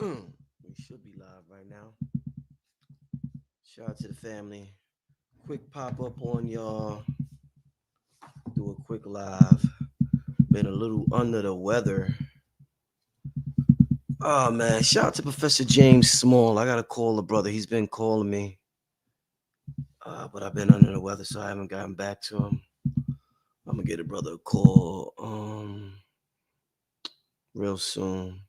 We should be live right now. Shout out to the family. Quick pop up on y'all. Do a quick live. Been a little under the weather. Oh man, shout out to Professor James Small. I gotta call the brother. He's been calling me, but I've been under the weather, so I haven't gotten back to him. I'm gonna get a brother a call real soon.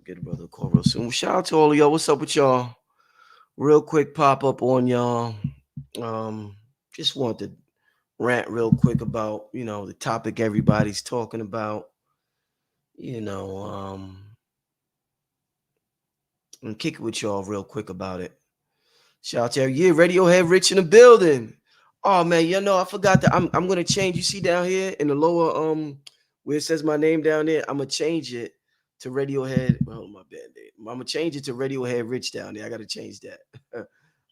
Get a brother a call real soon. Shout out to all of y'all. What's up with y'all? Real quick pop up on y'all. Just want to rant real quick about the topic everybody's talking about. You know, and kick it with y'all real quick about it. Shout out to Radiohead Rich in the building. Oh man, I forgot that I'm gonna change. You see down here in the lower where it says my name down there, I'm gonna change it to Radiohead. Well, my band-aid. I'm gonna change it to Radiohead Rich down there. I gotta change that.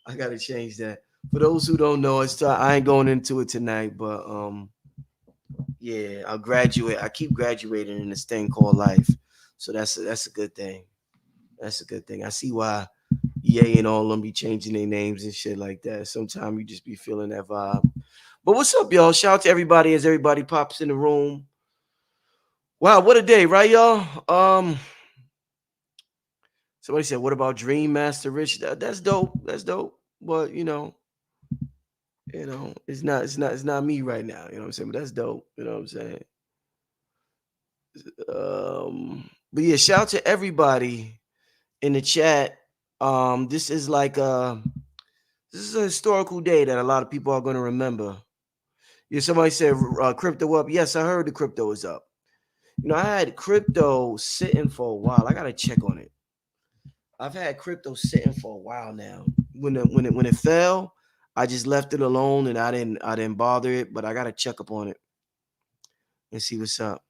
I gotta change that. For those who don't know, I ain't going into it tonight, but yeah, I'll graduate. I keep graduating in this thing called life, so that's a good thing. That's a good thing. I see why Ye and all of them be changing their names and shit like that. Sometimes you just be feeling that vibe. But what's up, y'all? Shout out to everybody as everybody pops in the room. Wow, what a day, right, y'all? Somebody said, "What about Dream Master Rich?" That's dope. That's dope. But it's not me right now. You know what I'm saying? But that's dope. You know what I'm saying? But yeah, shout out to everybody in the chat. This is like this is a historical day that a lot of people are going to remember. Yeah, somebody said crypto up. Yes, I heard the crypto is up. I had crypto sitting for a while. I gotta check on it. I've had crypto sitting for a while now. When it fell, I just left it alone and I didn't bother it. But I gotta check up on it and see what's up.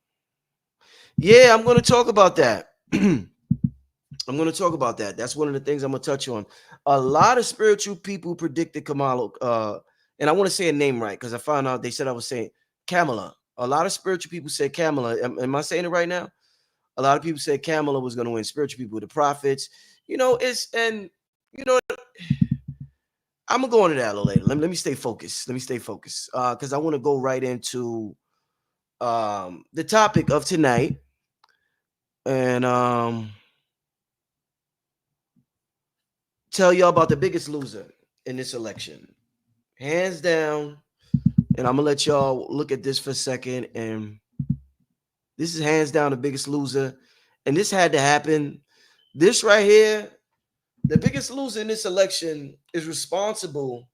Yeah, I'm gonna talk about that. I'm going to talk about that. That's one of the things I'm going to touch on. A lot of spiritual people predicted Kamala, and I want to say a name right because I found out they said I was saying Kamala. A lot of spiritual people said Kamala. Am I saying it right now? A lot of people said Kamala was going to win. Spiritual people, the prophets. You know, I'm gonna go into that a little later. Let me stay focused. Let me stay focused because I want to go right into the topic of tonight, and tell y'all about the biggest loser in this election. Hands down. And I'm gonna let y'all look at this for a second. And this is hands down the biggest loser. And this had to happen. This right here, the biggest loser in this election is responsible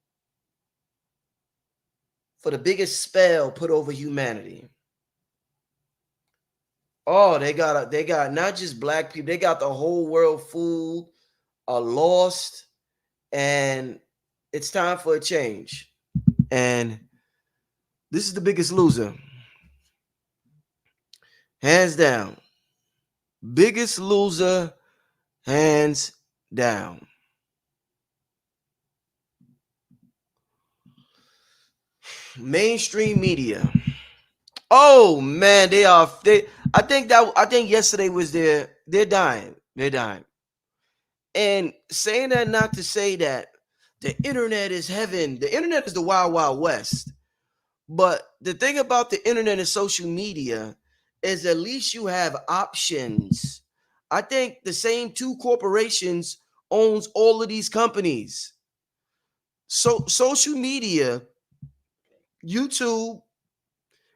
for the biggest spell put over humanity. Oh, they got not just black people, they got the whole world fooled, lost, and it's time for a change. And this is the biggest loser. Hands down. Biggest loser, hands down. Mainstream media. Oh man, they are. I think yesterday was their. They're dying. They're dying. And saying that not to say that the internet is heaven. The internet is the wild wild west. But the thing about the internet and social media is at least you have options. I think the same two corporations owns all of these companies. So social media, YouTube,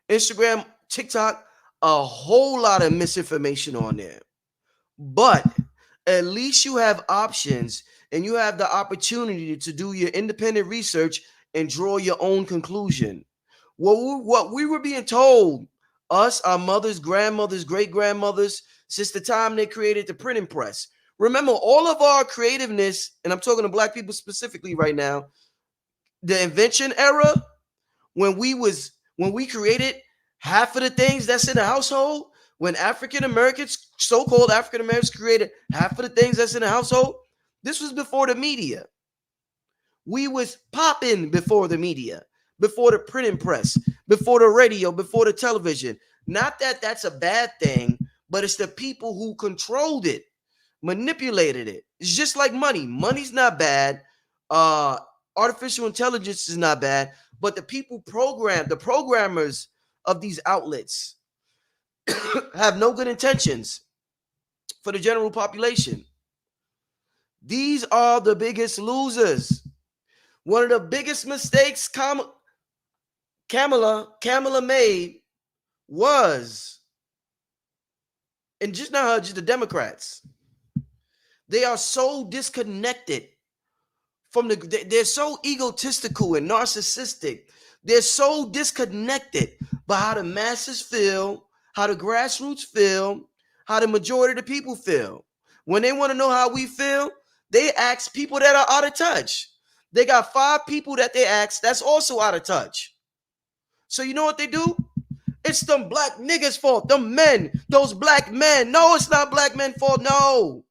Instagram, TikTok, a whole lot of misinformation on there. But at least you have options and you have the opportunity to do your independent research and draw your own conclusion. What we were being told, us, our mothers, grandmothers, great grandmothers, since the time they created the printing press. Remember, all of our creativeness, and I'm talking to black people specifically right now, the invention era, when we created half of the things that's in the household, when African Americans, so-called African Americans, created half of the things that's in the household, this was before the media. We was popping before the media, before the printing press, before the radio, before the television. Not that that's a bad thing, but it's the people who controlled it, manipulated it. It's just like money. Money's not bad. Uh, Artificial intelligence is not bad, but the people the programmers of these outlets have no good intentions for the general population. These are the biggest losers. One of the biggest mistakes Kamala made was, and just not her, just the Democrats. They are so disconnected from they're so egotistical and narcissistic. They're so disconnected by how the masses feel, how the grassroots feel, how the majority of the people feel. When they want to know how we feel, they ask people that are out of touch. They got 5 people that they ask that's also out of touch. So you know what they do? It's them black niggas' fault. Them men, those black men. No, it's not black men's fault. No.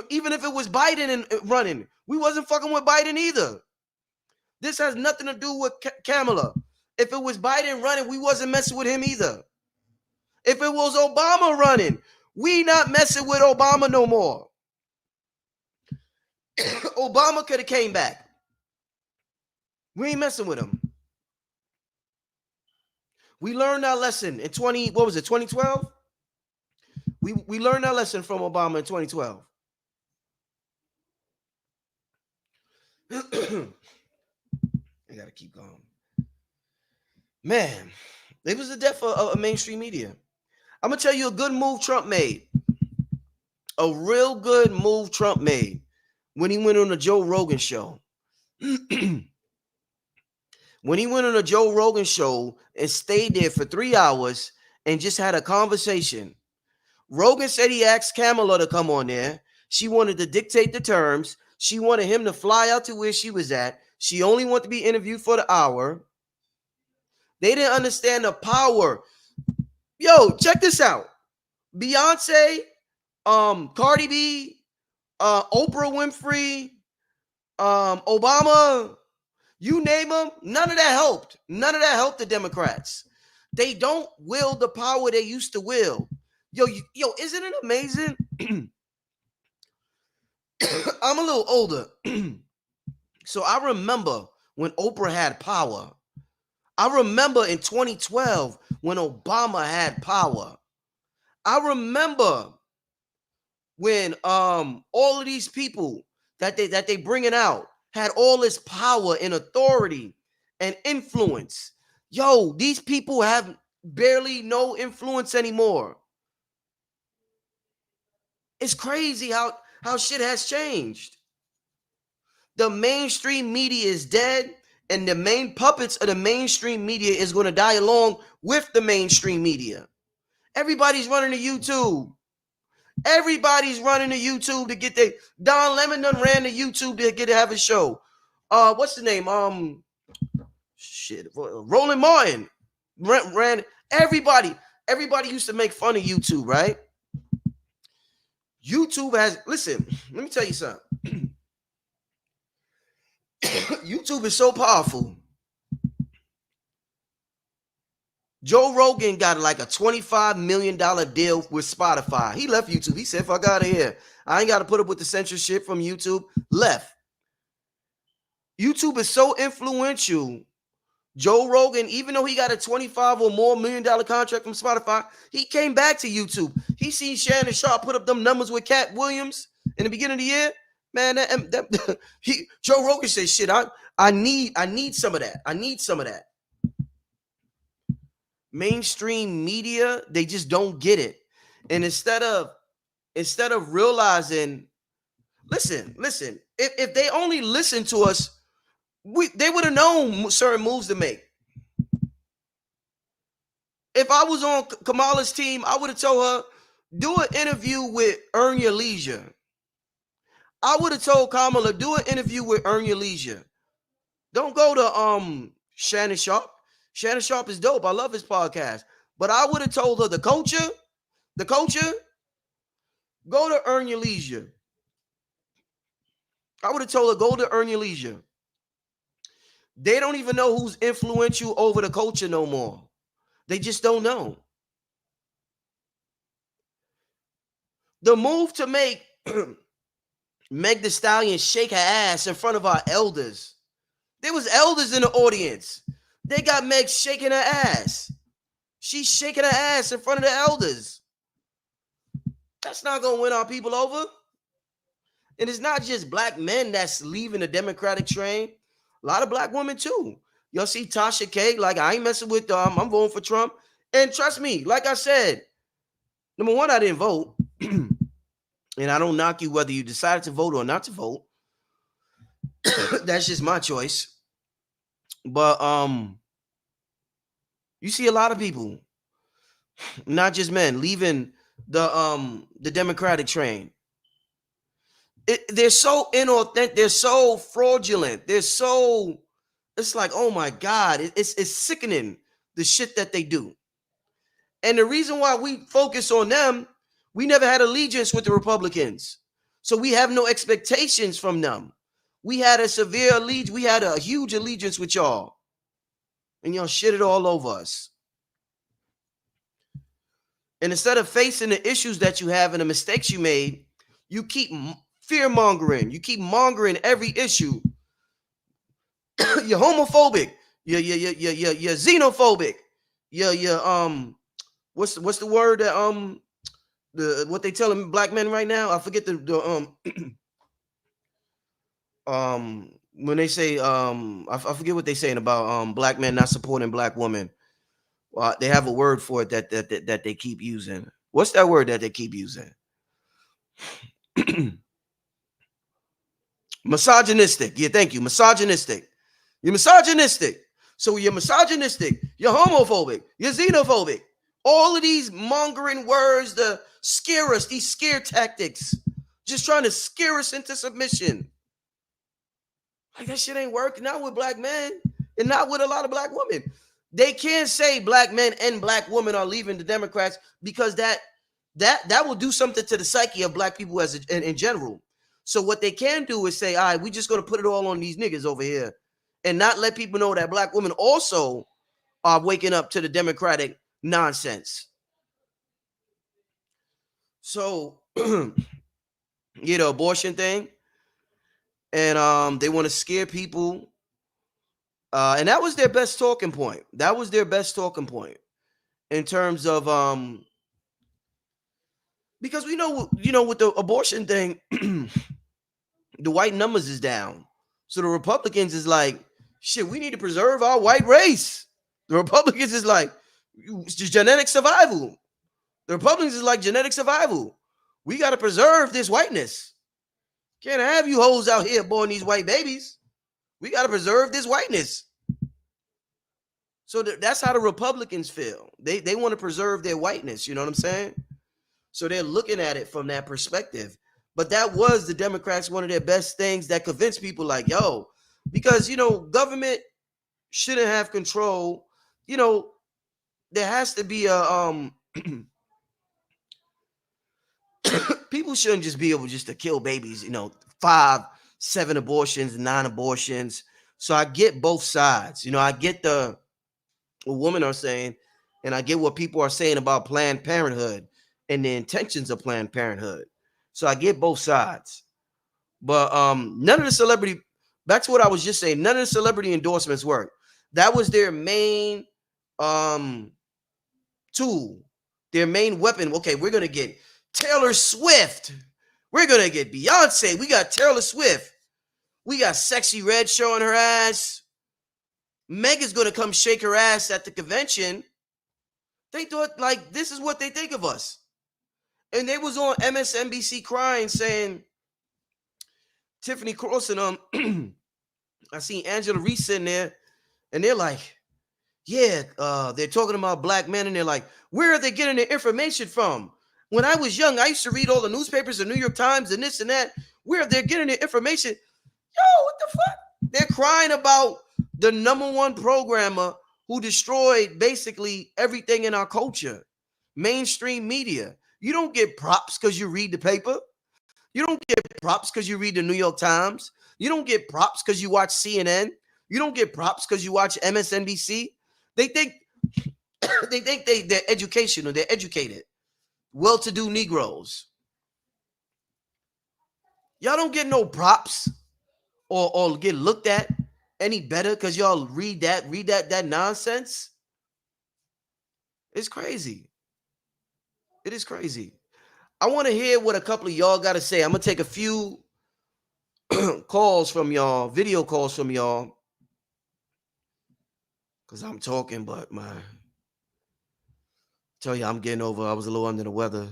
Even if it was Biden and running, we wasn't fucking with Biden either. This has nothing to do with Kamala. If it was Biden running, we wasn't messing with him either. If it was Obama running, we not messing with Obama no more. Obama could have came back. We ain't messing with him. We learned our lesson in 2012? We learned our lesson from Obama in 2012. I gotta keep going. Man, it was the death of mainstream media. I'm gonna tell you a good move Trump made. A real good move Trump made when he went on the Joe Rogan show. When he went on a Joe Rogan show and stayed there for 3 hours and just had a conversation. Rogan said he asked Kamala to come on there. She wanted to dictate the terms. She wanted him to fly out to where she was at. She only wanted to be interviewed for the hour. They didn't understand the power. Yo, check this out. Beyonce, Cardi B, Oprah Winfrey, Obama, you name them, none of that helped. None of that helped the Democrats. They don't wield the power they used to wield. Yo, isn't it amazing? I'm a little older. So I remember when Oprah had power. I remember in 2012 when Obama had power. I remember when all of these people that they bringing out had all this power and authority and influence. Yo, these people have barely no influence anymore. It's crazy how shit has changed. The mainstream media is dead, and the main puppets of the mainstream media is going to die along with the mainstream media. Everybody's running to YouTube. Everybody's running to YouTube to get their Don Lemon done ran to YouTube to have a show. What's the name? Roland Mar ran. Everybody used to make fun of YouTube, right? YouTube has, listen, let me tell you something. YouTube is so powerful. Joe Rogan got like a $25 million deal with Spotify. He left YouTube. He said, fuck out of here. I ain't got to put up with the censorship from YouTube. Left. YouTube is so influential. Joe Rogan, even though he got a $25 or more million contract from Spotify, he came back to YouTube. He seen Shannon Sharp put up them numbers with Cat Williams in the beginning of the year. Man, Joe Rogan said, shit, I need some of that. I need some of that. Mainstream media, they just don't get it. And instead of realizing, listen, if they only listen to us, they would have known certain moves to make. If I was on Kamala's team, I would have told her, do an interview with Earn Your Leisure. I would have told Kamala, do an interview with Earn Your Leisure. Don't go to Shannon Sharp. Shannon Sharp is dope. I love his podcast. But I would have told her, the culture, go to Earn Your Leisure. I would have told her, go to Earn Your Leisure. They don't even know who's influential over the culture no more. They just don't know. The move to make Meg the Stallion shake her ass in front of our elders. There was elders in the audience. They got Meg shaking her ass. She's shaking her ass in front of the elders. That's not going to win our people over. And it's not just black men that's leaving the Democratic train. A lot of black women too. Y'all see Tasha K, like, I ain't messing with I'm voting for Trump. And trust me, like I said, number one, I didn't vote. And I don't knock you whether you decided to vote or not to vote. That's just my choice. But you see a lot of people, not just men, leaving the Democratic train. They're so inauthentic, they're so fraudulent, it's like, oh my God, it's sickening, the shit that they do. And the reason why we focus on them, we never had allegiance with the Republicans. So we have no expectations from them. We had a severe allegiance, we had a huge allegiance with y'all. And y'all shit it all over us. And instead of facing the issues that you have and the mistakes you made, you keep fear mongering. You keep mongering every issue. You're homophobic. You're xenophobic. You're what's the word that what they telling black men right now? I forget the when they say I forget what they're saying about black men not supporting black women. Well, they have a word for it that they keep using. What's that word that they keep using? Misogynistic. Yeah, thank you. Misogynistic. You're misogynistic. So you're misogynistic. You're homophobic. You're xenophobic. All of these mongering words to scare us, these scare tactics, just trying to scare us into submission. Like, that shit ain't working. Not with black men and not with a lot of black women. They can't say black men and black women are leaving the Democrats because that will do something to the psyche of black people in general. So what they can do is say, all right, we just going to put it all on these niggas over here and not let people know that black women also are waking up to the Democratic nonsense. So, abortion thing. And they want to scare people. And that was their best talking point. That was their best talking point in terms of because we know, with the abortion thing, the white numbers is down. So the Republicans is like, shit, we need to preserve our white race. The Republicans is like, it's just genetic survival. The Republicans is like genetic survival. We got to preserve this whiteness. Can't have you hoes out here born these white babies. We got to preserve this whiteness. So that's how the Republicans feel. They want to preserve their whiteness. You know what I'm saying? So they're looking at it from that perspective. But that was the Democrats, one of their best things that convinced people like, yo, because, government shouldn't have control. There has to be a, people shouldn't just be able just to kill babies, 5, 7 abortions, 9 abortions. So I get both sides. I get what women are saying, and I get what people are saying about Planned Parenthood and the intentions of Planned Parenthood. So I get both sides. But none of the celebrity, back to what I was just saying, none of the celebrity endorsements work. That was their main tool, their main weapon. Okay, we're going to get Taylor Swift. We're going to get Beyonce. We got Taylor Swift. We got Sexy Red showing her ass. Megan's going to come shake her ass at the convention. They thought, like, this is what they think of us. And they was on MSNBC crying, saying, Tiffany Cross and I seen Angela Reese sitting there, and they're like, yeah, they're talking about black men, and they're like, where are they getting their information from? When I was young, I used to read all the newspapers, the New York Times, and this and that. Where are they getting their information? Yo, what the fuck? They're crying about the #1 programmer who destroyed basically everything in our culture. Mainstream media. You don't get props because you read the paper. You don't get props because you read the New York Times. You don't get props because you watch CNN. You don't get props because you watch MSNBC. They think they're educational. They're educated. Well-to-do Negroes. Y'all don't get no props or get looked at any better because y'all read that nonsense. It's crazy. It is crazy. I want to hear what a couple of y'all got to say. I'm gonna take a few calls from y'all, video calls from y'all, because I'm talking, but my tell you I'm getting over. I was a little under the weather.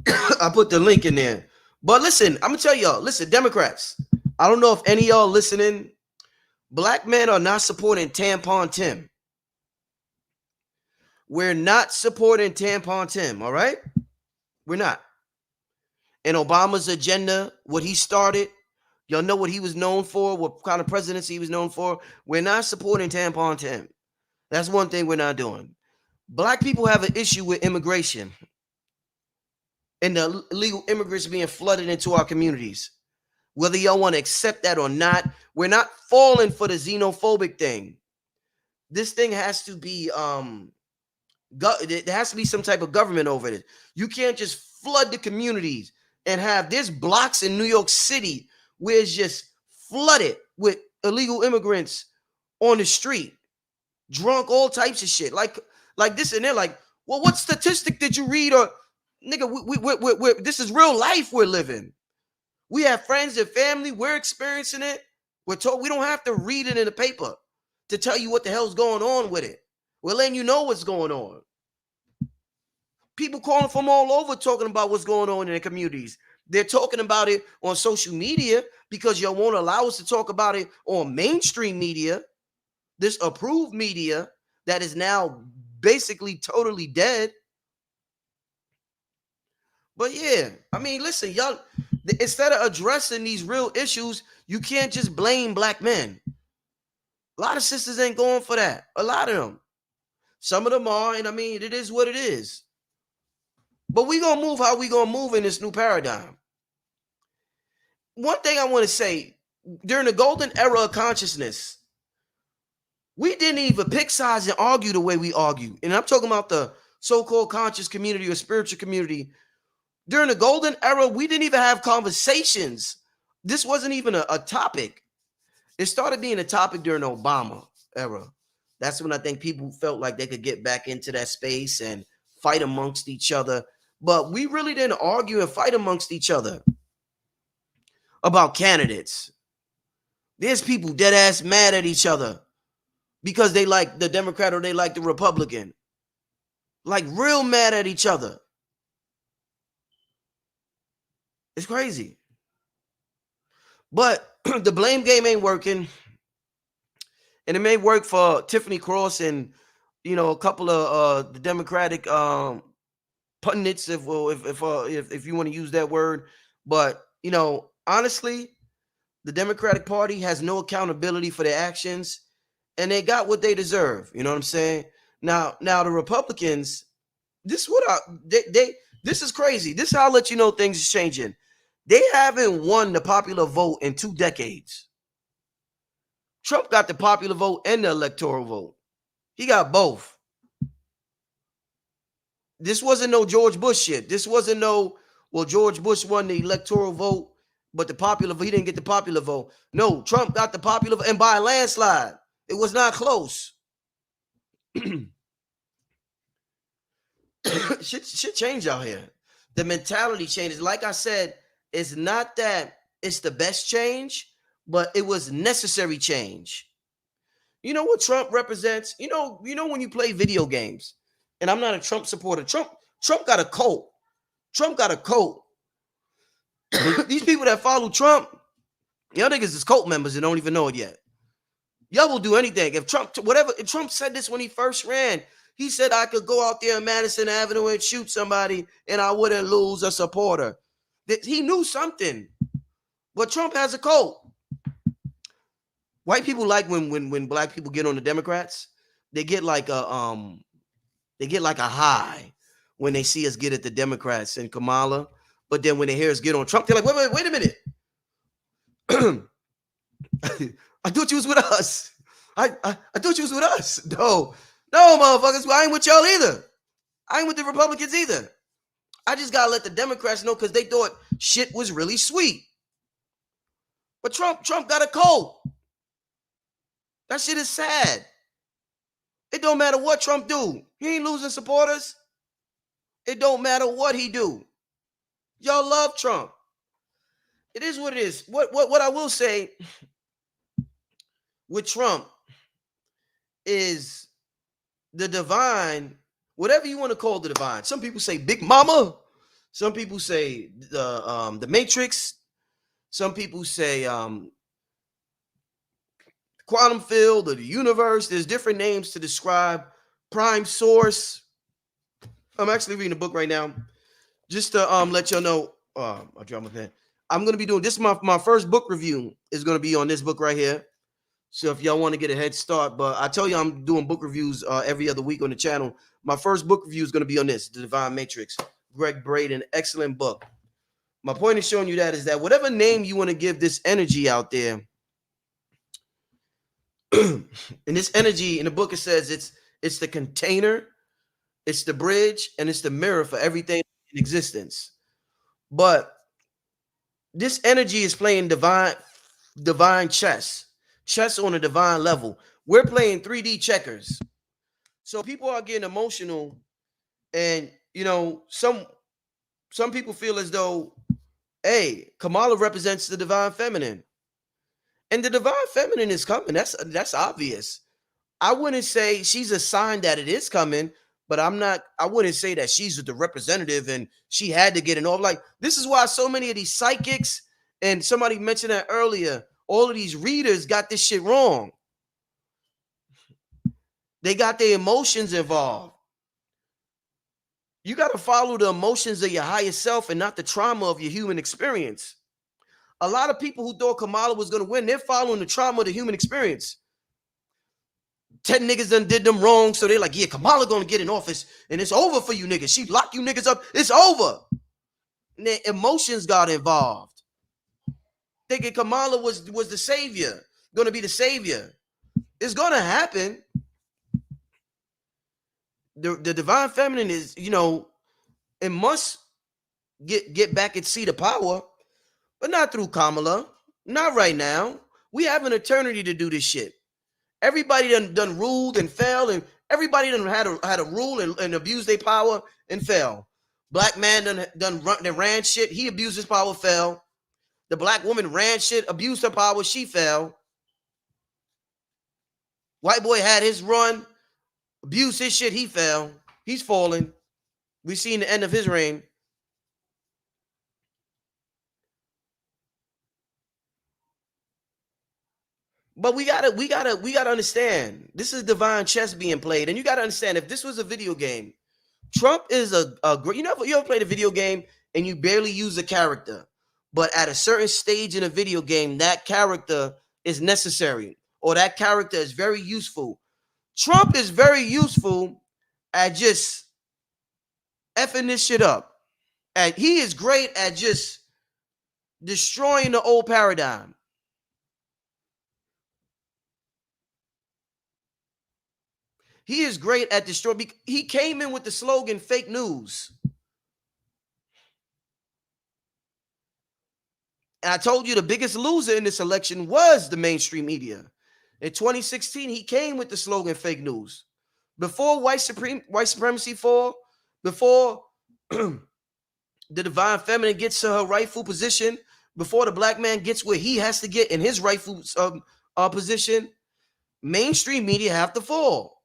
I put the link in there. But listen, I'm gonna tell y'all, listen, Democrats. I don't know if any of y'all listening, black men are not supporting Tampon Tim. We're not supporting Tampon Tim, all right? We're not. And Obama's agenda, what he started, y'all know what he was known for, what kind of presidency he was known for. We're not supporting Tampon Tim. That's one thing we're not doing. Black people have an issue with immigration and the illegal immigrants being flooded into our communities. Whether y'all want to accept that or not, we're not falling for the xenophobic thing. This thing has to be there has to be some type of government over it. You can't just flood the communities and have there's blocks in New York City where it's just flooded with illegal immigrants on the street, drunk, all types of shit, like this and they're like, well, what statistic did you read? Or nigga, we this is real life we're living. We have friends and family. We're experiencing it. We're told we don't have to read it in the paper to tell you what the hell's going on with it. We're letting you know what's going on. People calling from all over talking about what's going on in the communities. They're talking about it on social media because y'all won't allow us to talk about it on mainstream media, this approved media that is now basically totally dead. But yeah, I mean, listen, y'all, instead of addressing these real issues, you can't just blame black men. A lot of sisters ain't going for that. A lot of them. Some of them are, and I mean, it is what it is. But we gonna move how we gonna move in this new paradigm. One thing I want to say, during the golden era of consciousness, we didn't even pick sides and argue the way we argue. And I'm talking about the so-called conscious community or spiritual community. During the golden era, we didn't even have conversations. This wasn't even a topic. It started being a topic during the Obama era. That's when I think people felt like they could get back into that space and fight amongst each other. But we really didn't argue and fight amongst each other about candidates. There's people dead ass mad at each other because they like the Democrat or they like the Republican. Like real mad at each other. It's crazy. But the blame game ain't working. And it may work for Tiffany Cross and, you know, a couple of the Democratic pundits, if you want to use that word. But, you know, honestly, the Democratic Party has no accountability for their actions, and they got what they deserve. You know what I'm saying? Now the Republicans, this is crazy. This is how I'll let you know things is changing. They haven't won the popular vote in 2 decades. Trump got the popular vote and the electoral vote. He got both. This wasn't no George Bush shit. This wasn't no, well, George Bush won the electoral vote, but the popular vote, he didn't get the popular vote. No, Trump got the popular vote, and by a landslide. It was not close. Shit change out here. The mentality changes. Like I said, it's not that it's the best change, but it was necessary change. You know what Trump represents? You know when you play video games, and I'm not a Trump supporter. Trump got a cult. Trump got a cult. These people that follow Trump, y'all niggas is cult members and don't even know it yet. Y'all will do anything. If Trump said this when he first ran, he said I could go out there on Madison Avenue and shoot somebody and I wouldn't lose a supporter. He knew something. But Trump has a cult. White people like when black people get on the Democrats, they get like a high when they see us get at the Democrats and Kamala. But then when they hear us get on Trump, they're like, wait a minute. I thought you was with us. I thought you was with us. No, motherfuckers, I ain't with y'all either. I ain't with the Republicans either. I just gotta let the Democrats know because they thought shit was really sweet. But Trump got a cold. That shit is sad. It don't matter what Trump do. He ain't losing supporters. It don't matter what he do. Y'all love Trump. It is what it is. What I will say with Trump is the divine, whatever you want to call the divine. Some people say Big Mama. Some people say the Matrix. Some people say quantum field or the universe. There's different names to describe prime source. I'm actually reading a book right now just to let y'all know. I dropped my pen. I'm gonna be doing this. My first book review is gonna be on this book right here. So if y'all want to get a head start, but I tell you I'm doing book reviews every other week on the channel. My first book review is gonna be on this, The Divine Matrix. Greg Braden, excellent book. My point in showing you that is that whatever name you want to give this energy out there, in this energy in the book it says it's the container, it's the bridge, and it's the mirror for everything in existence. But this energy is playing divine chess on a divine level. We're playing 3D checkers. So people are getting emotional, and some people feel as though, hey, Kamala represents the divine feminine. And the divine feminine is coming. That's obvious. I wouldn't say she's a sign that it is coming, but I wouldn't say that she's the representative and she had to get it off. Like, this is why so many of these psychics, and somebody mentioned that earlier, all of these readers got this shit wrong. They got their emotions involved. You got to follow the emotions of your higher self and not the trauma of your human experience. A lot of people who thought Kamala was going to win, they're following the trauma of the human experience. 10 niggas done did them wrong, so they're like, yeah, Kamala going to get in office, and it's over for you niggas. She locked you niggas up. It's over. And their emotions got involved. Thinking Kamala was the savior, going to be the savior. It's going to happen. The divine feminine is, it must get back its seat of power, but not through Kamala. Not right now. We have an eternity to do this shit. Everybody done ruled and fell, and everybody done had a rule and abused their power and fell. Black man done ran shit. He abused his power, fell. The black woman ran shit, abused her power, she fell. White boy had his run, abused his shit, he fell. He's falling. We've seen the end of his reign. But we gotta understand, this is divine chess being played, and you gotta understand, if this was a video game, Trump is a great. You ever played a video game and you barely use a character, but at a certain stage in a video game, that character is necessary, or that character is very useful. Trump is very useful at just effing this shit up, and he is great at just destroying the old paradigm. He is great at destroying. He came in with the slogan "fake news." And I told you the biggest loser in this election was the mainstream media. In 2016, he came with the slogan "fake news." Before white supremacy fall, before the divine feminine gets to her rightful position, before the black man gets where he has to get in his rightful position, mainstream media have to fall.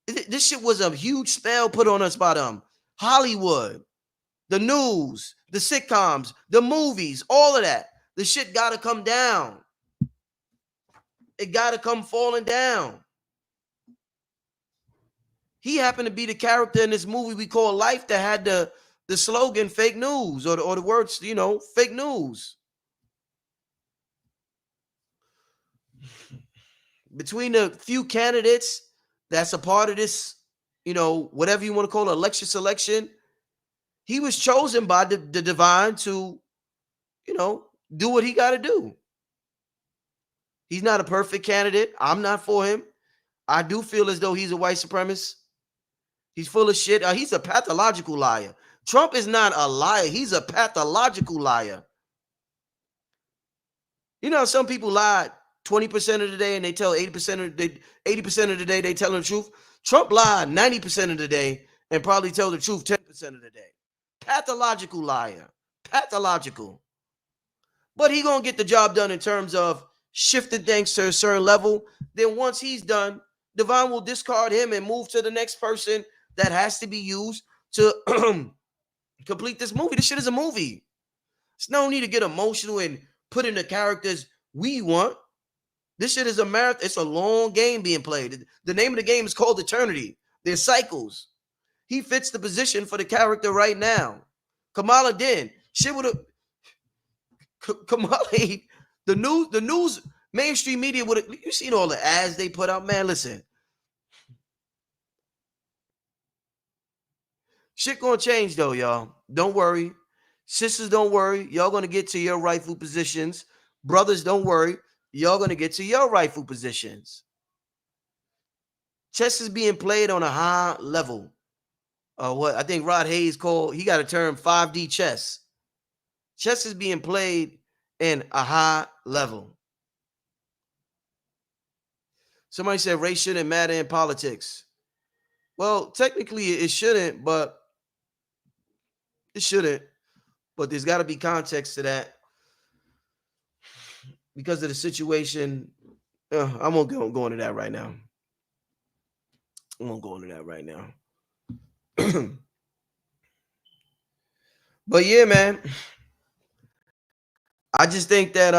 This shit was a huge spell put on us by them. Hollywood, the news, the sitcoms, the movies, all of that. The shit got to come down. It got to come falling down. He happened to be the character in this movie we call Life that had the slogan "fake news" or the words, fake news. Between the few candidates that's a part of this, whatever you want to call it, election selection, he was chosen by the divine to, do what he got to do. He's not a perfect candidate. I'm not for him. I do feel as though he's a white supremacist. He's full of shit. He's a pathological liar. Trump is not a liar. He's a pathological liar. You know, some people lie 20% of the day and they tell 80% of the 80% of the day they tell the truth. Trump lied 90% of the day and probably tell the truth 10% of the day. Pathological liar. Pathological. But he gonna get the job done in terms of shifting things to a certain level. Then once he's done, Devon will discard him and move to the next person that has to be used to complete this movie. This shit is a movie. There's no need to get emotional and put in the characters we want. This shit is a marathon. It's a long game being played. The name of the game is called Eternity. There's cycles. He fits the position for the character right now. Kamala Din. Shit would have Kamala. The news, mainstream media would have. You seen all the ads they put out, man? Listen, shit gonna change though, y'all. Don't worry, sisters. Don't worry. Y'all gonna get to your rightful positions. Brothers, don't worry. Y'all gonna get to your rightful positions. Chess is being played on a high level. What I think Rod Hayes called, he got a term 5D chess. Chess is being played in a high level. Somebody said race shouldn't matter in politics. Well, technically it shouldn't, but it shouldn't. But there's got to be context to that because of the situation. I won't go into that right now. I won't go into that right now. But yeah, man. I just think that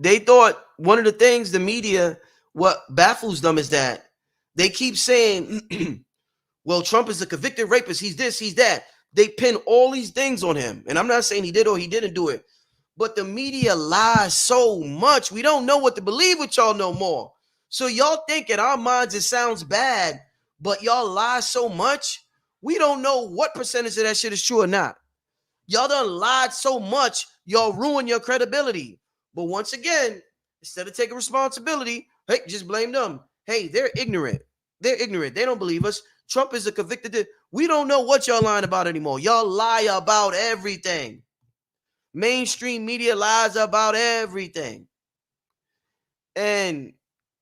they thought one of the things the media, what baffles them is that they keep saying, well, Trump is a convicted rapist. He's this, he's that. They pin all these things on him. And I'm not saying he did or he didn't do it. But the media lies so much. We don't know what to believe with y'all no more. So y'all think in our minds it sounds bad, but y'all lie so much. We don't know what percentage of that shit is true or not. Y'all done lied so much, y'all ruin your credibility. But once again, instead of taking responsibility, hey, just blame them. Hey, they're ignorant. They're ignorant. They don't believe us. Trump is a convicted. We don't know what y'all lying about anymore. Y'all lie about everything. Mainstream media lies about everything. And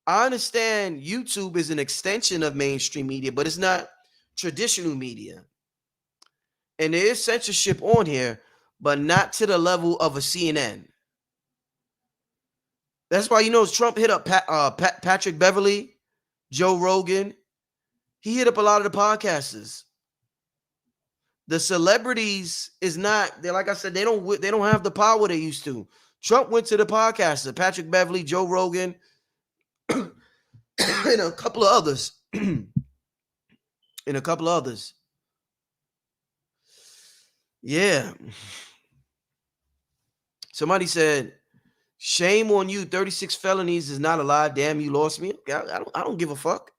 I understand YouTube is an extension of mainstream media, but it's not traditional media. And there is censorship on here, but not to the level of a CNN. That's why, Trump hit up Patrick Beverly, Joe Rogan. He hit up a lot of the podcasters. The celebrities is not, they're like I said, they don't have the power they used to. Trump went to the podcaster, Patrick Beverly, Joe Rogan, and a couple of others. Yeah. Somebody said, shame on you. 36 felonies is not a lie. Damn, you lost me. I don't give a fuck.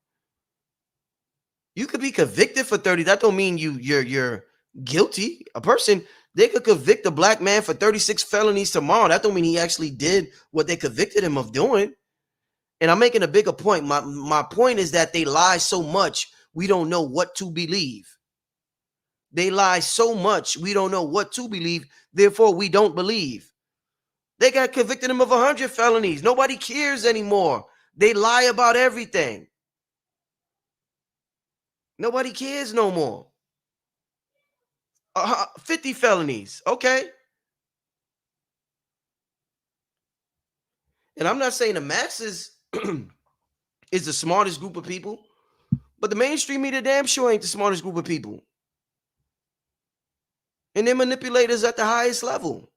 You could be convicted for 30. That don't mean you're guilty. A person, they could convict a black man for 36 felonies tomorrow. That don't mean he actually did what they convicted him of doing. And I'm making a bigger point. My point is that they lie so much, we don't know what to believe. They lie so much, we don't know what to believe. Therefore, we don't believe. They got convicted him of 100 felonies. Nobody cares anymore. They lie about everything. Nobody cares no more. 50 felonies. Okay. And I'm not saying the masses is the smartest group of people, but the mainstream media damn sure ain't the smartest group of people. And they're manipulators at the highest level.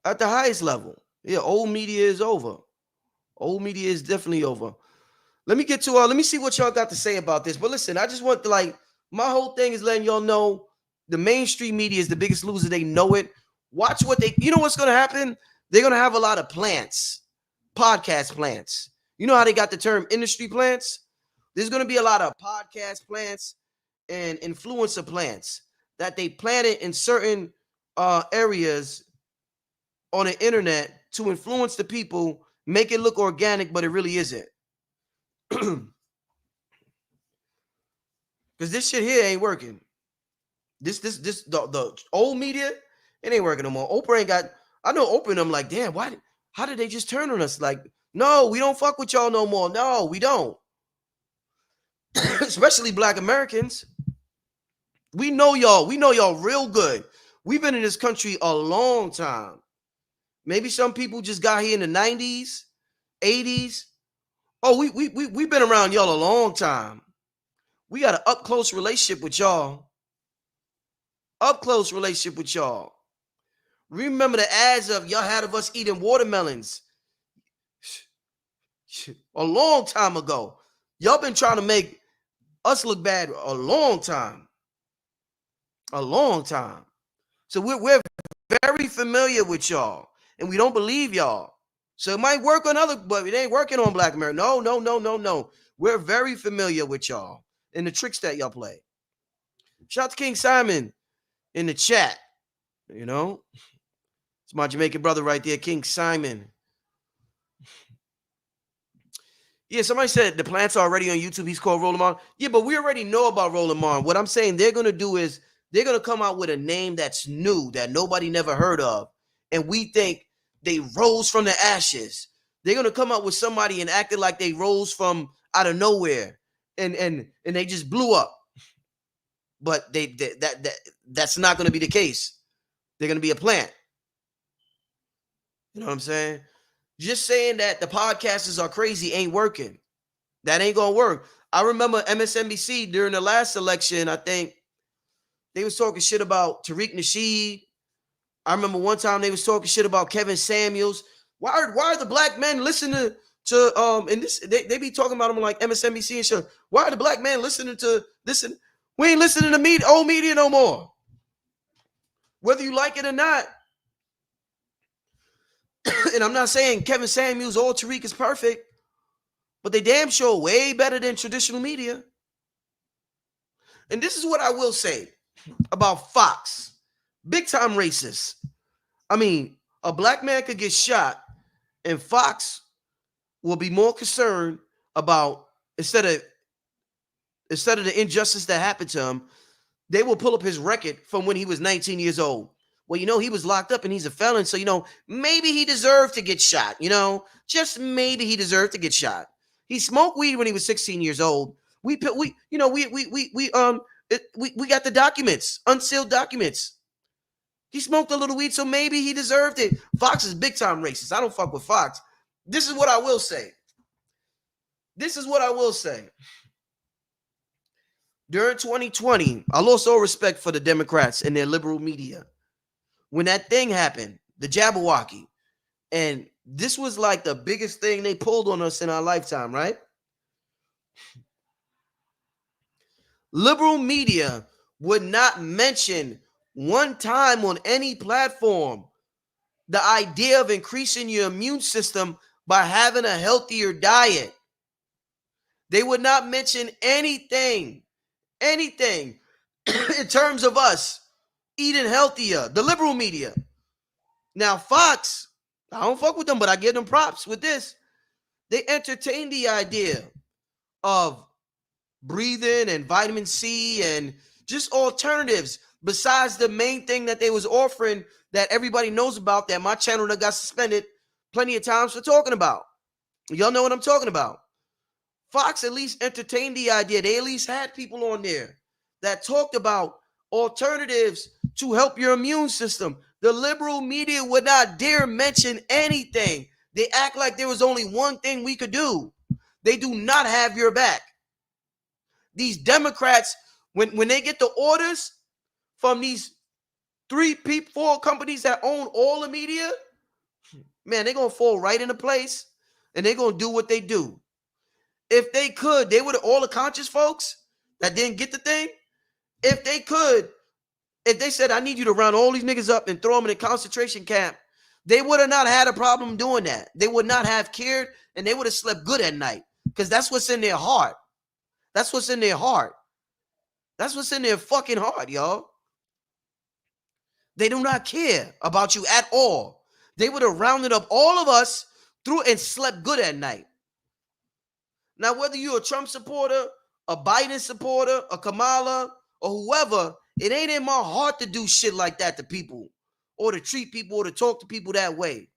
At the highest level. Yeah, old media is over. Old media is definitely over. Let me get to let me see what y'all got to say about this. But listen, I just want to my whole thing is letting y'all know the mainstream media is the biggest loser. They know it. Watch what you know what's gonna happen? They're gonna have a lot of plants, podcast plants. You know how they got the term industry plants? There's gonna be a lot of podcast plants and influencer plants that they planted in certain areas on the internet to influence the people, make it look organic, but it really isn't. Because Because this shit here ain't working. The old media, it ain't working no more. Oprah ain't got. I know Oprah and I'm like, damn, why? How did they just turn on us? Like, no, we don't fuck with y'all no more. No, we don't. Especially Black Americans. We know y'all. We know y'all real good. We've been in this country a long time. Maybe some people just got here in the 90s, 80s. Oh, we've been around y'all a long time. We got an up close relationship with y'all. Up close relationship with y'all. Remember the ads of y'all had of us eating watermelons a long time ago. Y'all been trying to make us look bad a long time. A long time. So we're very familiar with y'all. And we don't believe y'all. So it might work on other, but it ain't working on Black America. No, no, no, no, no. We're very familiar with y'all and the tricks that y'all play. Shout out to King Simon in the chat. You know, it's my Jamaican brother right there, King Simon. Yeah, somebody said the plants are already on YouTube. He's called Roland Mar. Yeah, but we already know about Roland Mar. What I'm saying they're going to do is they're going to come out with a name that's new, that nobody never heard of. And we think they rose from the ashes. They're going to come out with somebody and acting like they rose from out of nowhere. And they just blew up. But that's not going to be the case. They're going to be a plant. You know what I'm saying? Just saying that the podcasters are crazy ain't working. That ain't gonna work. I remember MSNBC during the last election, I think they was talking shit about Tariq Nasheed. I remember one time they was talking shit about Kevin Samuels. Why are the black men listening to and this they be talking about them like MSNBC and shit. Why are the black men listening to listen? We ain't listening to old media no more. Whether you like it or not. And I'm not saying Kevin Samuels or Tariq is perfect, but they damn sure way better than traditional media. And this is what I will say about Fox. Big time racist. I mean, a black man could get shot and Fox will be more concerned about instead of the injustice that happened to him, they will pull up his record from when he was 19 years old. Well, he was locked up and he's a felon. So, maybe he deserved to get shot, just maybe he deserved to get shot. He smoked weed when he was 16 years old. We got the documents, unsealed documents. He smoked a little weed, so maybe he deserved it. Fox is big time racist. I don't fuck with Fox. This is what I will say. During 2020, I lost all respect for the Democrats and their liberal media. When that thing happened, the Jabberwocky, and this was like the biggest thing they pulled on us in our lifetime, right? Liberal media would not mention one time on any platform the idea of increasing your immune system by having a healthier diet. They would not mention anything in terms of us eating healthier, the liberal media. Now, Fox, I don't fuck with them, but I give them props with this. They entertain the idea of breathing and vitamin C and just alternatives besides the main thing that they was offering that everybody knows about that my channel that got suspended plenty of times for talking about. Y'all know what I'm talking about. Fox at least entertained the idea. They at least had people on there that talked about alternatives to help your immune system. The liberal media would not dare mention anything. They act like there was only one thing we could do. They do not have your back. These Democrats, when they get the orders from these 4 companies that own all the media, man, they're going to fall right into place and they're going to do what they do. If they could, they would, all the conscious folks that didn't get the thing, if they could, if they said, I need you to round all these niggas up and throw them in a concentration camp, they would have not had a problem doing that. They would not have cared and they would have slept good at night because that's what's in their heart. That's what's in their heart. That's what's in their fucking heart, y'all. They do not care about you at all. They would have rounded up all of us through and slept good at night. Now, whether you're a Trump supporter a Biden supporter, a Kamala, or whoever, it ain't in my heart to do shit like that to people, or to treat people, or to talk to people that way.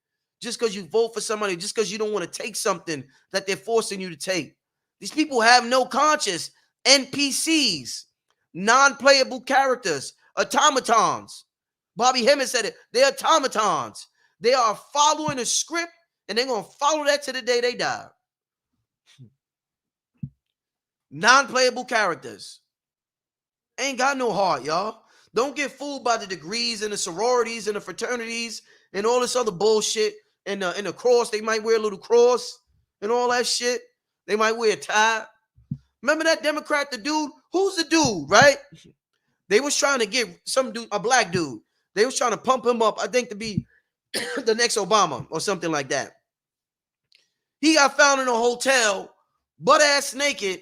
Just because you vote for somebody, just because you don't want to take something that they're forcing you to take. These people have no conscience. NPCs, non-playable characters, automatons. Bobby Hemmett said it. They're automatons. They are following a script, and they're going to follow that to the day they die. Non-playable characters. Ain't got no heart, y'all. Don't get fooled by the degrees and the sororities and the fraternities and all this other bullshit. And the cross, they might wear a little cross and all that shit. They might wear a tie. Remember that Democrat, the dude? Who's the dude, right? They was trying to get some dude, a black dude. They was trying to pump him up, I think, to be the next Obama or something like that. He got found in a hotel, butt ass naked,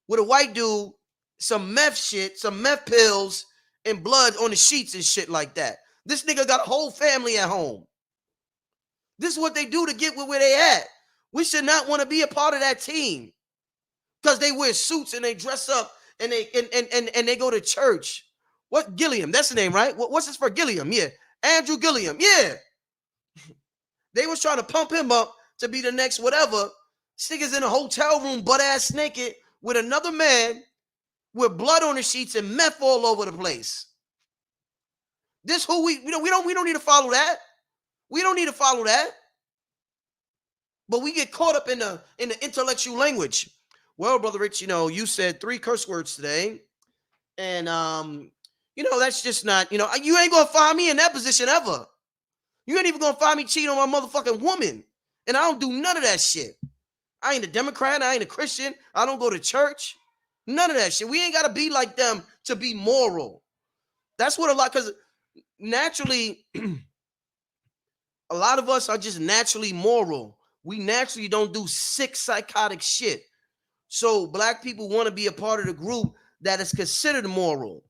with a white dude, some meth shit, some meth pills, and blood on the sheets and shit like that. This nigga got a whole family at home. This is what they do to get where they at. We should not want to be a part of that team because they wear suits and they dress up and they go to church. What Gilliam? That's the name, right? What's this for? Gilliam? Yeah, Andrew Gilliam. Yeah, they was trying to pump him up to be the next whatever. Niggas in a hotel room, butt ass naked, with another man with blood on the sheets and meth all over the place. This who we don't need to follow that. We don't need to follow that. But we get caught up in the intellectual language. Well, Brother Rich, you said 3 curse words today. And that's just not, you ain't gonna find me in that position ever. You ain't even gonna find me cheating on my motherfucking woman. And I don't do none of that shit. I ain't a Democrat, I ain't a Christian, I don't go to church. None of that shit. We ain't gotta be like them to be moral. That's what because naturally, a lot of us are just naturally moral. We naturally don't do sick, psychotic shit. So black people want to be a part of the group that is considered moral.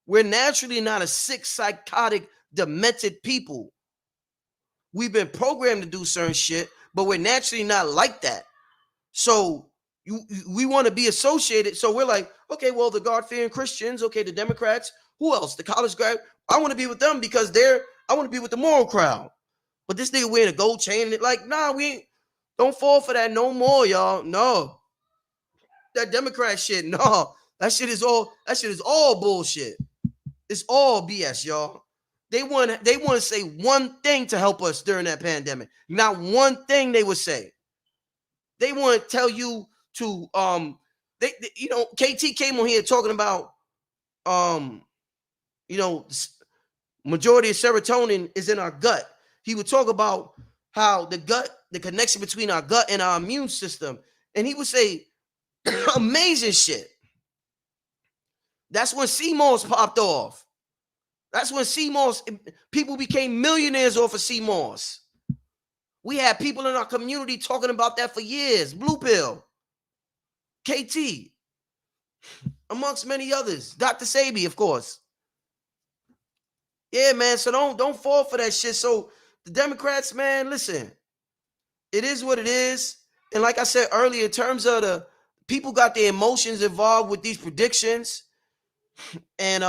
We're naturally not a sick, psychotic, demented people. We've been programmed to do certain shit, but we're naturally not like that. So we want to be associated. So we're like, okay, well, the God-fearing Christians, okay, the Democrats, who else? The college grad. I want to be with them because I want to be with the moral crowd. But this nigga wearing a gold chain and it like, nah, we ain't. Don't fall for that no more, y'all. No. That Democrat shit, no. That shit is all bullshit. It's all BS, y'all. They want to say one thing to help us during that pandemic. Not one thing they would say. They want to tell you to KT came on here talking about majority of serotonin is in our gut. He would talk about how the connection between our gut and our immune system, and he would say amazing shit. That's when CMOS popped off. That's when people became millionaires off of CMOS. We had people in our community talking about that for years. Blue Pill, KT, amongst many others. Dr. Sabi, of course. Yeah, man. So don't fall for that shit. So the Democrats, man, listen. It is what it is. And like I said earlier, in terms of the people got their emotions involved with these predictions. And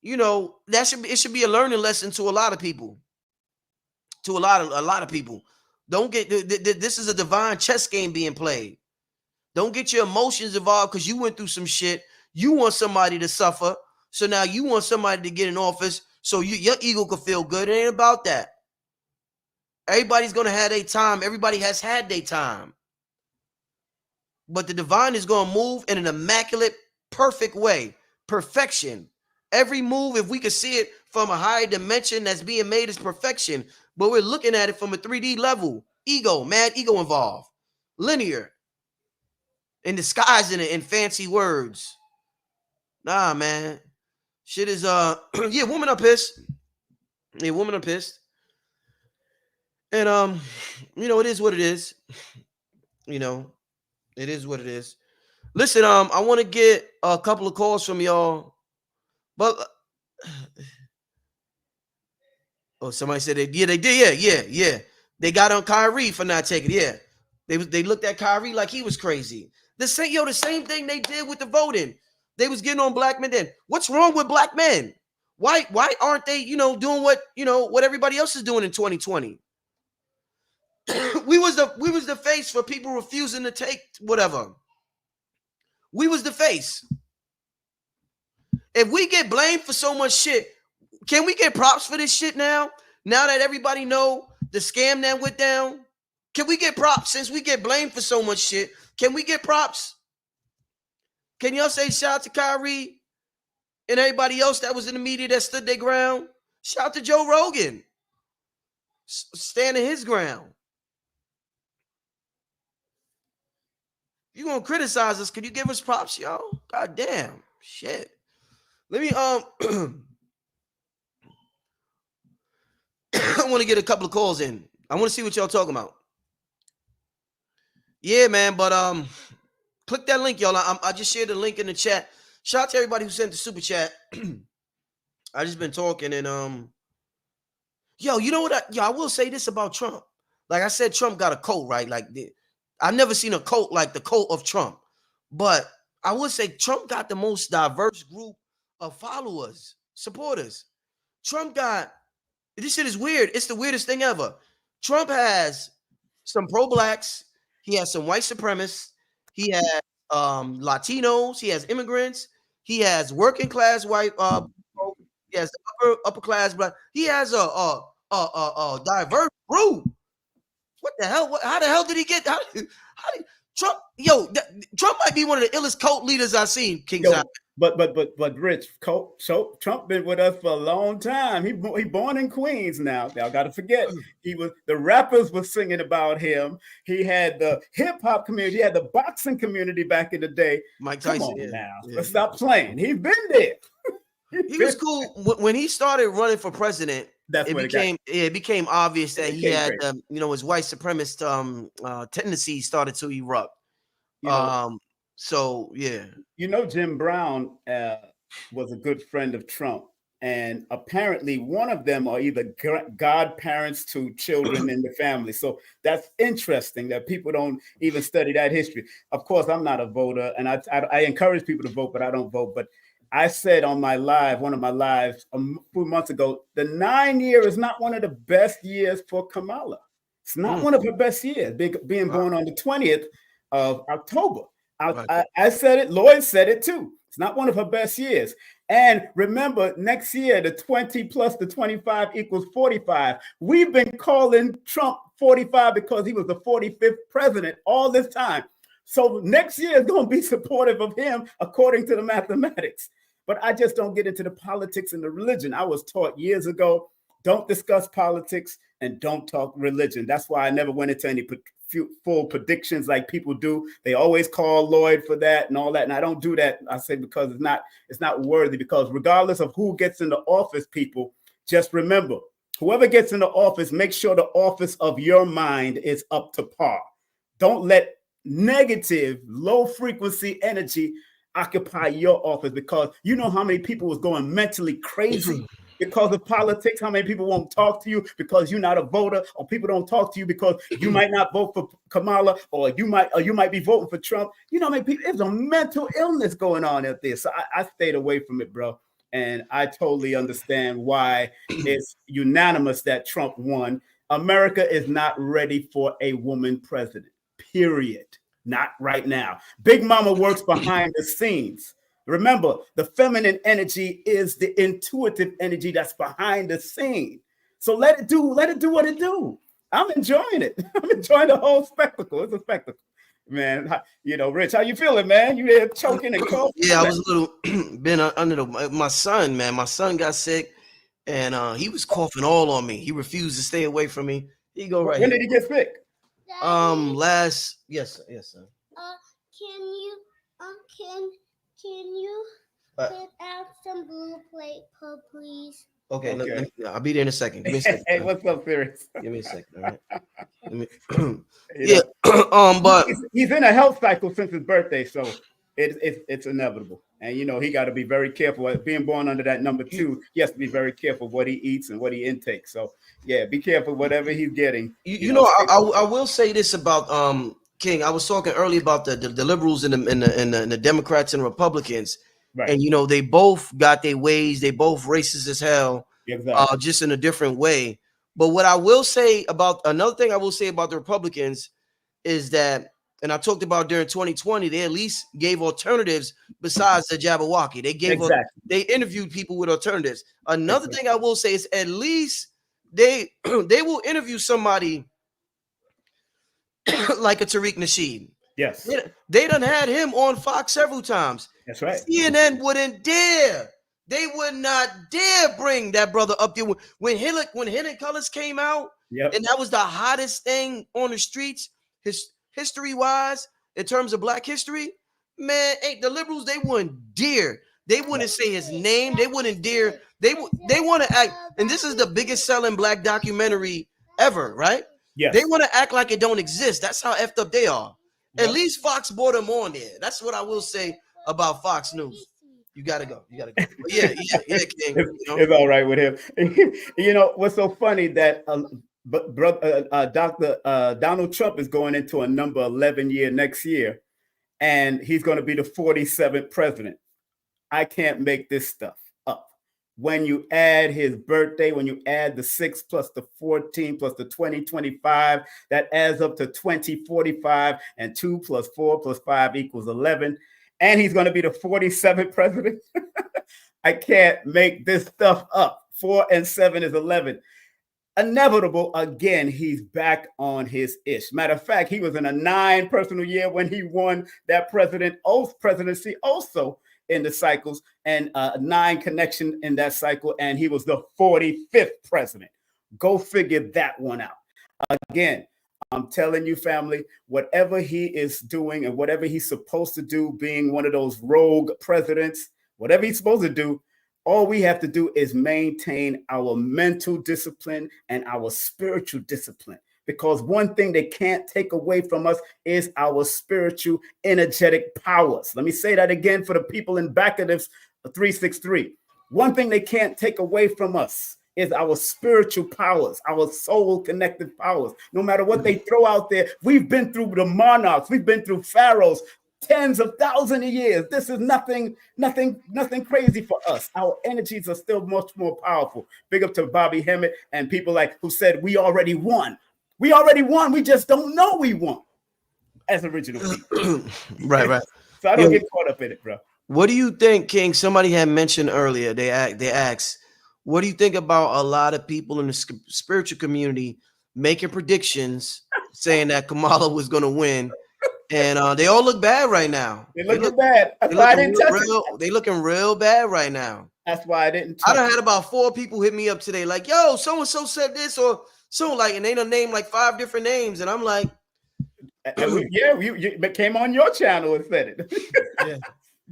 it should be a learning lesson to a lot of people. To a lot of people. Don't get this is a divine chess game being played. Don't get your emotions involved because you went through some shit. You want somebody to suffer. So now you want somebody to get in office so your ego can feel good. It ain't about that. Everybody's going to have their time. Everybody has had their time. But the divine is going to move in an immaculate, perfect way. Perfection. Every move, if we could see it from a higher dimension that's being made, is perfection. But we're looking at it from a 3D level. Mad ego involved. Linear. In disguising it in fancy words. Nah, man. Shit is, yeah, women are pissed. Yeah, women are pissed. And, it is what it is. It is what it is. Listen, I want to get a couple of calls from y'all. But, somebody said they did. Yeah. They got on Kyrie for not taking it. Yeah. They looked at Kyrie like he was crazy. The same thing they did with the voting. They was getting on black men then. What's wrong with black men? Why aren't they, doing what everybody else is doing in 2020? we was the face for people refusing to take whatever. We was the face. If we get blamed for so much shit, can we get props for this shit now? Now that everybody know the scam that went down, can we get props since we get blamed for so much shit? Can we get props? Can y'all say shout out to Kyrie and everybody else that was in the media that stood their ground? Shout out to Joe Rogan, standing his ground. You gonna criticize us? Can you give us props, y'all? God damn, shit. Let me I want to get a couple of calls in. I want to see what y'all talking about. Yeah, man, but click that link, y'all. I just shared the link in the chat. Shout out to everybody who sent the super chat. I just been talking and yo, you know what? I will say this about Trump. Like I said, Trump got a cult, right? Like I've never seen a cult like the cult of Trump. But I would say Trump got the most diverse group of followers, supporters. Trump got, this shit is weird. It's the weirdest thing ever. Trump has some pro-blacks. He has some white supremacists. He has Latinos. He has immigrants. He has working class white. He has upper class black. He has a diverse group. What the hell? How the hell did he get? How did Trump? Yo, Trump might be one of the illest cult leaders I've seen. King Simon. But Rich, so Trump been with us for a long time. He born in Queens now. Y'all got to forget, the rappers were singing about him. He had the hip hop community. He had the boxing community back in the day. Mike Tyson. Come on now, let's stop playing. He's been there. He was cool when he started running for president. It became obvious that he had his white supremacist tendencies started to erupt. So yeah, Jim Brown was a good friend of Trump, and apparently one of them are either godparents to children in the family. So that's interesting that people don't even study that history. Of course, I'm not a voter, and I encourage people to vote, but I don't vote. But I said on one of my lives a few months ago, the 9 year is not one of the best years for Kamala. It's not one of her best years, being born on the 20th of October. I said it. Lloyd said it too. It's not one of her best years. And remember, next year, the 20 plus the 25 equals 45. We've been calling Trump 45 because he was the 45th president all this time. So next year is going to be supportive of him according to the mathematics. But I just don't get into the politics and the religion. I was taught years ago, don't discuss politics and don't talk religion. That's why I never went into any full predictions like people do. They always call Lloyd for that and all that. And I don't do that. I say because it's not worthy, because regardless of who gets into office, people, just remember, whoever gets into office, make sure the office of your mind is up to par. Don't let negative, low frequency energy occupy your office, because you know how many people was going mentally crazy because of politics. How many people won't talk to you because you're not a voter, or people don't talk to you because you might not vote for Kamala, or you might be voting for Trump. You know how many people? There's a mental illness going on out there. So I stayed away from it, bro. And I totally understand why it's unanimous that Trump won. America is not ready for a woman president, period. Not right now. Big Mama works behind the scenes. Remember, the feminine energy is the intuitive energy that's behind the scene. So let it do what it do. I'm enjoying it. I'm enjoying the whole spectacle. It's a spectacle, man. Rich, how you feeling, man? You there choking and coughing? Yeah, I was a little been under my son, man. My son got sick, and he was coughing all on me. He refused to stay away from me. He go right. When did he get sick? Yes, sir. Can you put out some blue plate, please? Okay. I'll be there in a second. Give me a second. Hey, what's up, Ferris? Give me a second. All right. But he's in a health cycle since his birthday, so it's inevitable. And he got to be very careful. Being born under that number 2, he has to be very careful what he eats and what he intakes. So yeah, be careful whatever he's getting. I will say this about King, I was talking earlier about the liberals and the Democrats and Republicans, Right. and they both got their ways. They both racist as hell, Exactly. just in a different way. But what I will say about another thing I will say about the Republicans is that, and I talked about during 2020, they at least gave alternatives besides the Jabberwocky. They gave they interviewed people with alternatives. Another thing I will say is at least they will interview somebody like a Tariq Nasheed. Yes. They done had him on Fox several times. That's right. CNN wouldn't dare. They would not dare bring that brother up there. When Hidden Colors came out, and that was the hottest thing on the streets, history-wise, in terms of Black history, man, the liberals, they wouldn't dare. They wouldn't say his name. They wouldn't dare. They want to act, and this is the biggest selling Black documentary ever, right? Yes. They want to act like it don't exist. That's how effed up they are. At least Fox brought them on there. That's what I will say about Fox News. You gotta go. But yeah, King. It's all right with him. What's so funny that Dr. Donald Trump is going into a number 11 year next year, and he's going to be the 47th president. I can't make this stuff up. When you add his birthday, when you add the 6 plus the 14 plus the 2025, that adds up to 2045, and 2 plus 4 plus 5 equals 11. And he's going to be the 47th president. I can't make this stuff up. 4 and 7 is 11. Inevitable, again, he's back on his ish. Matter of fact, he was in a 9 personal year when he won that presidency also in the cycles, and 9 connection in that cycle, and he was the 45th president. Go figure that one out. Again, I'm telling you, family, whatever he is doing and whatever he's supposed to do, being one of those rogue presidents, whatever he's supposed to do, all we have to do is maintain our mental discipline and our spiritual discipline. Because one thing they can't take away from us is our spiritual energetic powers. Let me say that again for the people in back of this 363. One thing they can't take away from us is our spiritual powers, our soul connected powers. No matter what they throw out there, we've been through the monarchs, we've been through pharaohs, tens of thousands of years. This is nothing crazy for us. Our energies are still much more powerful. Big up to Bobby Hemmett and people who said we already won. We already won. We just don't know we won as original people. Right. So I don't get caught up in it, bro. What do you think, King? Somebody had mentioned earlier, they asked, what do you think about a lot of people in the spiritual community making predictions saying that Kamala was going to win? And they all look bad right now. They look bad. That's why I didn't touch it. They looking real bad right now. That's why I didn't touch I done had about 4 people hit me up today like, yo, so-and-so said this or so, and they done named like 5 different names. And I'm like, you came on your channel and said it. Yeah.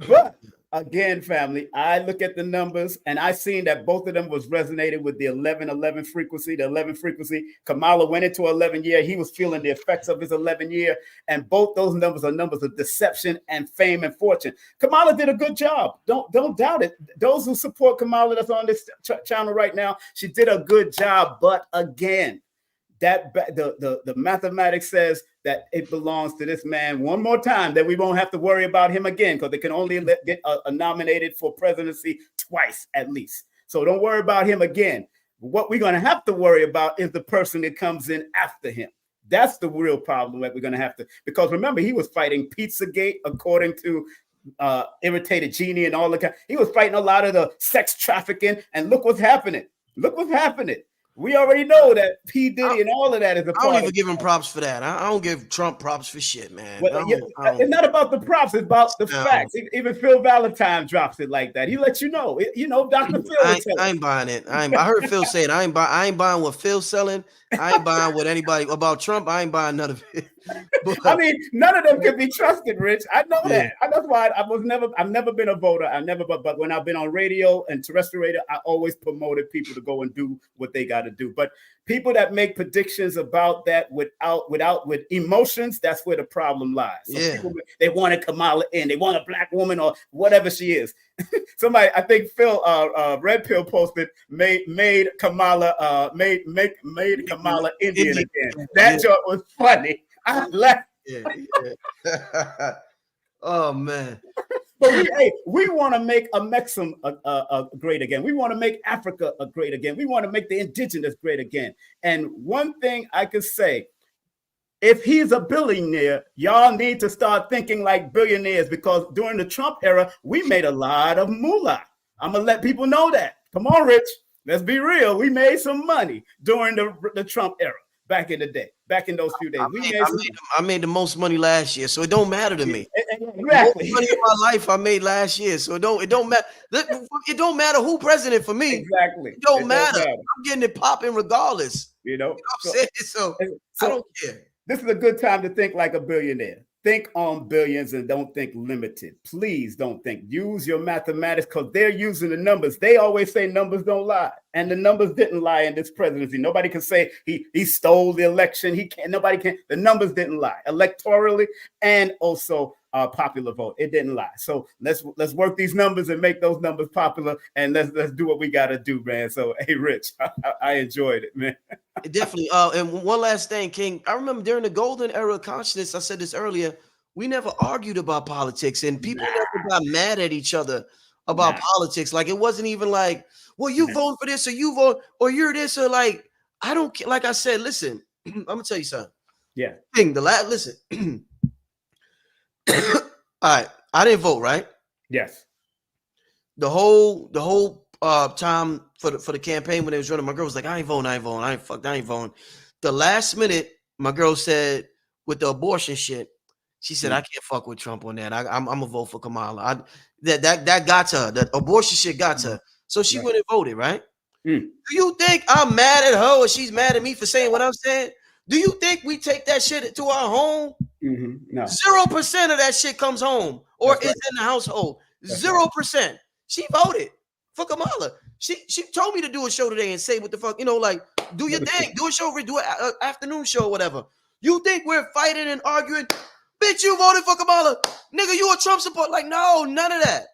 But again, family, I look at the numbers and I seen that both of them was resonated with the 11-11 frequency, the 11 frequency. Kamala went into 11 year. He was feeling the effects of his 11 year. And both those numbers are numbers of deception and fame and fortune. Kamala did a good job. Don't doubt it. Those who support Kamala that's on this channel right now, she did a good job. But again, that the mathematics says that it belongs to this man one more time, that we won't have to worry about him again because they can only get nominated for presidency twice at least. So don't worry about him again. What we're going to have to worry about is the person that comes in after him. That's the real problem that we're going to have to, because remember, he was fighting Pizzagate, according to Irritated Genie and all the kind. He was fighting a lot of the sex trafficking, and look what's happening. Look what's happening. We already know that P. Diddy and all of that is a part. I don't even give him props for that. I don't give Trump props for shit, man. Well, it's not about the props. It's about the facts. Even Phil Valentine drops it like that. He lets you know. Dr. Phil. I ain't buying it. I heard Phil say it. I ain't buying what Phil's selling. I ain't buying what anybody about Trump. I ain't buying none of it. But, I mean, none of them can be trusted, Rich. I know that. That's why I've never been a voter. But when I've been on radio and terrestrial radio, I always promoted people to go and do what they got to do. But people that make predictions about that with emotions, that's where the problem lies. So people, they wanted Kamala in, they want a black woman or whatever she is. Somebody, I think Phil Red Pill posted made Kamala Indian again. That joke was funny. I laughed Yeah, yeah. Oh man. But we want to make a Mexican great again. We want to make Africa great again. We want to make the indigenous great again. And one thing I could say, if he's a billionaire, y'all need to start thinking like billionaires, because during the Trump era, we made a lot of moolah. I'm going to let people know that. Come on, Rich. Let's be real. We made some money during the Trump era. Back in the day, back in those few days, I made the most money last year, so it don't matter to me. Exactly. The most money in my life I made last year, so it don't matter. It don't matter who president for me. Exactly. It don't matter. I'm getting it popping regardless. You know what I'm saying? So I don't care. This is a good time to think like a billionaire. Think on billions and don't think limited. Please don't think. Use your mathematics, because they're using the numbers. They always say numbers don't lie, and the numbers didn't lie in this presidency. Nobody can say he stole the election. He can't. Nobody can. The numbers didn't lie electorally and also popular vote. It didn't lie. So let's work these numbers and make those numbers popular, and let's do what we got to do, man. So hey, Rich, I enjoyed it, man. Definitely. And one last thing, King. I remember during the golden era of consciousness, I said this earlier, we never argued about politics, and people never got mad at each other about politics. Like, it wasn't even like, well, you vote for this, or you vote, or you're this, or like, I don't care. Like I said, listen, I'm gonna tell you something. Yeah. King, listen. All right, I didn't vote, right? Yes. The whole time for the campaign when they was running, my girl was like, I ain't voting. The last minute, my girl said, with the abortion shit, she said, I can't fuck with Trump on that. I'm gonna vote for Kamala. That got to her. That abortion shit got to her. So she went and voted, right? Do you think I'm mad at her or she's mad at me for saying what I'm saying? Do you think we take that shit to our home? No. 0% of that shit comes home or is in the household. 0%. She voted for Kamala. She told me to do a show today and say what the fuck, like, do your thing, do a show, do an afternoon show or whatever. You think we're fighting and arguing? Bitch, you voted for Kamala. Nigga, you a Trump supporter. Like, no, none of that.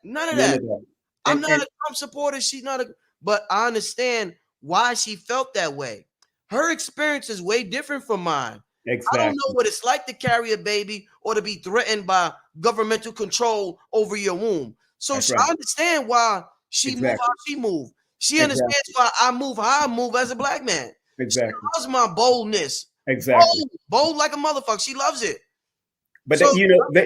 I'm not a Trump supporter. She's not but I understand why she felt that way. Her experience is way different from mine. Exactly. I don't know what it's like to carry a baby or to be threatened by governmental control over your womb. So I understand why she moved how she moved. She understands why I move how I move as a black man. Exactly. She loves my boldness. Exactly. Bold like a motherfucker. She loves it. But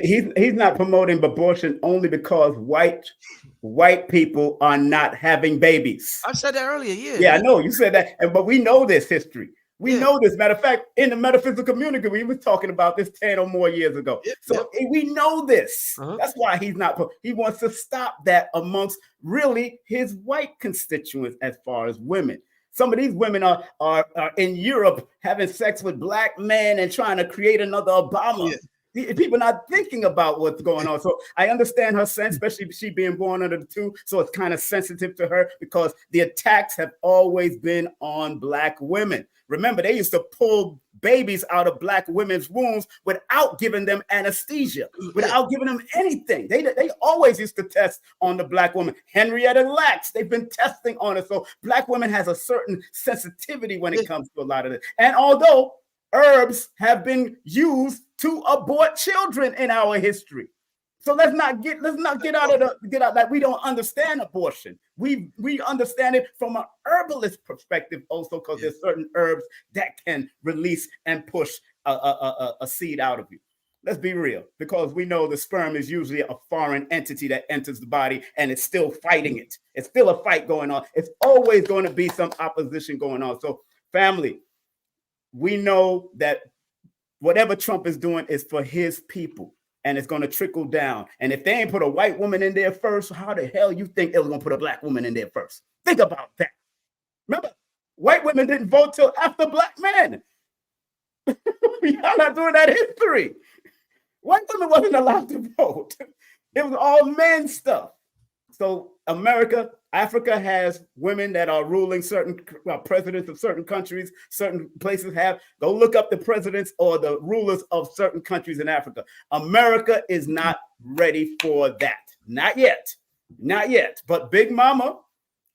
he's not promoting abortion only because white people are not having babies. I said that earlier. Yeah, I know you said that, but we know this history. We know this. Matter of fact, in the metaphysical community, we were talking about this 10 or more years ago. So we know this. That's why he's not. He wants to stop that amongst really his white constituents as far as women. Some of these women are in Europe having sex with black men and trying to create another Obama. Yeah. People not thinking about what's going on. So I understand her sense, especially she being born under the two. So it's kind of sensitive to her because the attacks have always been on black women. Remember, they used to pull babies out of black women's wombs without giving them anesthesia, without giving them anything. They always used to test on the black woman. Henrietta Lacks, they've been testing on it. So black women has a certain sensitivity when it comes to a lot of this. And although herbs have been used to abort children in our history. So let's not get out that we don't understand abortion. We understand it from an herbalist perspective also, because there's certain herbs that can release and push a seed out of you. Let's be real, because we know the sperm is usually a foreign entity that enters the body and it's still fighting it. It's still a fight going on. It's always going to be some opposition going on. So family, we know that whatever Trump is doing is for his people, and it's going to trickle down. And if they ain't put a white woman in there first, how the hell you think they were going to put a black woman in there first? Think about that. Remember, white women didn't vote till after black men. Y'all not doing that history. White women wasn't allowed to vote. It was all men stuff. So Africa has women that are ruling certain presidents of certain countries, certain places have. Go look up the presidents or the rulers of certain countries in Africa. America is not ready for that. Not yet. Not yet. But Big Mama,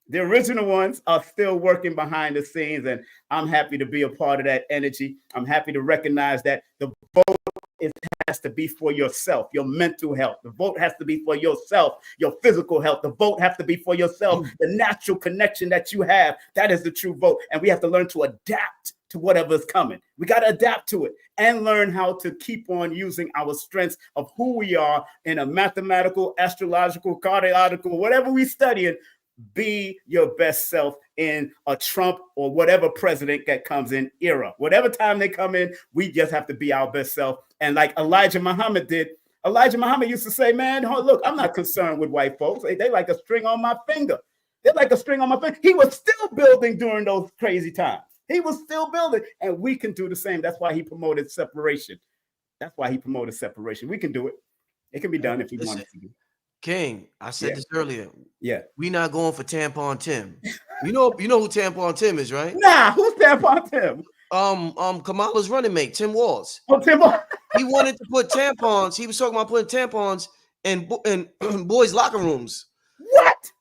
the original ones, are still working behind the scenes. And I'm happy to be a part of that energy. I'm happy to recognize that the vote It has to be for yourself, your mental health. The vote has to be for yourself, your physical health. The vote has to be for yourself, the natural connection that you have. That is the true vote. And we have to learn to adapt to whatever's coming. We got to adapt to it and learn how to keep on using our strengths of who we are in a mathematical, astrological, cardiological, whatever we studying. Be your best self in a Trump or whatever president that comes in era. Whatever time they come in, we just have to be our best self. And like Elijah Muhammad did, Elijah Muhammad used to say, man, look, I'm not concerned with white folks. They like a string on my finger. They're like a string on my finger. He was still building during those crazy times. He was still building, and we can do the same. That's why he promoted separation. That's why he promoted separation. We can do it. It can be done if we want it to be. King, I said this earlier. Yeah. We not going for Tampon Tim. You know who Tampon Tim is, right? Nah, who's Tampon Tim? Kamala's running mate, Tim Walz. Oh, Tim Walz. He wanted to put tampons. He was talking about putting tampons in boys' locker rooms. What?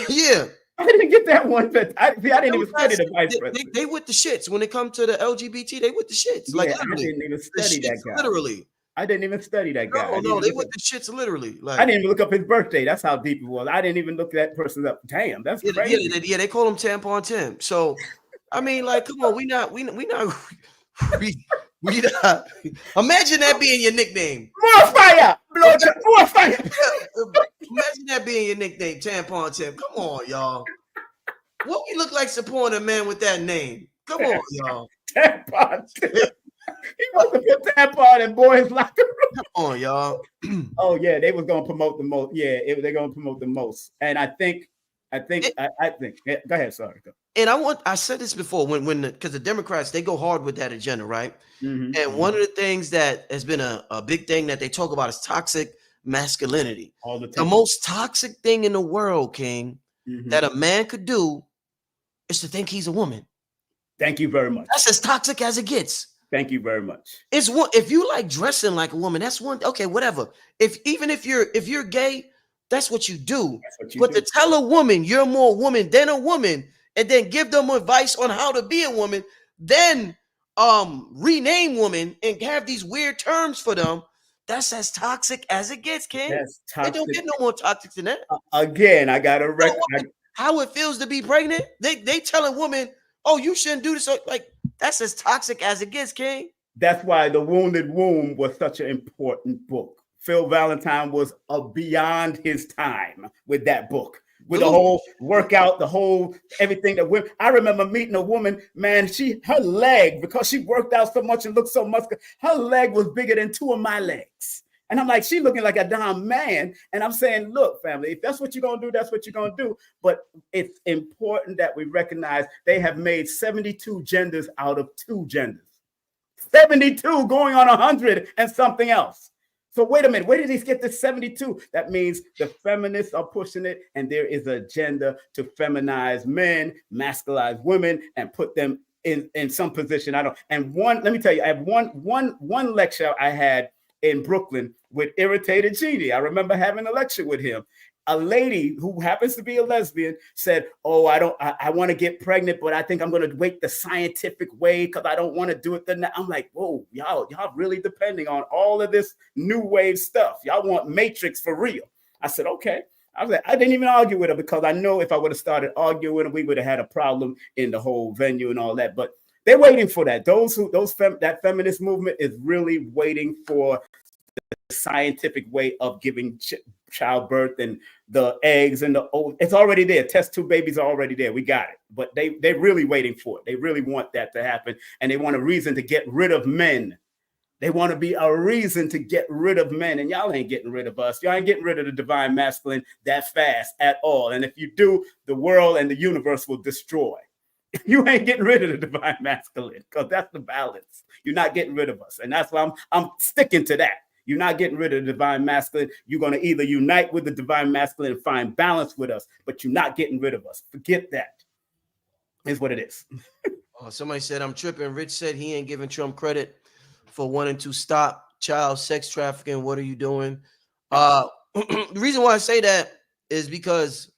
Yeah. I didn't get that one, but I didn't even study the vice president. They with the shits. When it comes to the LGBT, they with the shits. Yeah, Like, I didn't even study that guy. Literally. I didn't even study that guy. No, they with the shits literally. Like, I didn't even look up his birthday. That's how deep it was. I didn't even look that person up. Damn, that's crazy. Yeah, they call him Tampon Tim. So, I mean, like, come on, we not. Imagine that being your nickname. More fire, more fire. Imagine that being your nickname, Tampon Tim. Come on, y'all. What we look like supporting a man with that name? Come on, y'all. Tampon Tim. He wants to put tampon in boys' locker room. Come on, y'all. Oh yeah, they was gonna promote the most. Yeah, they're gonna promote the most. And I think. Yeah, go ahead. Sorry. Go. And I said this before because the Democrats, they go hard with that agenda, right? Mm-hmm. And one of the things that has been a big thing that they talk about is toxic masculinity. All the time. The most toxic thing in the world, King, that a man could do is to think he's a woman. Thank you very much. That's as toxic as it gets. Thank you very much. It's one. If you like dressing like a woman, that's one. Okay, whatever. Even if you're gay, that's what you do. But to tell a woman you're more woman than a woman, and then give them advice on how to be a woman, then rename woman and have these weird terms for them, that's as toxic as it gets, King. That's toxic. It don't get no more toxic than that. Again, I got to record how it feels to be pregnant. They tell a woman, oh, you shouldn't do this. Like, that's as toxic as it gets, King. That's why The Wounded Womb was such an important book. Phil Valentine was beyond his time with that book, with the whole workout, the whole everything that women. I remember meeting a woman, man, her leg, because she worked out so much and looked so muscular, her leg was bigger than two of my legs. And I'm like, she looking like a damn man. And I'm saying, look, family, if that's what you're going to do, that's what you're going to do. But it's important that we recognize they have made 72 genders out of 2 genders. 72 going on 100 and something else. So wait a minute, where did he get this 72? That means the feminists are pushing it, and there is an agenda to feminize men, masculinize women, and put them in some position. Let me tell you, I have one lecture I had in Brooklyn with Irritated Genie. I remember having a lecture with him. A lady who happens to be a lesbian said, oh, I want to get pregnant, but I think I'm going to wait the scientific way because I don't want to do it. I'm like, whoa, y'all really depending on all of this new wave stuff. Y'all want Matrix for real. I said, okay. I didn't even argue with her because I know if I would have started arguing with her, we would have had a problem in the whole venue and all that. But they're waiting for that. That feminist movement is really waiting for the scientific way of giving childbirth and the eggs and it's already there. Test tube babies are already there. We got it. But they're really waiting for it. They really want that to happen. And they want a reason to get rid of men. They want to be a reason to get rid of men. And y'all ain't getting rid of us. Y'all ain't getting rid of the divine masculine that fast at all. And if you do, the world and the universe will destroy. You ain't getting rid of the divine masculine because that's the balance. You're not getting rid of us. And that's why I'm sticking to that. You're not getting rid of the divine masculine. You're going to either unite with the divine masculine and find balance with us, but you're not getting rid of us. Forget that. Is what it is. Somebody said, I'm tripping. Rich said he ain't giving Trump credit for wanting to stop child sex trafficking. What are you doing? The reason why I say that is because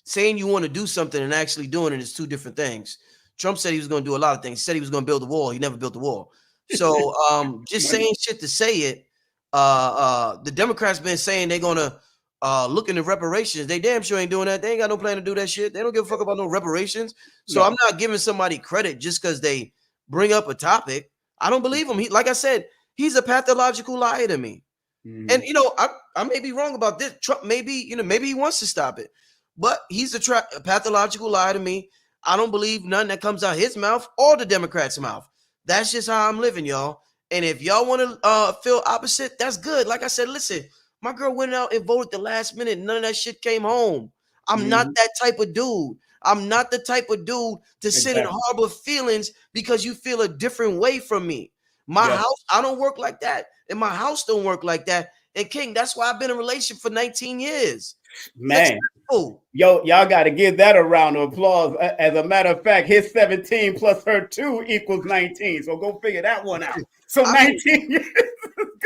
saying you want to do something and actually doing it is 2 different things. Trump said he was going to do a lot of things. He said he was going to build a wall. He never built the wall. So just saying shit to say it. The Democrats been saying they're gonna look into reparations. They damn sure ain't doing that. They ain't got no plan to do that shit. They don't give a fuck about no reparations. So No. I'm not giving somebody credit just because they bring up a topic. I don't believe him. He, like I said, he's a pathological liar to me. And you know, I may be wrong about this. Trump maybe, you know, maybe he wants to stop it, but he's a pathological liar to me. I don't believe none that comes out his mouth or the Democrats' mouth. That's just how I'm living, y'all. And if y'all want to feel opposite, that's good. Like I said, listen, my girl went out and voted the last minute. None of that shit came home. I'm not that type of dude. I'm not the type of dude to sit and harbor feelings because you feel a different way from me. My house, I don't work like that. And my house don't work like that. And King, that's why I've been in a relationship for 19 years. Man, y'all got to give that a round of applause. As a matter of fact, his 17 plus her 2 equals 19. So go figure that one out. So 19 years.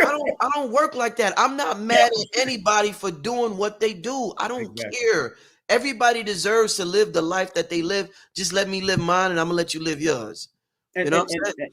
I don't work like that. I'm not mad at anybody for doing what they do. I don't care. Everybody deserves to live the life that they live. Just let me live mine, and I'm gonna let you live yours. And, you know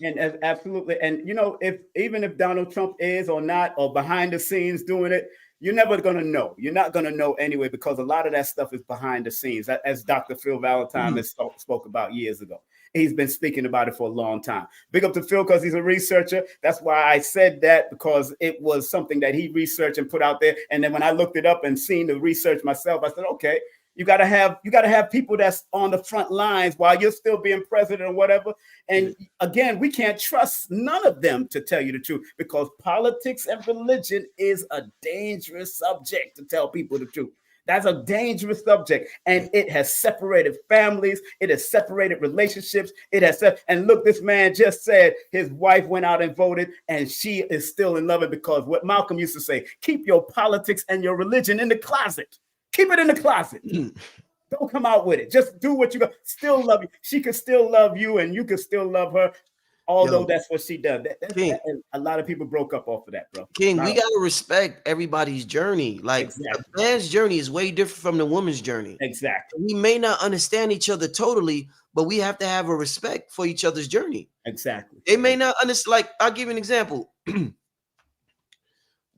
and absolutely. And you know, even if Donald Trump is or not, or behind the scenes doing it, you're never gonna know. You're not gonna know anyway, because a lot of that stuff is behind the scenes, as Dr. Phil Valentine has spoke about years ago. He's been speaking about it for a long time. Big up to Phil because he's a researcher. That's why I said that, because it was something that he researched and put out there. And then when I looked it up and seen the research myself, I said, okay, you gotta have people that's on the front lines while you're still being president or whatever. And again, we can't trust none of them to tell you the truth, because politics and religion is a dangerous subject, to tell people the truth. That's a dangerous subject, and it has separated families. It has separated relationships. And look, this man just said his wife went out and voted, and she is still in love, because what Malcolm used to say: keep your politics and your religion in the closet. Keep it in the closet. Don't come out with it. Just do what you got. Still love you. She could still love you, and you could still love her. Although that's what she does. A lot of people broke up off of that, bro. King, we gotta respect everybody's journey. Like the man's journey is way different from the woman's journey. Exactly. We may not understand each other totally, but we have to have a respect for each other's journey. Exactly. They may not understand. Like, I'll give you an example.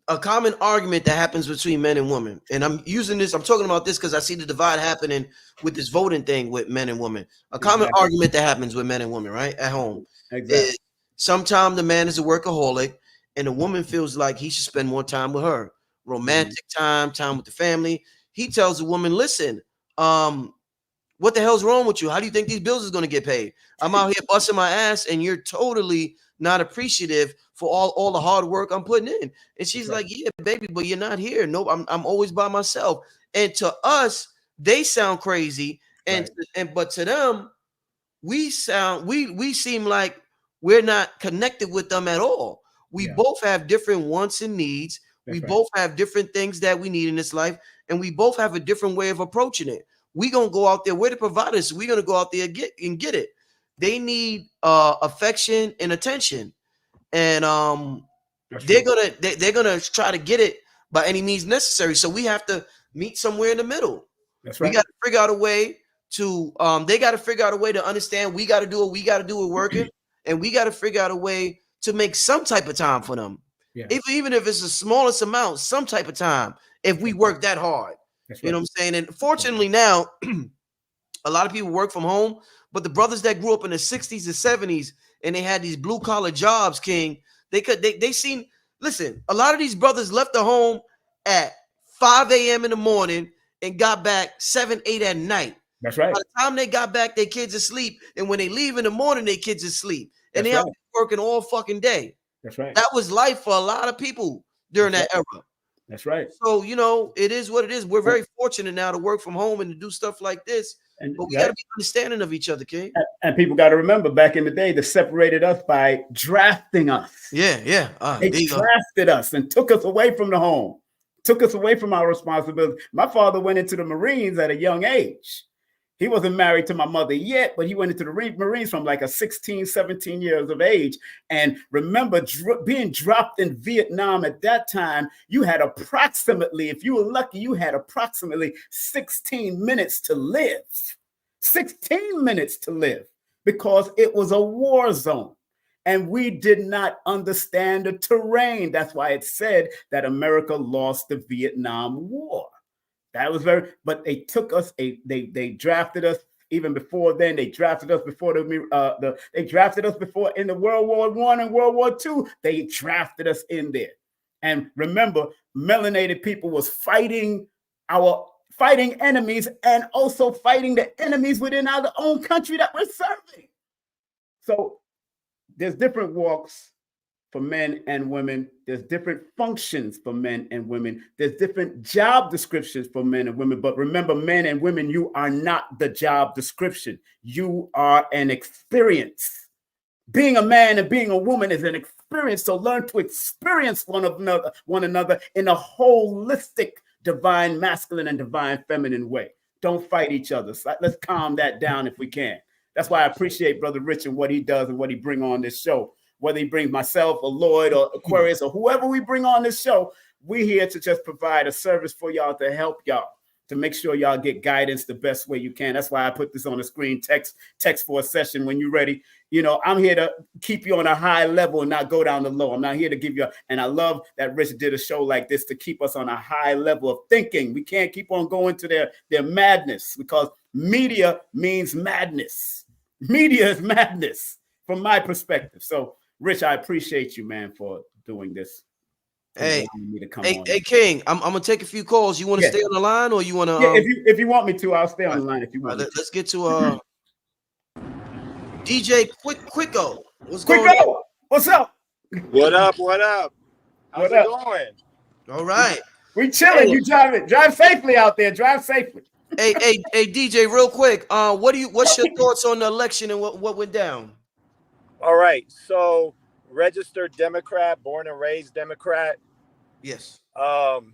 A common argument that happens between men and women, and I'm talking about this because I see the divide happening with this voting thing with men and women. A common argument that happens with men and women, right, at home, is sometimes the man is a workaholic and the woman feels like he should spend more time with her, romantic time with the family. He tells the woman, listen, what the hell's wrong with you? How do you think these bills is going to get paid? I'm out here busting my ass and you're totally not appreciative for all the hard work I'm putting in. And she's like, yeah, baby, but you're not here. No, I'm always by myself. And to us, they sound crazy. But to them, we seem like we're not connected with them at all. We both have different wants and needs. We both have different things that we need in this life, and we both have a different way of approaching it. We're gonna go out there. We're the providers. So we're gonna go out there and get it. They need affection and attention, and they're gonna try to get it by any means necessary. So we have to meet somewhere in the middle. That's right. We got to figure out a way to they got to figure out a way to understand we got to do what we got to do with working, and we got to figure out a way to make some type of time for them. Even if it's the smallest amount, some type of time, if we work that hard. You know what I'm saying? And fortunately now, a lot of people work from home, but the brothers that grew up in the 60s and 70s and they had these blue collar jobs, King, they seen, listen, a lot of these brothers left the home at 5 a.m. in the morning and got back 7, 8 at night. That's right. By the time they got back, their kids asleep. And when they leave in the morning, their kids asleep. And they have been working all fucking day. That's right. That was life for a lot of people during that era. That's right. So, you know, it is what it is. We're very fortunate now to work from home and to do stuff like this. But we got to be understanding of each other, King. And people got to remember, back in the day, they separated us by drafting us. Yeah. They drafted us and took us away from the home, took us away from our responsibility. My father went into the Marines at a young age. He wasn't married to my mother yet, but he went into the Marines from like a 16, 17 years of age. And remember, being dropped in Vietnam at that time, you had approximately, if you were lucky, you had approximately 16 minutes to live. 16 minutes to live, because it was a war zone. and we did not understand the terrain. That's why it said that America lost the Vietnam War. That was but they took us, they drafted us even before then. They drafted us before they drafted us before in the World War I and World War II. They drafted us in there. And remember, melanated people was fighting enemies and also fighting the enemies within our own country that we're serving. So there's different walks for men and women. There's different functions for men and women. There's different job descriptions for men and women. But remember, men and women, you are not the job description. You are an experience. Being a man and being a woman is an experience. So learn to experience one another in a holistic, divine masculine and divine feminine way. Don't fight each other. So let's calm that down if we can. That's why I appreciate Brother Rich and what he does and what he brings on this show. Whether he brings myself or Lloyd or Aquarius or whoever we bring on this show, we're here to just provide a service for y'all, to help y'all, to make sure y'all get guidance the best way you can. That's why I put this on the screen, text for a session when you're ready. You know, I'm here to keep you on a high level and not go down the low. I'm not here to give you, and I love that Rich did a show like this to keep us on a high level of thinking. We can't keep on going to their madness, because media means madness. Media is madness from my perspective. So, Rich, I appreciate you, man, for doing this. Hey, King, I'm gonna take a few calls. You want to stay on the line, or you want to? Yeah, if you want me to, I'll stay on the line. If you want, let's get to DJ Quicko. What's going on? What's up? What up? What up? How's it going? All right, we chilling. You drive safely out there. Drive safely. Hey, DJ, real quick. What's your thoughts on the election and what went down? All right, so registered Democrat, born and raised Democrat. Yes. And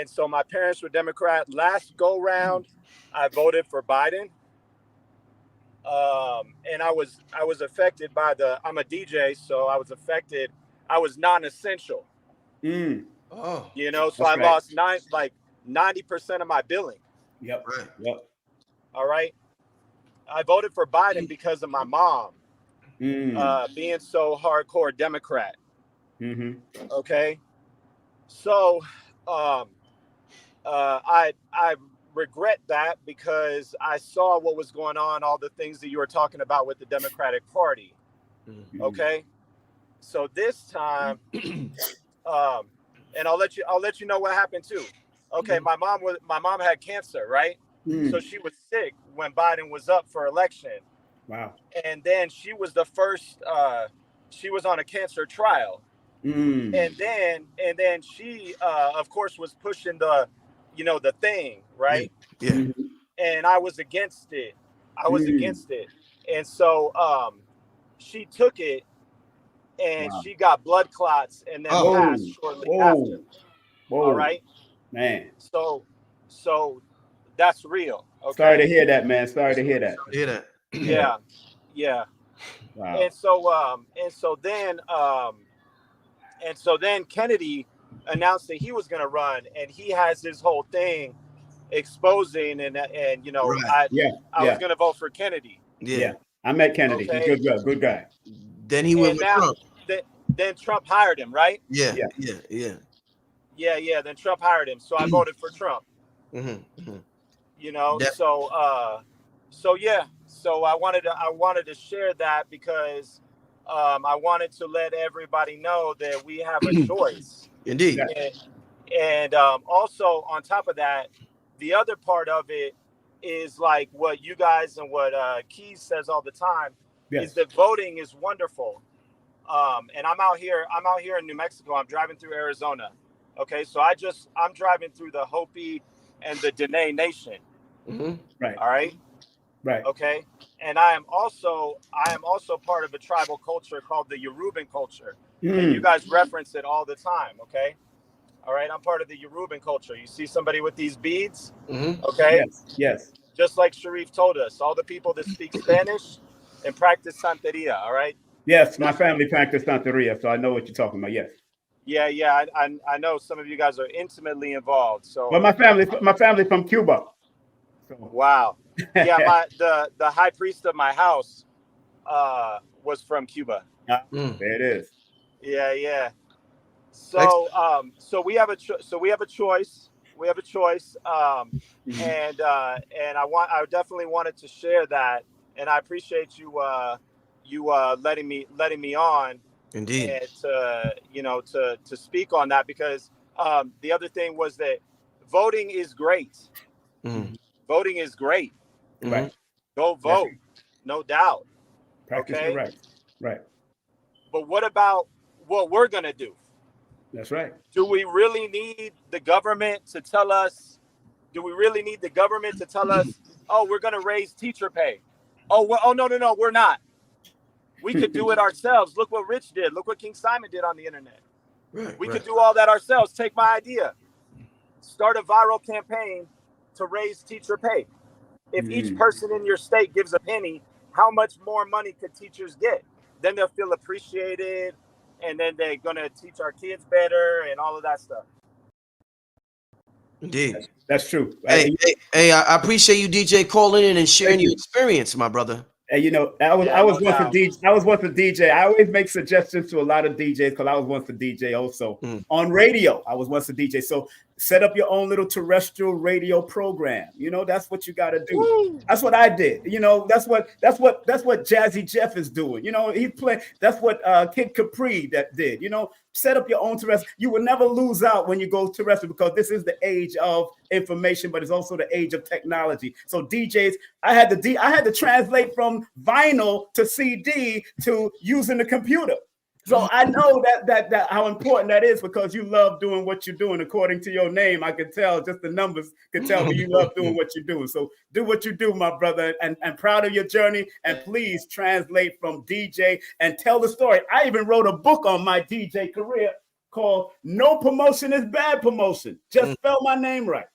so my parents were Democrat. Last go round, I voted for Biden. And I was affected by I'm a DJ, so I was affected. I was non-essential. Oh. You know, so I lost 90% of my billing. Yep. Right. Yep. All right. I voted for Biden because of my mom being so hardcore Democrat. Okay. So I regret that, because I saw what was going on, all the things that you were talking about with the Democratic Party. Okay. So this time, and I'll let you know what happened too. Okay, my mom had cancer, right? So she was sick when Biden was up for election. Wow. And then she was the first. She was on a cancer trial, and then she, of course, was pushing the thing, right? Yeah. And I was against it. And so she took it, and she got blood clots, and then passed shortly after. All right, man. So that's real. Okay. Sorry to hear that, man. Sorry to hear that. Yeah. Wow. And so then Kennedy announced that he was going to run, and he has his whole thing exposing, and I was going to vote for Kennedy. Yeah. I met Kennedy. Okay. He's good guy. Then he went with Trump. Then Trump hired him, right? Yeah. Then Trump hired him, so I voted for Trump. You know, so I wanted to share that, because I wanted to let everybody know that we have a choice. Indeed. And also on top of that, the other part of it is like what you guys and what Keys says all the time is that voting is wonderful. And I'm out here in New Mexico. I'm driving through Arizona. Okay, so I'm driving through the Hopi and the Dene Nation. Right. All right. Right. Okay. And I am also part of a tribal culture called the Yoruban culture. And you guys reference it all the time. Okay. All right. I'm part of the Yoruban culture. You see somebody with these beads. Okay. Yes. Just like Sharif told us, all the people that speak Spanish and practice Santeria. All right. Yes. My family practiced Santeria, so I know what you're talking about. Yes. Yeah. I know some of you guys are intimately involved. So, well, my family from Cuba. So. Wow. Yeah. The high priest of my house was from Cuba. There it is. Yeah. So so we have a choice. We have a choice. And I definitely wanted to share that, and I appreciate you letting me on. Indeed. And to speak on that, because the other thing was that voting is great. Voting is great. Right. Go vote, no doubt. Practice Okay. your right. But what about what we're gonna do? That's right. Do we really need the government to tell us? Do we really need the government to tell us, oh, we're gonna raise teacher pay? Oh, well, oh no, we're not. We could do it ourselves. Look what Rich did. Look what King Simon did on the internet. We could do all that ourselves. Take my idea. Start a viral campaign to raise teacher pay. If each person in your state gives a penny, how much more money could teachers get? Then they'll feel appreciated, and then they're going to teach our kids better and all of that stuff. Indeed. That's true. Hey, I appreciate you, DJ, calling in and sharing your experience, my brother. And I was once a DJ. I always make suggestions to a lot of DJs because I was once a DJ also. On radio, I was once a DJ. So set up your own little terrestrial radio program. That's what you got to do. Woo. That's what I did. That's what Jazzy Jeff is doing. He's playing. That's what Kid Capri that did. Set up your own terrestrial. You will never lose out when you go terrestrial, because this is the age of information, but it's also the age of technology. So DJs, I had to translate from vinyl to CD to using the computer. So I know that how important that is, because you love doing what you're doing. According to your name, I can tell, just the numbers can tell me you love doing what you're doing. So do what you do, my brother, and proud of your journey. And please translate from DJ and tell the story. I even wrote a book on my DJ career called No Promotion is Bad Promotion. Just spell my name right.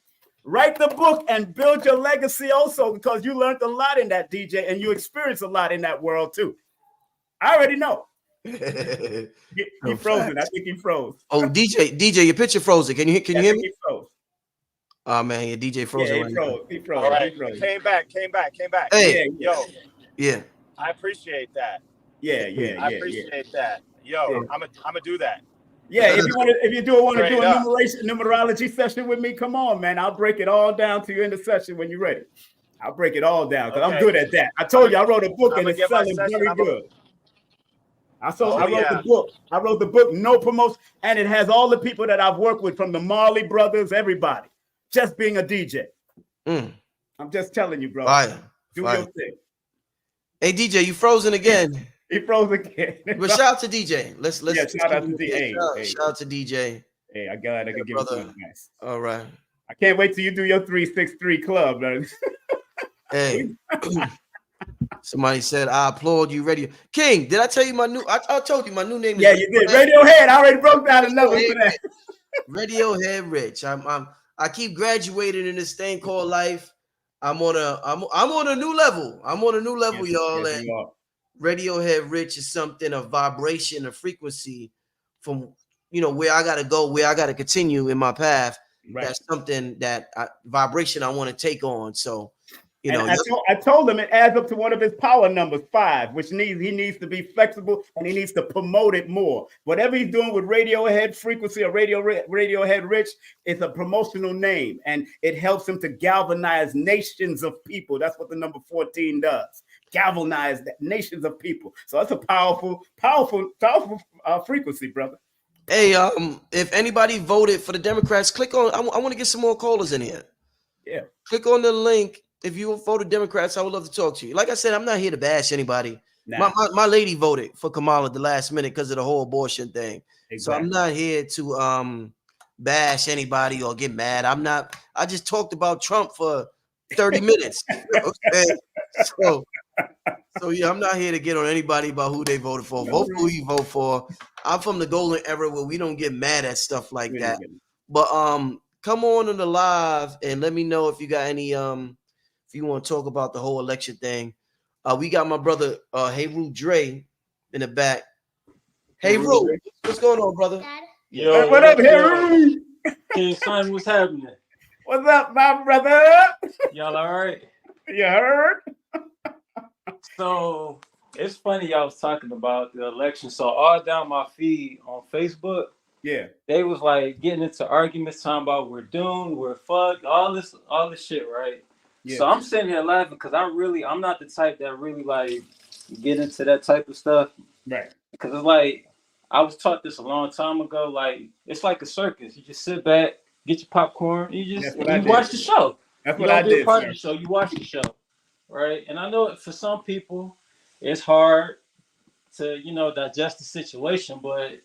Write the book and build your legacy also, because you learned a lot in that, DJ, and you experienced a lot in that world too. I already know. He frozen. I think he froze. Oh, DJ, your picture frozen. Can you hear me? He froze. Oh man, your DJ frozen. Yeah, he froze. All right, he froze. Came back. Hey, yo, I appreciate that. I appreciate that. Yo, I'm gonna do that. Yeah, if you want to do a numerology session with me, come on, man. I'll break it all down to you in the session when you're ready. I'll break it all down because I'm good at that. I told you I wrote a book and it's selling very good. I wrote the book, No Promotion, and it has all the people that I've worked with, from the Marley Brothers, everybody, just being a DJ. I'm just telling you, bro. Do your thing. Hey, DJ, you frozen again. He froze again. But shout out to DJ. Let's shout out to DJ. Shout out to DJ. Hey, I got to give you something nice. All right. I can't wait till you do your 363 club, man. Hey. Somebody said, I applaud you, Radio King. Did I tell you my new? I told you my new name. Yeah, you did. Radiohead. I already broke down another for that. Radiohead Rich. I keep graduating in this thing called life. I'm on a new level. I'm on a new level, y'all. Yes, and Radiohead Rich is something, a vibration, a frequency from where I gotta go, where I gotta continue in my path. Right. That's something vibration I want to take on. So. I told him it adds up to one of his power numbers, 5, which he needs to be flexible and he needs to promote it more. Whatever he's doing with Radiohead Frequency or Radiohead Rich, it's a promotional name, and it helps him to galvanize nations of people. That's what the number 14 does. Galvanize nations of people. So that's a powerful frequency, brother. Hey, if anybody voted for the Democrats, click on. I want to get some more callers in here. Yeah. Click on the link. If you voted Democrats, I would love to talk to you. Like I said, I'm not here to bash anybody. Nah. My lady voted for Kamala at the last minute because of the whole abortion thing. Exactly. So I'm not here to bash anybody or get mad. I just talked about Trump for 30 minutes. Okay. So yeah, I'm not here to get on anybody about who they voted for. Vote who you vote for. I'm from the golden era where we don't get mad at stuff like that. But come on the live and let me know if you got any if you want to talk about the whole election thing. We got my brother Hey Ru Dre in the back. Hey Ru, what's going on, brother? Yo, hey, what up, Hey Ru? King Simon, what's happening? What's up, my brother? Y'all all right? You heard? So It's funny y'all was talking about the election. So all down my feed on Facebook, Yeah. they was like getting into arguments, talking about we're doomed, we're fucked, all this shit, right? Yeah. So I'm sitting here laughing because I'm not the type that really like get into that type of stuff. Right. Because it's like I was taught this a long time ago. Like it's like a circus. You just sit back, get your popcorn, you That's what I did. watch the show. That's You what I don't be a did, part sir. of the show. You watch the show, right? And I know for some people, it's hard to digest the situation, but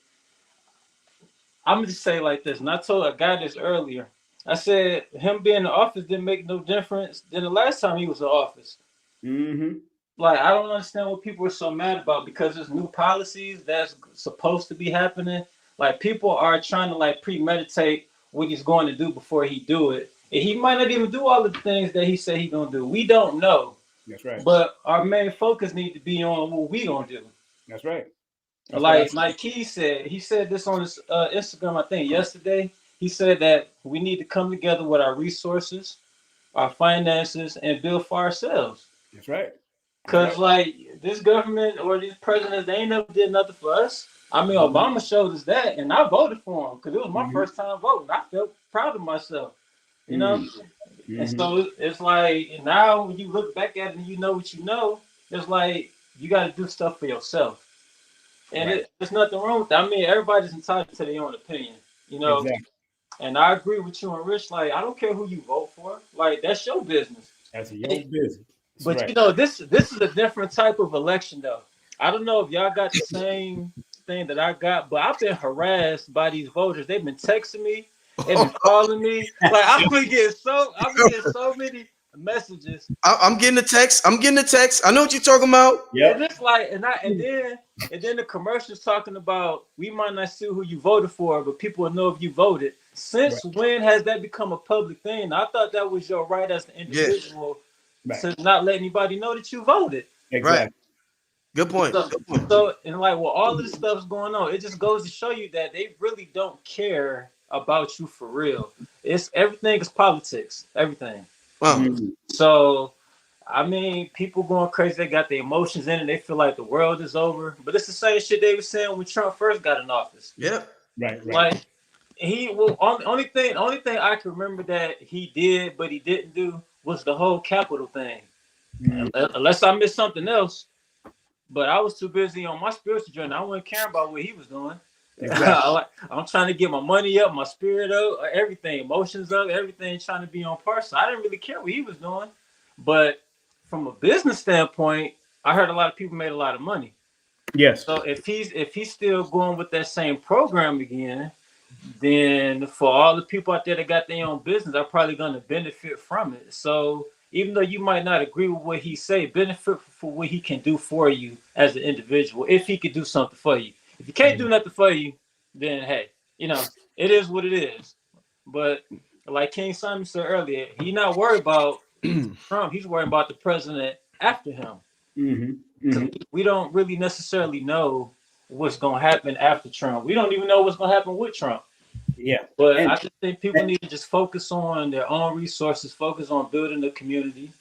I'm gonna just say like this. And I told a guy this earlier. I said him being in the office didn't make no difference than the last time he was in office. Mm-hmm. Like I don't understand what people are so mad about because there's new policies that's supposed to be happening. Like people are trying to like premeditate what he's going to do before he do it. And he might not even do all the things that he said he's gonna do. We don't know. That's right. But our main focus need to be on what we gonna do. That's right. That's Like he said this on his Instagram, I think yesterday. He said that we need to come together with our resources, our finances, and build for ourselves. That's right. Cause like this government or these presidents, they ain't never did nothing for us. I mean, Obama showed us that, and I voted for him because it was my first time voting. I felt proud of myself, you know. And so it's like now when you look back at it and you know what you know, it's like you got to do stuff for yourself. And there's nothing wrong with that. I mean, everybody's entitled to their own opinion, you know. Exactly. And I agree with you and Rich. Like, I don't care who you vote for. Like, that's your business. That's your business. But you know, this is a different type of election, though. I don't know if y'all got the same thing that I got, but I've been harassed by these voters. They've been texting me, they've been calling me. Like, I've been getting so many messages. I'm getting the text. I know what you're talking about. Yeah. And it's like, and then the commercials talking about we might not see who you voted for, but people will know if you voted. Since when has that become a public thing? I thought that was your right as an individual to not let anybody know that you voted. Exactly. Right. Good point. So and like, well, all of this stuff's going on. It just goes to show you that they really don't care about you for real. It's everything is politics. Everything. Wow. So, I mean, people going crazy. They got their emotions in it. They feel like the world is over. But it's the same shit they were saying when Trump first got in office. Yeah. Right. Like only thing I can remember that he did, but he didn't do was the whole Capitol thing. Unless I missed something else. But I was too busy on my spiritual journey. I wasn't caring about what he was doing. Exactly. I'm trying to get my money up, my spirit up, everything, emotions up, everything, trying to be on par. So I didn't really care what he was doing. But from a business standpoint, I heard a lot of people made a lot of money. Yes. So if he's still going with that same program again, then for all the people out there that got their own business, are probably going to benefit from it. So even though you might not agree with what he say, benefit for what he can do for you as an individual. If he could do something for you. If he can't do nothing for you, then hey, it is what it is. But like King Simon said earlier, he's not worried about Trump. He's worried about the president after him. We don't really necessarily know what's going to happen after Trump. We don't even know what's going to happen with Trump. Yeah. But I just think people need to just focus on their own resources, focus on building the community,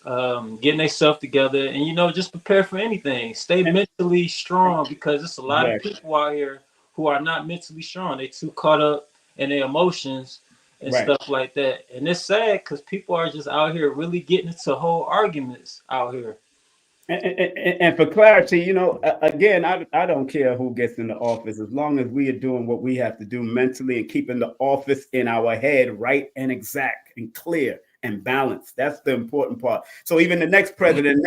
getting themselves together, and just prepare for anything. Stay mentally strong because there's a lot of people out here who are not mentally strong. They too caught up in their emotions and stuff like that. And it's sad because people are just out here really getting into whole arguments out here. And for clarity, again, I don't care who gets in the office as long as we are doing what we have to do mentally and keeping the office in our head right and exact and clear and balanced. That's the important part. So even the next president,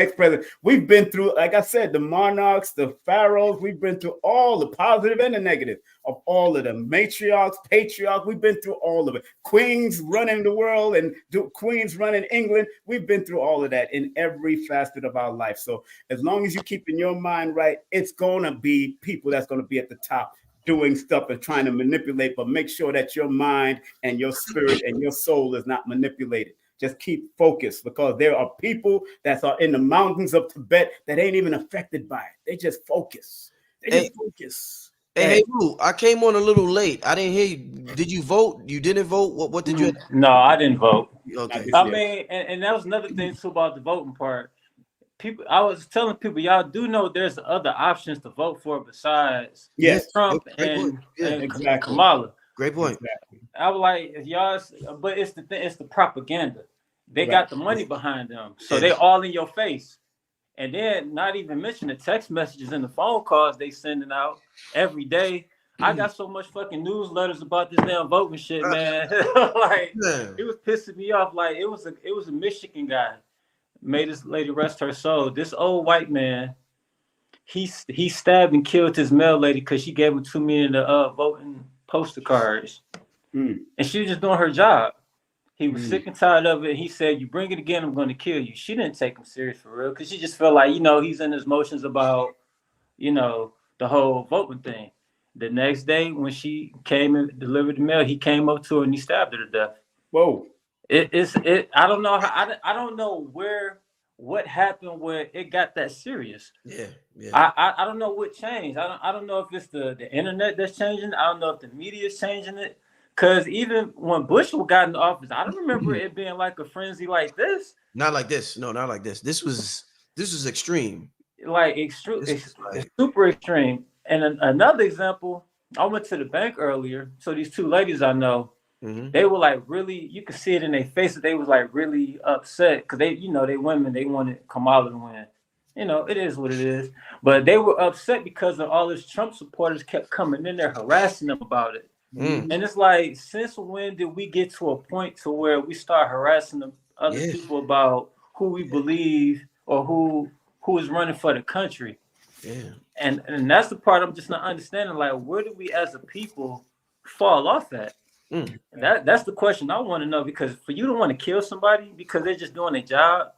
we've been through, like I said, the monarchs, the pharaohs, we've been through all the positive and the negative of all of them. Matriarchs, patriarchs, we've been through all of it. Queens running the world and queens running England. We've been through all of that in every facet of our life. So as long as you keep in your mind right, it's going to be people that's going to be at the top doing stuff and trying to manipulate, but make sure that your mind and your spirit and your soul is not manipulated. Just keep focused because there are people that are in the mountains of Tibet that ain't even affected by it. They just focus. Focus. Hey, Lou, I came on a little late. I didn't hear you. Did you vote? You didn't vote? What did you? No, I didn't vote. Okay. I mean, and that was another thing too about the voting part. people. I was telling people, y'all do know there's other options to vote for besides Yes. Trump Great point. Yeah, and exactly. Kamala. great point. Exactly. I was like, y'all, but it's the thing, it's the propaganda. They got the money behind them, so they all in your face. And then not even mention the text messages and the phone calls they sending out every day. I got so much fucking newsletters about this damn voting shit, man. Like it was pissing me off. Like it was a Michigan guy. May this lady rest her soul. This old white man, he stabbed and killed his mail lady because she gave him $2 million voting poster cards. And she was just doing her job. He was sick and tired of it. He said, "You bring it again, I'm going to kill you." She didn't take him serious for real because she just felt like, he's in his motions about, the whole voting thing. The next day when she came and delivered the mail, he came up to her and he stabbed her to death. Whoa. I don't know I don't know what happened where it got that serious. Yeah. I don't know what changed. I don't know if it's the internet that's changing. I don't know if the media is changing it. Because even when Bush got in office, I don't remember it being like a frenzy like this. Not like this. No, not like this. This was extreme. Like extreme, super extreme. And another example, I went to the bank earlier. So these two ladies I know, they were like really, you could see it in their faces. They was like really upset because they women, they wanted Kamala to win. It is what it is. But they were upset because of all this Trump supporters kept coming in there harassing them about it. And it's like, since when did we get to a point to where we start harassing the other people about who we believe or who is running for the country? Yeah. And that's the part I'm just not understanding. Like, where do we as a people fall off at? That's the question I want to know, because for you to want to kill somebody because they're just doing their job,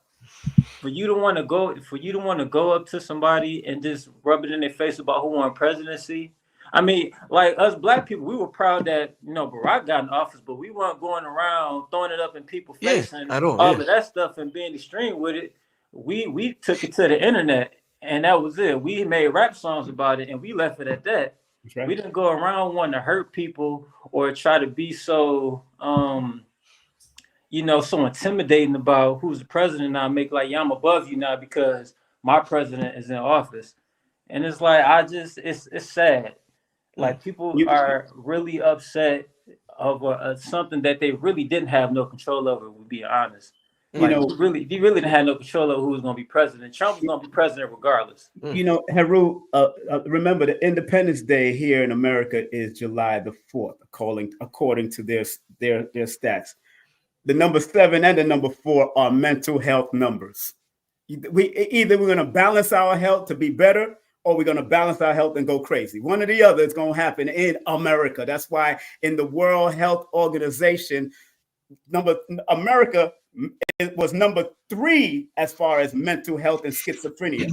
for you to want to go up to somebody and just rub it in their face about who won presidency. I mean, like us black people, we were proud that Barack got in office, but we weren't going around throwing it up in people's face and all of that stuff and being extreme with it. We took it to the internet and that was it. We made rap songs about it and we left it at that. Right. We didn't go around wanting to hurt people or try to be so so intimidating about who's the president now. Make like, I'm above you now because my president is in office. And it's like, it's sad. Like people are really upset over something that they really didn't have no control over. To be honest, they really didn't have no control over who was going to be president. Trump was going to be president regardless. Heru, remember the Independence Day here in America is July the 4th, according to their stats. The number 7 and the number 4 are mental health numbers. We're going to balance our health to be better, or we're going to balance our health and go crazy. One or the other is going to happen in America. That's why in the World Health Organization, America was number 3 as far as mental health and schizophrenia.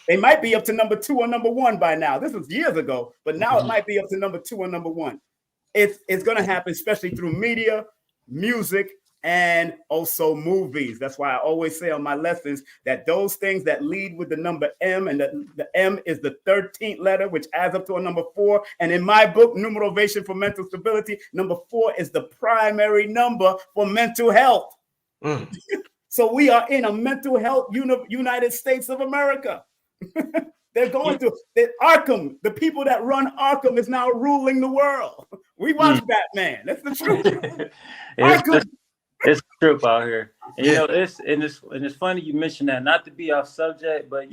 They might be up to number 2 or number 1 by now. This was years ago, but now it might be up to number 2 or number 1. It's going to happen, especially through media, music, and also movies. That's why I always say on my lessons that those things that lead with the number M, and the M is the 13th letter, which adds up to a number 4. And in my book, Numerovation for Mental Stability, number 4 is the primary number for mental health. So we are in a mental health United States of America. They're going to Arkham. The people that run Arkham is now ruling the world. We watch Batman. That's the truth. It's true out here. And, it's funny you mentioned that. Not to be off subject, but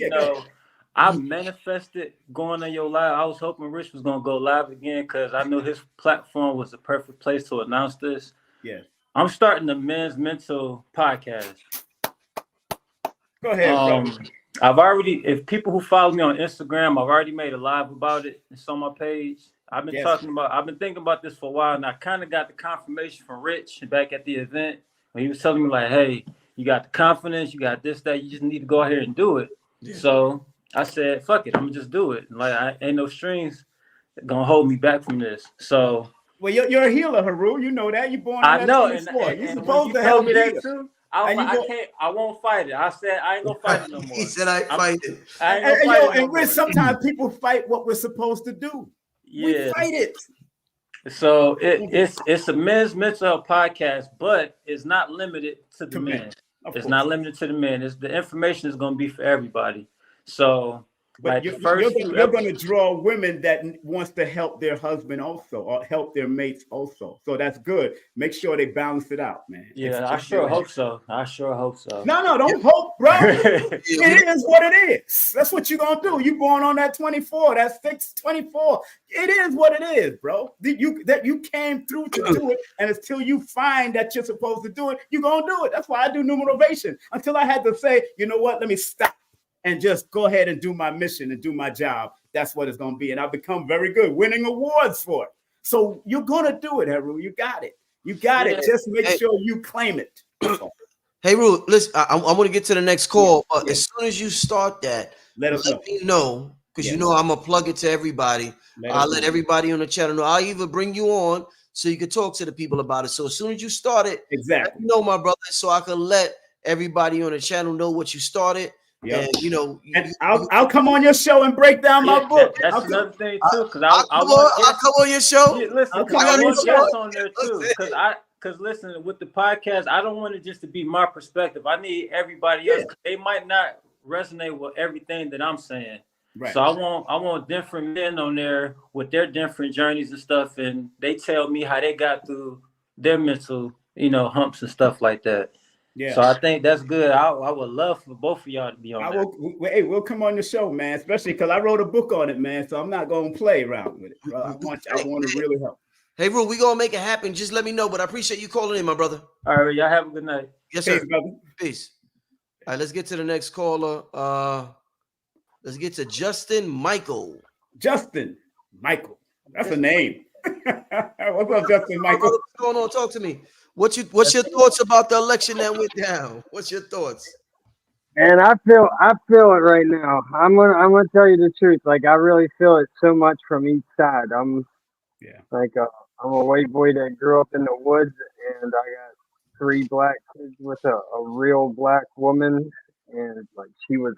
I manifested going on your live. I was hoping Rich was gonna go live again because I knew his platform was the perfect place to announce this. Yeah, I'm starting the Men's Mental podcast. Go ahead, bro. If people who follow me on Instagram, I've already made a live about it. It's on my page. I've been thinking about this for a while, and I kind of got the confirmation from Rich back at the event when he was telling me like, "Hey, you got the confidence, you got this, that, you just need to go ahead and do it." Yeah. So I said, "Fuck it, I'm gonna just do it." Like, I ain't no strings gonna hold me back from this. So, well, you're a healer, Haru. You know that. You're born. I know, and you're supposed to help me that too. I won't fight it. I said I ain't gonna fight it no more. He said I fight it. I ain't gonna fight it no more. Sometimes people fight what we're supposed to do. Yeah. We fight it. So it's a men's mental health podcast, but it's not limited to the men. It's not limited to the men. It's the information is going to be for everybody. So, but like you're going to draw women that wants to help their husband also, or help their mates also. So that's good. Make sure they balance it out, man. Yeah, I sure hope so. I sure hope so. No, don't hope, bro. It is what it is. That's what you're gonna do. You born on that 24, that's 624. It is what it is, bro. That you came through to do it, and until you find that you're supposed to do it, you're gonna do it. That's why I do new motivation. Until I had to say, you know what, let me stop and just go ahead and do my mission and do my job. That's what it's gonna be. And I've become very good, winning awards for it. So you're gonna do it, Heru. You got it. You got it. Just make sure you claim it. Hey, Ru, listen, I want to get to the next call. But as soon as you start that, let me know, because you know I'm going to plug it to everybody. I'll let everybody on the channel know. I'll even bring you on so you can talk to the people about it. So as soon as you start it, let me know, my brother, so I can let everybody on the channel know what you started. Yeah, and you know, I'll come on your show and break down my book. That's another thing too, because I'll come on your show. Yeah, listen, I want guests on there too, because listen, with the podcast, I don't want it just to be my perspective. I need everybody else. They might not resonate with everything that I'm saying. Right. So I want different men on there with their different journeys and stuff, and they tell me how they got through their mental, humps and stuff like that. Yeah. So I think that's good. I would love for both of y'all to be on. We'll come on the show, man. Especially because I wrote a book on it, man. So I'm not gonna play around with it. Bro. I want to really help. Hey, Ru, we gonna make it happen. Just let me know. But I appreciate you calling in, my brother. All right, y'all have a good night. Yes, sir. Brother. Peace. All right, let's get to the next caller. Let's get to Justin Michael. Justin Michael. That's a name. What's up, Justin Michael? What's going on? Talk to me. What's your thoughts about the election that went down? What's your thoughts? And I feel it right now. I'm gonna tell you the truth. Like I really feel it so much from each side. I'm a white boy that grew up in the woods, and I got 3 black kids with a real black woman, and like she was,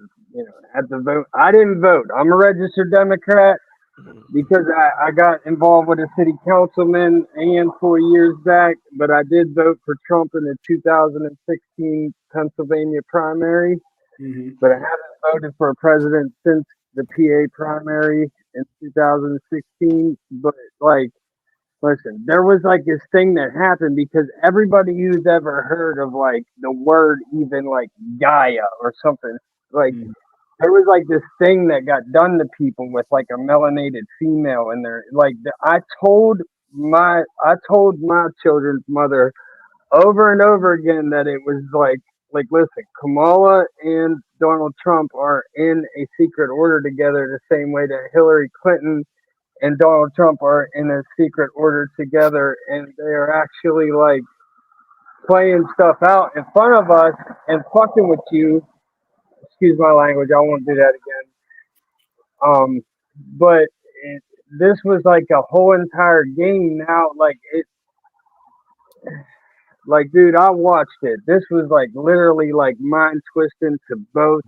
at the vote. I didn't vote. I'm a registered Democrat. Because I got involved with a city councilman and 4 years back, but I did vote for Trump in the 2016 Pennsylvania primary. Mm-hmm. But I haven't voted for a president since the PA primary in 2016. But listen, there was like this thing that happened because everybody who's ever heard of like the word even like Gaia or something like. Mm-hmm. There was like this thing that got done to people with like a melanated female in there. Like I told my children's mother over and over again that it was like listen, Kamala and Donald Trump are in a secret order together the same way that Hillary Clinton and Donald Trump are in a secret order together, and they are actually like playing stuff out in front of us and fucking with you. Excuse my language. I won't do that again. But this was like a whole entire game. Now, dude, I watched it. This was like literally like mind twisting to both,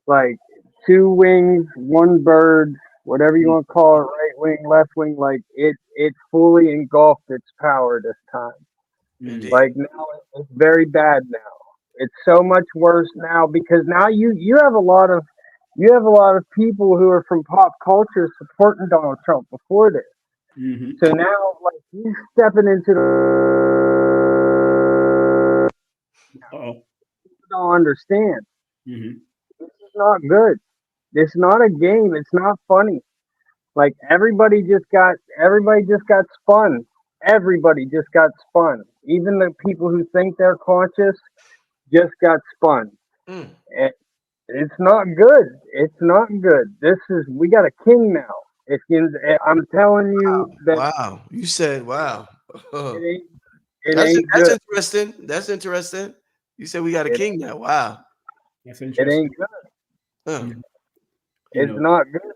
like 2 wings, 1 bird, whatever you want to call it, right wing, left wing. Like it fully engulfed its power this time. Indeed. Like now, it's very bad now. It's so much worse now because now you have a lot of people who are from pop culture supporting Donald Trump before this. Mm-hmm. So now like he's stepping into the people don't understand. Mm-hmm. This is not good. It's not a game. It's not funny. Like everybody just got spun. Everybody just got spun. Even the people who think they're conscious just got spun. And it's not good. It's not good. We got a king now. I'm telling you that. Wow. You said wow. That's interesting. That's interesting. You said we got a king now. Wow. That's interesting. It ain't good. It's not good.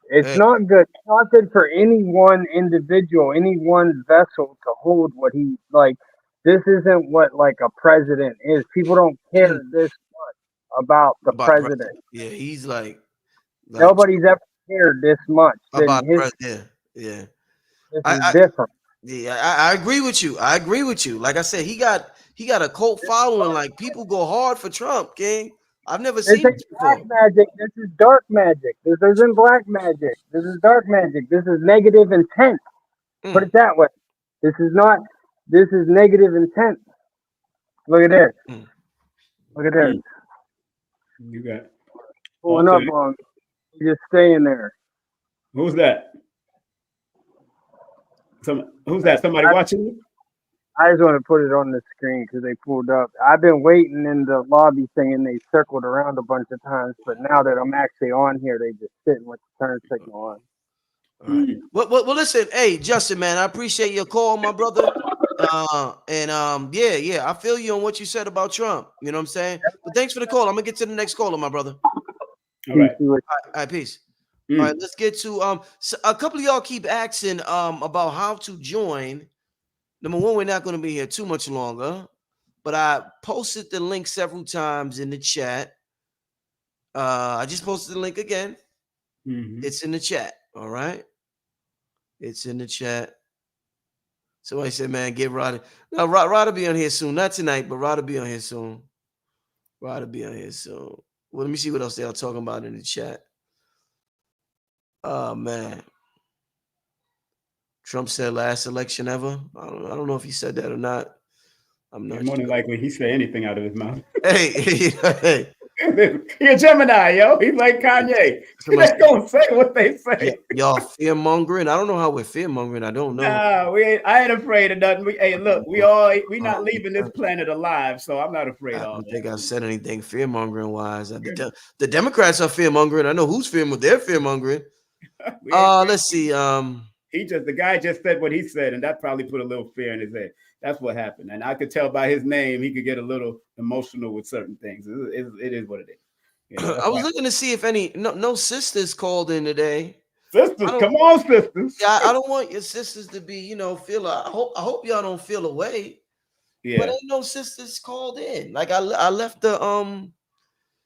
It's not good. It's not good for any one individual, any one vessel to hold what he like. This isn't what like a president is. People don't care this much about the president. Yeah, he's like nobody's ever cared this much about president. Yeah. This is different. Yeah, I agree with you. Like I said, he got he got a cult following. Like people go hard for Trump, King. I've never This seen ain't this black before. magic. This is dark magic. This isn't black magic. This is dark magic. This is negative intent. Put Mm, it that way. This is not. This is negative intent. Look at this. mm. Look at this. You got Pulling up on me. Just staying there. who's that? Who's that? Somebody watching you? I just want to put it on the screen because they pulled up. I've been waiting in the lobby thing and they circled around a bunch of times, but now that I'm actually on here, they just sitting with the turn signal on. All right. Well, listen, hey, Justin, man, I appreciate your call, my brother. Yeah, I feel you on what you said about Trump. You know what I'm saying? But thanks for the call. I'm gonna get to the next caller, my brother. All right. All right, peace. All right, let's get to so a couple of y'all keep asking about how to join. Number one, we're not going to be here too much longer, but I posted the link several times in the chat. I just posted the link again. It's in the chat. All right, it's in the chat. Somebody said, "Man, get Roddy." Now, Roddy be on here soon. Not tonight, but Roddy be on here soon. Roddy be on here soon. Well, let me see what else they are talking about in the chat. Oh man. Trump said last election ever. I don't know if he said that or not. I'm not more sure. than likely he say anything out of his mouth. Hey. He a Gemini, yo. He's like Kanye. They gonna say what they say. Y'all fear mongering. I don't know how we're fear mongering. I don't know. Nah, I ain't afraid of nothing. Look, we not leaving this planet alive, so I'm not afraid of all I don't that. think I said anything fear mongering wise. The Democrats are fear mongering. I know who's they're fear mongering. Let's see. The guy just said what he said, and that probably put a little fear in his head. That's what happened. And I could tell by his name, he could get a little emotional with certain things. It is what it is. You know, I was looking to see if no sisters called in today. Sisters, come on, sisters. Yeah, I don't want your sisters to be, feel. I hope y'all don't feel away. Yeah. But ain't no sisters called in. Like I left the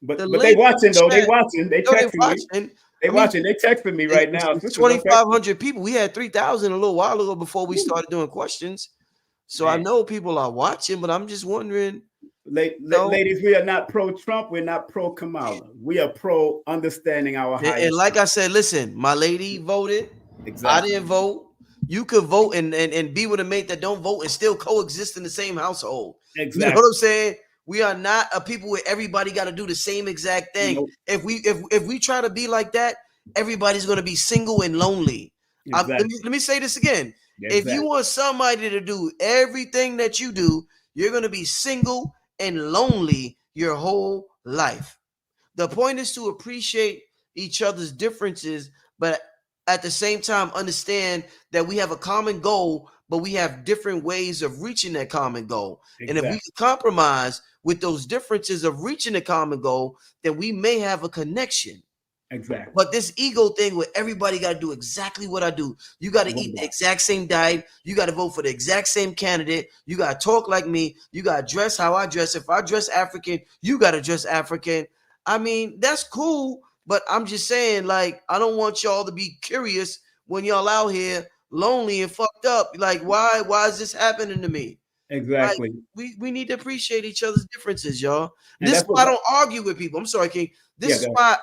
But they watching though. They watching. They texting me. They watching. They texting me right now. 2,500 people. We had 3,000 a little while ago before we started doing questions. So I know people are watching, but I'm just wondering. Ladies, we are not pro-Trump. We're not pro-Kamala. We are pro understanding our highest. And like I said, listen, my lady voted. Exactly. I didn't vote. You could vote and be with a mate that don't vote and still coexist in the same household. Exactly. You know what I'm saying? We are not a people where everybody got to do the same exact thing. Nope. If we try to be like that, everybody's going to be single and lonely. Exactly. Let me say this again. Exactly. If you want somebody to do everything that you do, you're going to be single and lonely your whole life. The point is to appreciate each other's differences, but at the same time understand that we have a common goal, but we have different ways of reaching that common goal. Exactly. And if we can compromise with those differences of reaching the common goal, then we may have a connection. Exactly. But this ego thing where everybody got to do exactly what I do. You got to eat the exact same diet. You got to vote for the exact same candidate. You got to talk like me. You got to dress how I dress. If I dress African, you got to dress African. I mean, that's cool. But I'm just saying, like, I don't want y'all to be curious when y'all out here lonely and fucked up. Like, why is this happening to me? Exactly. Like, we need to appreciate each other's differences, y'all. And this is why I don't argue with people. I'm sorry, King. This is why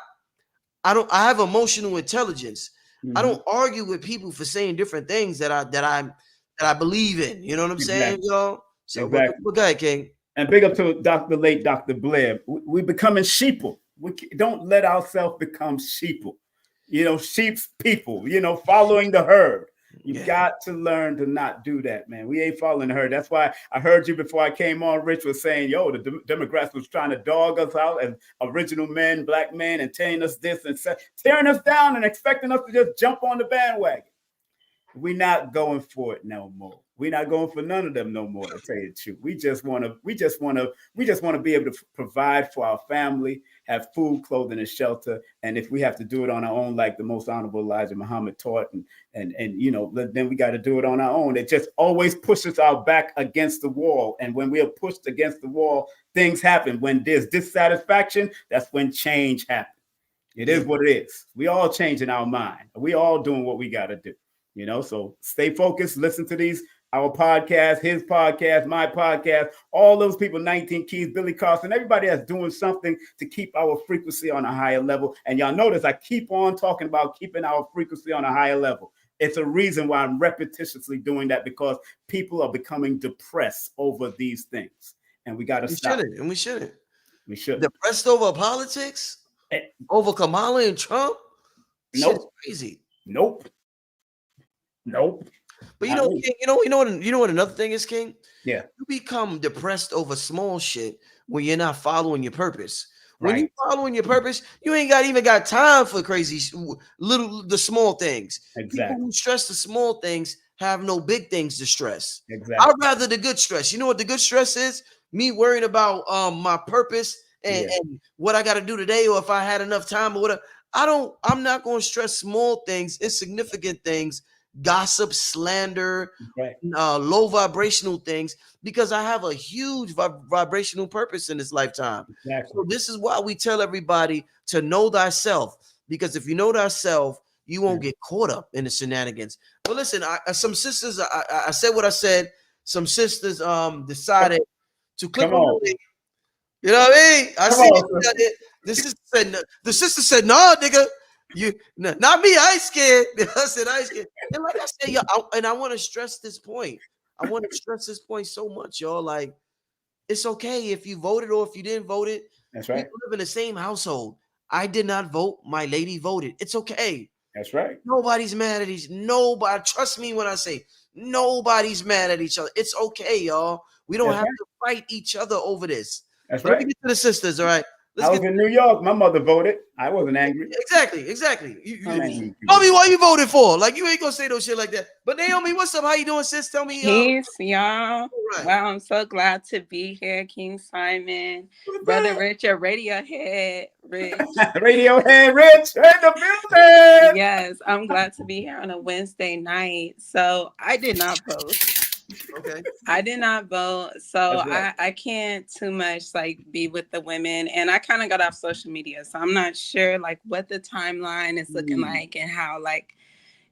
I have emotional intelligence. Mm-hmm. I don't argue with people for saying different things that I believe in. You know what I'm saying, y'all? So exactly. Go ahead, King. And big up to late Dr. Blair. We becoming sheeple. We don't let ourselves become sheeple. Sheep's people, following the herd. You got to learn to not do that, man. We ain't following the herd. That's why I heard you before I came on. Rich was saying, the Democrats was trying to dog us out as original men, black men, and tearing us this and tearing us down and expecting us to just jump on the bandwagon. We're not going for it no more. We're not going for none of them no more, to tell you the truth. We just want to be able to provide for our family, have food, clothing, and shelter. And if we have to do it on our own, like the most honorable Elijah Muhammad taught, and then we got to do it on our own. It just always pushes our back against the wall. And when we are pushed against the wall, things happen. When there's dissatisfaction, that's when change happens. It is what it is. We all changing our mind. We all doing what we got to do. So stay focused, listen to these our podcast, his podcast, my podcast, all those people, 19 Keys, Billy Carson, everybody that's doing something to keep our frequency on a higher level. And y'all notice I keep on talking about keeping our frequency on a higher level. It's a reason why I'm repetitiously doing that, because people are becoming depressed over these things. And we got to stop. We shouldn't. We should. Depressed over politics? Over Kamala and Trump? Nope. Shit's crazy. Nope. But you know what another thing is, King? Yeah. You become depressed over small shit when you're not following your purpose. When you're following your purpose, you ain't even got time for crazy the small things. Exactly. People who stress the small things have no big things to stress. Exactly. I'd rather the good stress. You know what the good stress is? Me worrying about my purpose and what I got to do today, or if I had enough time or whatever. I'm not going to stress small things, insignificant things, gossip, slander, low vibrational things, because I have a huge vibrational purpose in this lifetime. Exactly. So this is why we tell everybody to know thyself, because if you know thyself, you won't get caught up in the shenanigans. But listen, some sisters, I said what I said. Some sisters decided to click on the link. You know what I mean? I see it. The sister said, "No, nigga, not me. I ain't scared." I said, "I ain't scared." And like I said, and I want to stress this point. I want to stress this point so much, y'all. Like, it's okay if you voted or if you didn't vote it. That's right. We live in the same household. I did not vote. My lady voted. It's okay. That's right. Nobody's mad at nobody. Trust me when I say nobody's mad at each other. It's okay, y'all. We don't have to fight each other over this. That's right. Let me get to the sisters, all right? I was in New York. My mother voted. I wasn't angry. Exactly. You tell me why you voted for. Like, you ain't gonna say no shit like that. But Naomi, what's up? How you doing, sis? Tell me. Peace, y'all. Right. Wow, I'm so glad to be here, King Simon, Brother Rich, your Radiohead Rich. Radiohead Rich in the building. Yes, I'm glad to be here on a Wednesday night. So I did not vote. Okay. I did not vote, so I can't too much like be with the women, and I kind of got off social media, so I'm not sure like what the timeline is looking like and how like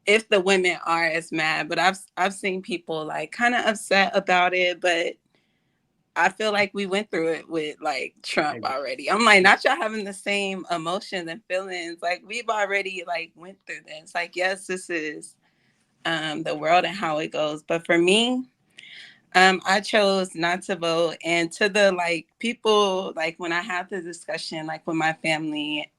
if the women are as mad. But I've seen people like kind of upset about it, but I feel like we went through it with like Trump already. I'm like, not y'all having the same emotions and feelings. Like, we've already like went through this. Like, yes, this is the world and how it goes, but for me, I chose not to vote. And to the like people, like when I had the discussion, like with my family,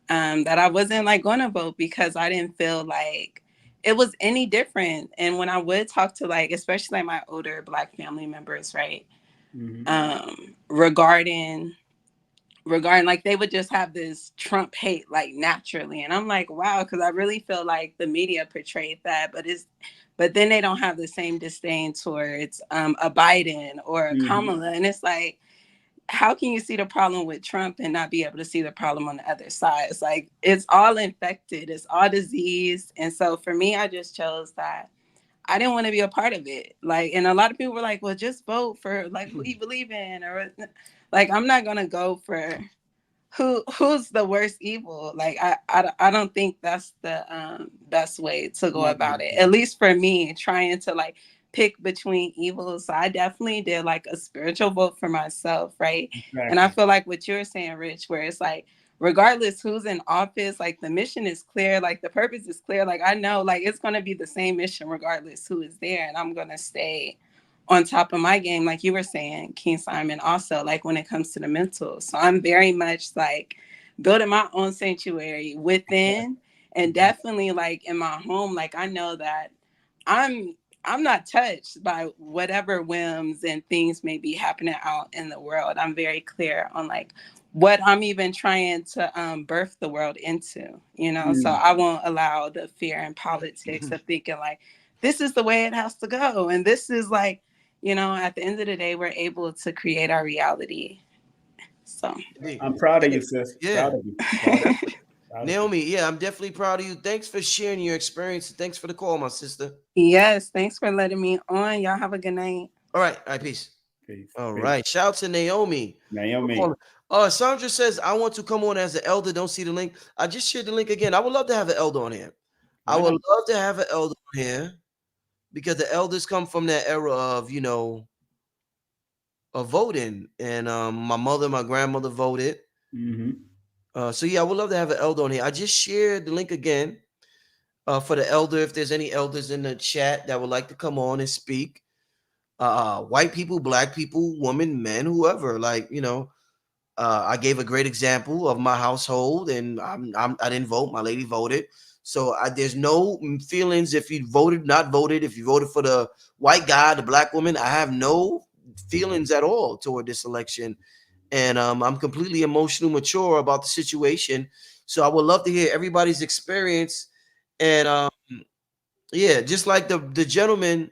that I wasn't like going to vote because I didn't feel like it was any different. And when I would talk to like, especially like my older Black family members, right, regarding like they would just have this Trump hate like naturally, and I'm like, wow, because I really feel like the media portrayed that, but then they don't have the same disdain towards a Biden or a Kamala. And it's like, how can you see the problem with Trump and not be able to see the problem on the other side? It's like, it's all infected, it's all disease. And so for me, I just chose that I didn't want to be a part of it. Like, and a lot of people were like, well, just vote for like who you believe in, or like, I'm not gonna go for who's the worst evil. Like, I don't think that's the best way to go about it. At least for me, trying to like pick between evils. So I definitely did like a spiritual vote for myself, right? Exactly. And I feel like what you're saying, Rich, where it's like, regardless who's in office, like the mission is clear, like the purpose is clear. Like, I know like it's going to be the same mission regardless who is there. And I'm going to stay on top of my game, like you were saying, King Simon, also like when it comes to the mental. So I'm very much like building my own sanctuary within, and definitely like in my home. Like, I know that I'm not touched by whatever whims and things may be happening out in the world. I'm very clear on like what I'm even trying to birth the world into, you know? So I won't allow the fear and politics of thinking like, this is the way it has to go. And this is like, you know, at the end of the day, we're able to create our reality. So I'm proud of you, sis. Yeah. Proud of you. Proud of you. Naomi, yeah, I'm definitely proud of you. Thanks for sharing your experience. Thanks for the call, my sister. Yes, thanks for letting me on. Y'all have a good night. All right, peace. All right, shout out to Naomi. Sandra says, I want to come on as an elder. Don't see the link. I just shared the link again. I would love to have an elder on here. I would love to have an elder on here. because the elders come from that era of, of voting, and my mother, my grandmother voted. Mm-hmm. So yeah, I would love to have an elder on here. I just shared the link again for the elder. If there's any elders in the chat that would like to come on and speak, white people, black people, women, men, whoever. Like, I gave a great example of my household, and I didn't vote. My lady voted, so there's no feelings if you voted, not voted. If you voted for the white guy, the black woman, I have no feelings at all toward this election, and I'm completely emotional, mature about the situation. So I would love to hear everybody's experience, and yeah, just like the gentleman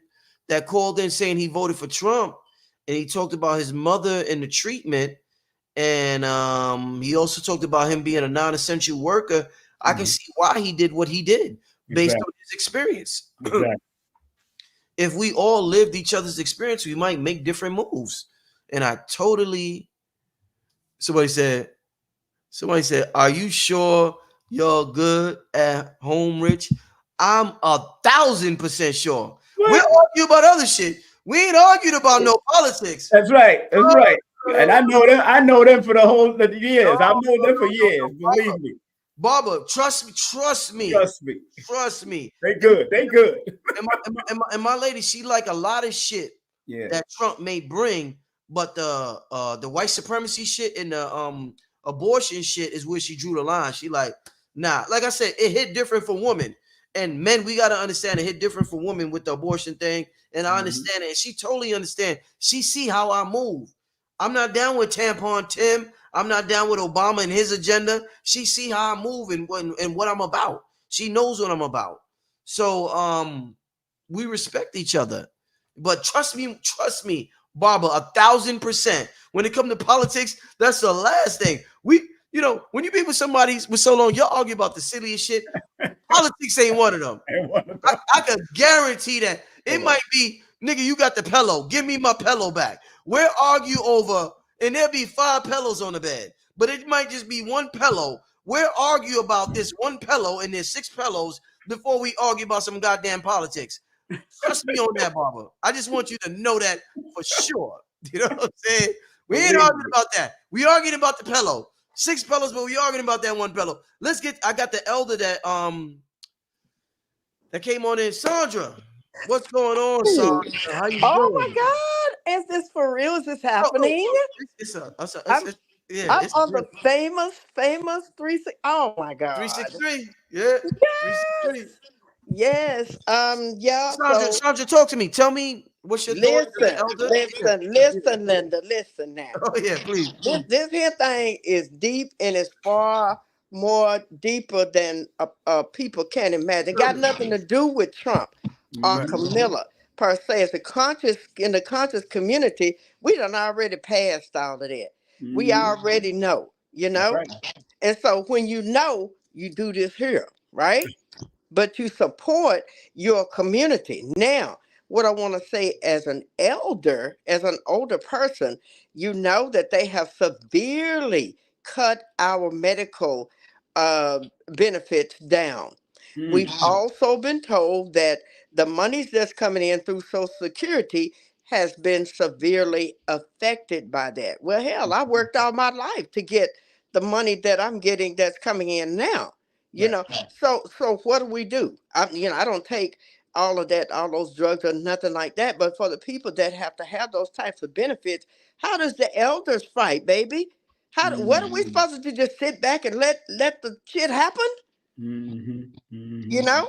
that called in saying he voted for Trump, and he talked about his mother and the treatment, and he also talked about him being a non-essential worker. I can Mm-hmm. see why he did what he did based Exactly. on his experience. Exactly. If we all lived each other's experience, we might make different moves. And I totally. Somebody said. Somebody said, "Are you sure you're good at home, Rich?" I'm 1,000% sure. We'll What? argue about other shit. We ain't argued about no politics. That's right. That's right. And I know them. I know them for the whole the No, years. I've known them for years. Barbara, Believe me. Barbara, trust me, trust me, Trust me. trust me. They good. They good. And my lady, she like a lot of shit Yeah. that Trump may bring, but the white supremacy shit and the abortion shit is where she drew the line. She like, nah, like I said, it hit different for women. And men, we gotta understand it hit different for women with the abortion thing. And I understand it. And she totally understand. She see how I move. I'm not down with tampon Tim. I'm not down with Obama and his agenda. She see how I move and what I'm about. She knows what I'm about. So we respect each other. But trust me, Barbara, 1,000%. When it comes to politics, that's the last thing. When you be with somebody with so long, y'all argue about the silliest shit. Politics ain't one of them. I can guarantee that it might be, nigga, you got the pillow. Give me my pillow back. We'll argue over, and there'll be 5 pillows on the bed, but it might just be one pillow. We'll argue about this one pillow, and there's 6 pillows before we argue about some goddamn politics. Trust me on that, Barbara. I just want you to know that for sure. You know what I'm saying? We ain't arguing about that. We arguing about the pillow. 6 pillows, but we arguing about that one pillow. I got the elder that came on in. Sandra, what's going on, Sandra? How you Oh doing? my God. Is this for real? Is this Oh, happening? I'm yeah, I'm it's on the famous 360. Oh my God. 363. Yeah, 363. Yes. Yes. Yeah. Sandra, So Sandra, talk to me. Tell me what's your thoughts as an listen, elder? Yeah, listen, yeah. listen, Linda. Listen now. Oh yeah, please. This here thing is deep and it's far more deeper than people can imagine. Got nothing to do with Trump or Right. Camilla per se. As a conscious in the conscious community, we done already passed all of that. We Mm-hmm. already know, That's right. and so when you know, you do this here, right? But you support your community. Now, what I want to say as an elder, as an older person, you know that they have severely cut our medical benefits down. Mm. We've also been told that the monies that's coming in through Social Security has been severely affected by that. Well, hell, I worked all my life to get the money that I'm getting that's coming in now. You Right. know, so what do we do? I don't take all of that, all those drugs or nothing like that. But for the people that have to have those types of benefits, how does the elders fight, baby? What are we Mm-hmm. supposed to just sit back and let the shit happen? Mm-hmm. You Mm-hmm. know?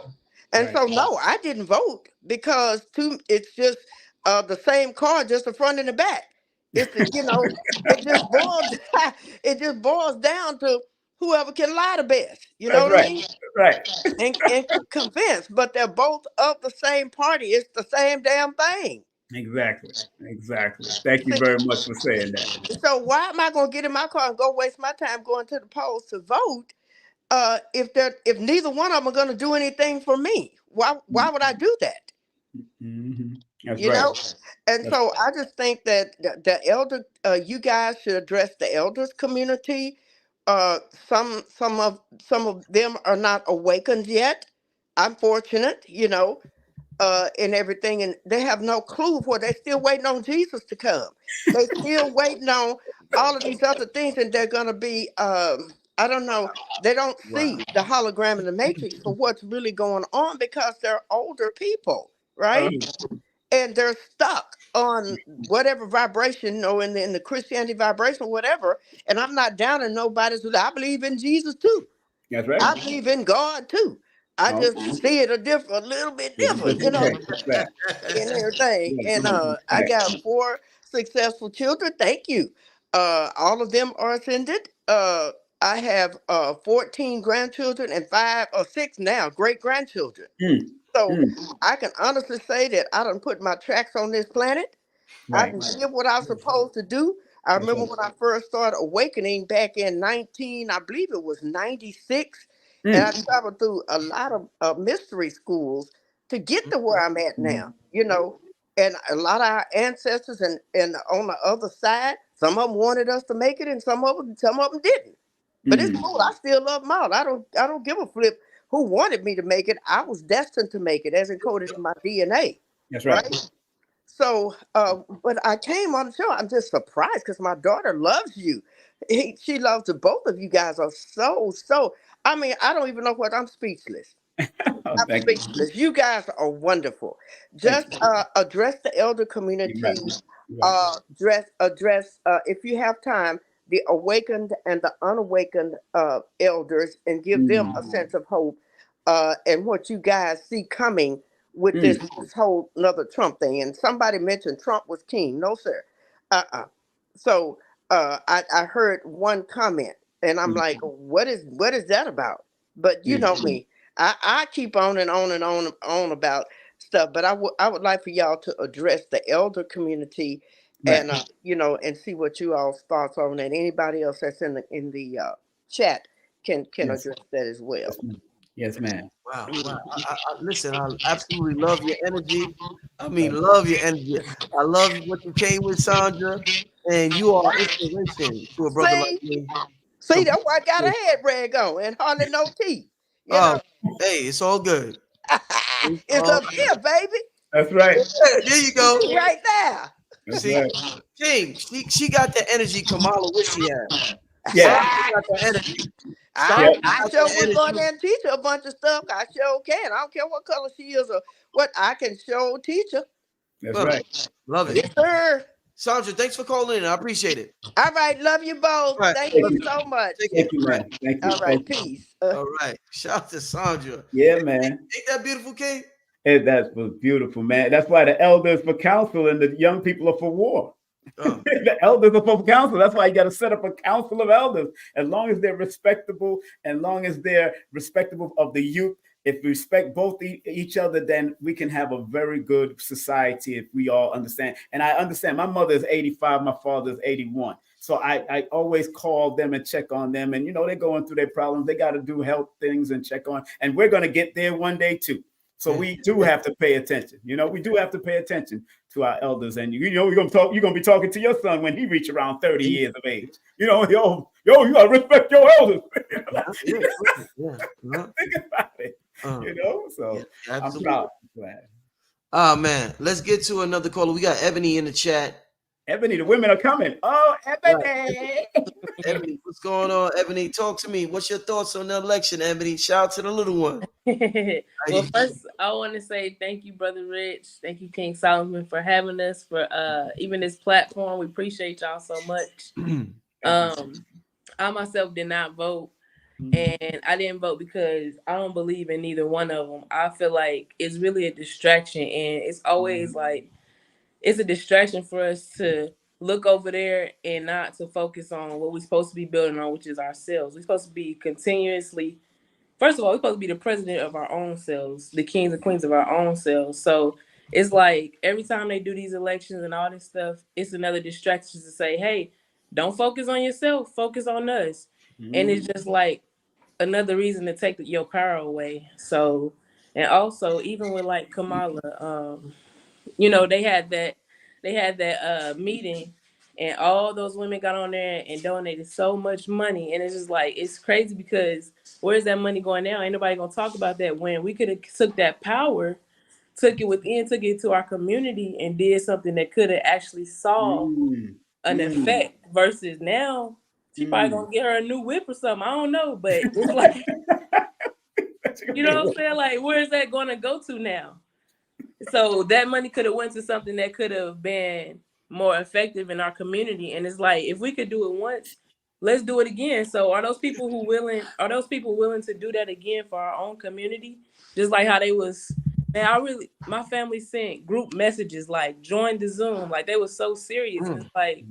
And Right. so no, I didn't vote because it's just the same card, just the front and the back. It's it just boils it just boils down to whoever can lie the best. You know That's what I right. mean? Right. And convince, but they're both of the same party. It's the same damn thing. Exactly. Exactly. Thank you See, very much for saying that. so why am I gonna get in my car and go waste my time going to the polls to vote? If neither one of them are gonna do anything for me, why would I do that? Mm-hmm. That's You right. know, and That's so I just think that the elder, you guys should address the elders community. Uh, some of them are not awakened yet. I'm fortunate, and everything, and they have no clue where they're still waiting on Jesus to come. They still waiting on all of these other things, and they're gonna be I don't know. They don't Wow. see the hologram in the matrix for what's really going on because they're older people, Oh, right? And they're stuck on whatever vibration or in the Christianity vibration, whatever. And I'm not down in nobody's. I believe in Jesus too. that's right. I believe in God too. I Oh, just see it a little bit with a different, you different know, way. That's right. and everything. Yeah, And with a different I way. got 4 successful children. Thank you. All of them are ascended. I have 14 grandchildren and 5 or 6 now great grandchildren. Mm, So mm, I can honestly say that I done put my tracks on this planet. I right. did what I was supposed to do. I That's remember right. when I first started awakening back in 19, I believe it was 96, and I Mm, traveled through a lot of mystery schools to get to where I'm at now. You know, and a lot of our ancestors and on the other side, some of them wanted us to make it, and some of them didn't. But it's mm, cool. I still love them all. I don't give a flip who wanted me to make it. I was destined to make it, as encoded in my DNA, that's right. right? So, but I came on the show. I'm just surprised because my daughter loves you. She loves the both of you guys are so. I mean, I don't even know what I'm speechless. Oh, I'm thank you. speechless. You guys are wonderful. Thank Just you. address the elder You're right. community. You're right. Address if you have time the awakened and the unawakened elders, and give them Mm, a sense of hope and what you guys see coming with this, mm, this whole another Trump thing. And somebody mentioned Trump was king. No, sir. So I heard one comment, and I'm mm, like, what is that about? But you know mm, me. I keep on and on and on about stuff, but I would like for y'all to address the elder community, right. and and see what you all's thoughts on it. Anybody else that's in the chat can Yes. address that as Yes, well. ma'am. Yes, ma'am. Wow. Wow. Listen, I absolutely love your energy. I mean, love your energy. I love what you came with, Sandra. And you are inspiration to a brother like See, me. see, that's why I got a Complete. head rag on and hardly no teeth. You Oh, know, hey, it's all good. It's it's all up here, baby. That's right. good. There you go. See right there. That's See, right. King, she got the energy Kamala wish she had. Yeah. Sandra got the energy. Yeah. I Sandra I got sure the would go in energy. there and teach her a bunch of stuff. I sure can. I don't care what color she is or what. I can sure teach her. That's Love right. it. Love it. Yes, sir. Sandra, thanks for calling in. I appreciate it. All right. Love you both. All right. Thank Thank Love you you. you. so much. Take care. Thank you, All right. man. Thank All you. right. Thank you. Peace. All right. Shout out to Sandra. Yeah, man. Ain't that beautiful, King? And that was beautiful, man. That's why the elders for council and the young people are for war. Oh, The elders are for council. That's why you got to set up a council of elders. As long as they're respectable, and long as they're respectable of the youth, if we respect both each other, then we can have a very good society if we all understand. And I understand my mother is 85, my father is 81. So I always call them and check on them. And, they're going through their problems. They got to do health things and check on. And we're going to get there one day, too. So we do have to pay attention. We do have to pay attention to our elders. And you're gonna be talking to your son when he reach around 30 years of age. You gotta respect your elders. yeah. Yeah. Yeah. Think about it. Yeah, So I'm absolutely. proud. I'm glad. Oh man, let's get to another caller. We got Ebony in the chat. Ebony, the women are coming. Oh, Right. Ebony. Ebony, what's going on? Ebony, talk to me. What's your thoughts on the election, Ebony? Shout out to the little one. Well, first I want to say thank you, Brother Rich. Thank you, King Solomon, for having us for even this platform. We appreciate y'all so much. I myself did not vote, and I didn't vote because I don't believe in neither one of them. I feel like it's really a distraction, and it's always like it's a distraction for us to look over there and not to focus on what we're supposed to be building on, which is ourselves. We're supposed to be continuously, first of all, we're supposed to be the president of our own selves, the kings and queens of our own selves. So it's like every time they do these elections and all this stuff, it's another distraction to say, hey, don't focus on yourself, focus on us. And it's just like another reason to take your power away. So, and also even with like Kamala, they had that meeting, and all those women got on there and donated so much money, and it's just like it's crazy because where's that money going now? Ain't nobody gonna talk about that when we could have took that power took it to our community and did something that could have actually solved an effect, versus now she probably gonna get her a new whip or something. I don't know, but it's like, you know what I'm saying? Like, where is that gonna go to now? So that money could have went to something that could have been more effective in our community. And it's like, if we could do it once, let's do it again. So are those people willing to do that again for our own community? Just like how they was, man, my family sent group messages like, join the Zoom. Like, they were so serious. And it's like,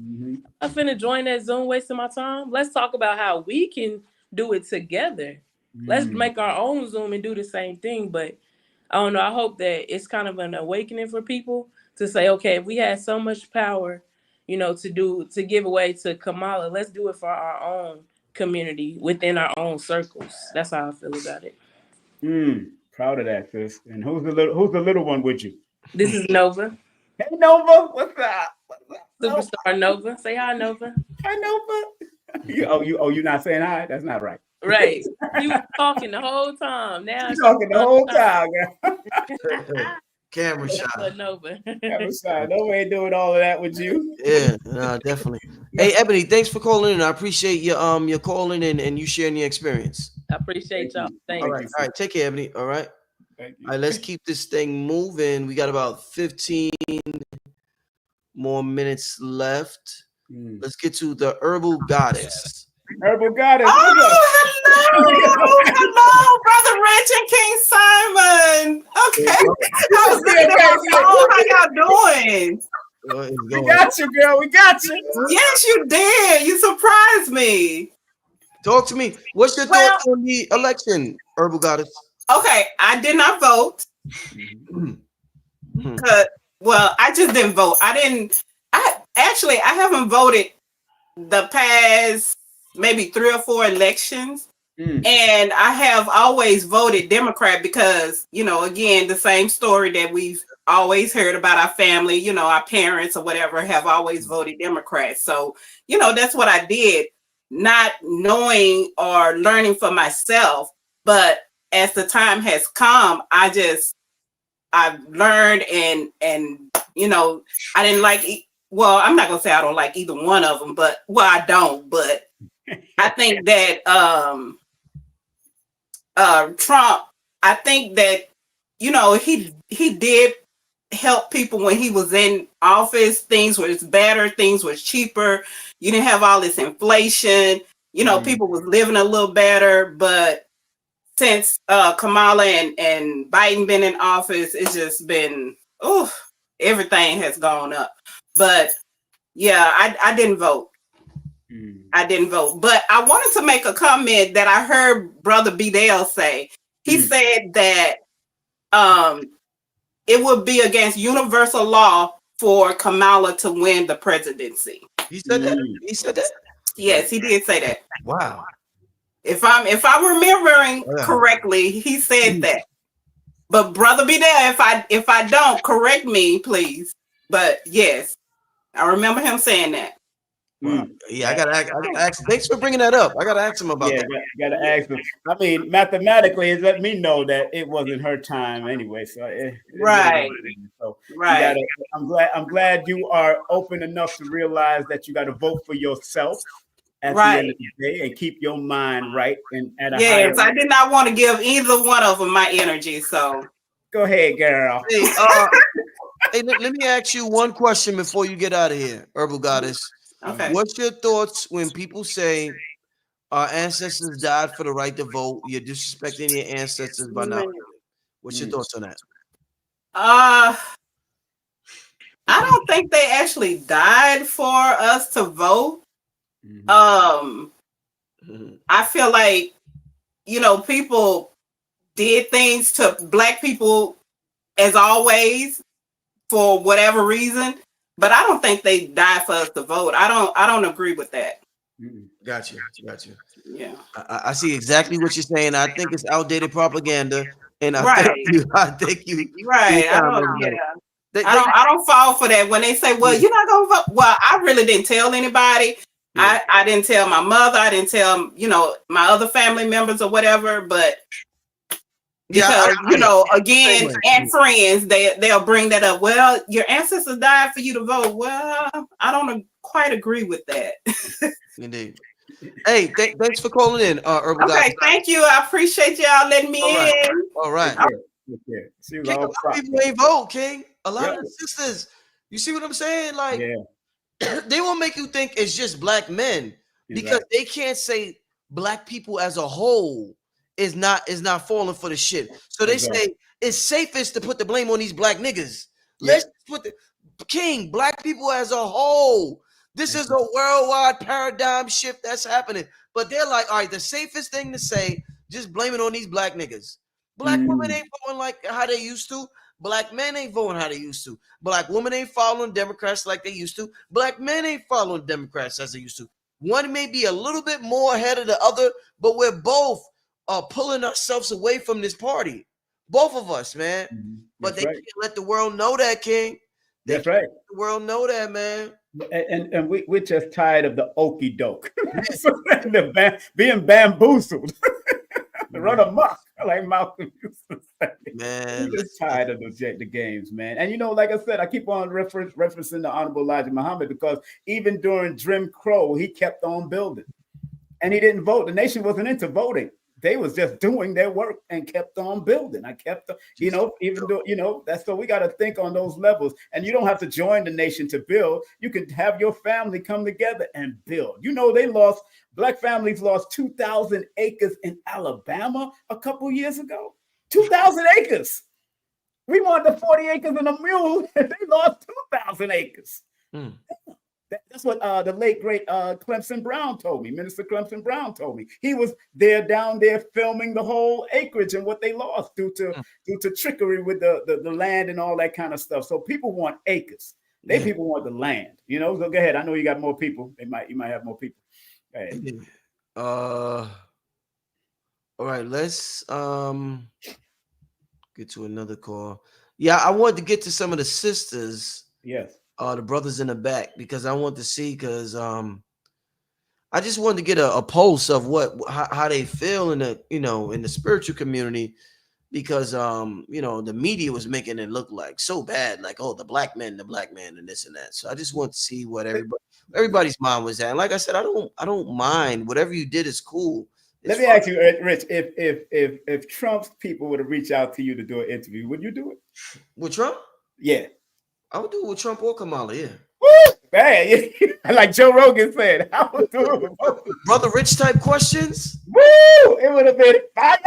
I'm finna join that Zoom wasting my time. Let's talk about how we can do it together. Let's make our own Zoom and do the same thing. But I don't know. I hope that it's kind of an awakening for people to say, okay, if we had so much power, you know, to give away to Kamala, let's do it for our own community within our own circles. That's how I feel about it. Proud of that, sis. And who's the little one with you? This is Nova. Hey, Nova, what's up? Superstar Nova. Say hi, Nova. Hi, Nova. You're not saying hi? That's not right. Right. You was talking the whole time. Now you talking the whole time, girl. Camera shot. Nova. Camera shot. Nova ain't doing all of that with you. Yeah, no, definitely. Hey, Ebony, thanks for calling in. I appreciate your calling in and you sharing your experience. I appreciate y'all. Thank you. All right. Take care, Ebony. All right. Thank you. All right, let's keep this thing moving. We got about 15 more minutes left. Let's get to the Herbal Goddess. Herbal Goddess. Hello, Brother Rich and King Simon. Okay. I was looking at my phone. How y'all doing? We got you, girl. We got you. Yes, you did. You surprised me. Talk to me. What's your thoughts on the election, Herbal Goddess? Okay, I did not vote. Well, I just didn't vote. I haven't voted the past maybe 3 or 4 elections. And I have always voted Democrat because, you know, again, the same story that we've always heard about our family, you know, our parents or whatever have always voted Democrat. So, you know, that's what I did, not knowing or learning for myself. But as the time has come, I've learned and, you know, I didn't like, well, I'm not going to say I don't like either one of them, but, well, I don't, but I think that, Trump, I think that, you know, he did help people when he was in office. Things was better, things was cheaper. You didn't have all this inflation. You know, people was living a little better. But since Kamala and Biden been in office, it's just been, everything has gone up. But yeah, I didn't vote. I didn't vote, but I wanted to make a comment that I heard Brother Bidell say. He said that it would be against universal law for Kamala to win the presidency. He said that? He said that? Yes, he did say that. Wow. If I'm remembering correctly, he said that. But Brother Bidell, if I don't, correct me, please. But yes, I remember him saying that. Wow. Yeah, I gotta ask. Thanks for bringing that up. I gotta ask him about that. Gotta ask him. I mean, mathematically, it let me know that it wasn't her time anyway. So right. So right. I'm glad you are open enough to realize that you got to vote for yourself at the end of the day and keep your mind right. And at a yes, I did not want to give either one of them my energy. So go ahead, girl. Hey, hey, let me ask you one question before you get out of here, Herbal Goddess. Okay. What's your thoughts when people say our ancestors died for the right to vote? You're disrespecting your ancestors by not voting. What's your thoughts on that? I don't think they actually died for us to vote. I feel like, you know, people did things to Black people as always for whatever reason. But I don't think they died for us to vote. I don't agree with that. Got you. Yeah. I see exactly what you're saying. I think it's outdated propaganda. And I think you right. I don't fall for that when they say, well, you're not gonna vote. Well, I really didn't tell anybody. Yeah. I didn't tell my mother, I didn't tell, you know, my other family members or whatever, but Because again, Same way. and friends, they'll bring that up. Well, your ancestors died for you to vote. Well, I don't quite agree with that. Indeed. Hey, thanks for calling in, Urban Okay, Gospel. thank you. I appreciate y'all letting me in. All right. She was King, a all lot of proper. people ain't vote, King. A lot of the sisters. You see what I'm saying? Like, they will make you think it's just black men because they can't say black people as a whole is not falling for the shit. So they say it's safest to put the blame on these black niggas. Let's put the King, black people as a whole. This is a worldwide paradigm shift that's happening. But they're like, all right, the safest thing to say, just blame it on these black niggas. Black women ain't voting like how they used to. Black men ain't voting how they used to. Black women ain't following Democrats like they used to. Black men ain't following Democrats as they used to. One may be a little bit more ahead of the other, but we're both pulling ourselves away from this party. Both of us, man. But they can't let the world know that, King. That's right. Let the world know that, man. And we're just tired of the okey doke. Being bamboozled. Run amok, like Malcolm used to say. Man, we're just tired of the games, man. And like I said, I keep on referencing the Honorable Elijah Muhammad because even during Jim Crow, he kept on building. And he didn't vote. The nation wasn't into voting. They was just doing their work and kept on building. I kept, even though, that's so we got to think on those levels. And you don't have to join the nation to build. You can have your family come together and build. Black families lost 2,000 acres in Alabama a couple years ago. 2,000 acres. We wanted the 40 acres and a mule, and they lost 2,000 acres. That's what the late, great Clemson Brown told me. Minister Clemson Brown told me. He was down there filming the whole acreage and what they lost due to trickery with the land and all that kind of stuff. So people want acres. People want the land. So go ahead. I know you got more people. You might have more people. Go ahead. All right, let's get to another call. Yeah, I wanted to get to some of the sisters. Yes. The brothers in the back, because I want to see, because I just wanted to get a pulse of how they feel in the spiritual community, because the media was making it look like so bad, like, oh, the black man and this and that. So I just want to see what everybody's mind was at. And like I said, I don't mind. Whatever you did is cool. Let me ask you, Rich, if Trump's people would have reached out to you to do an interview, would you do it? With Trump? Yeah. I would do it with Trump or Kamala, yeah. Woo! Man, like Joe Rogan said, I would do it with both. Brother Rich type questions? Woo! It would have been fire!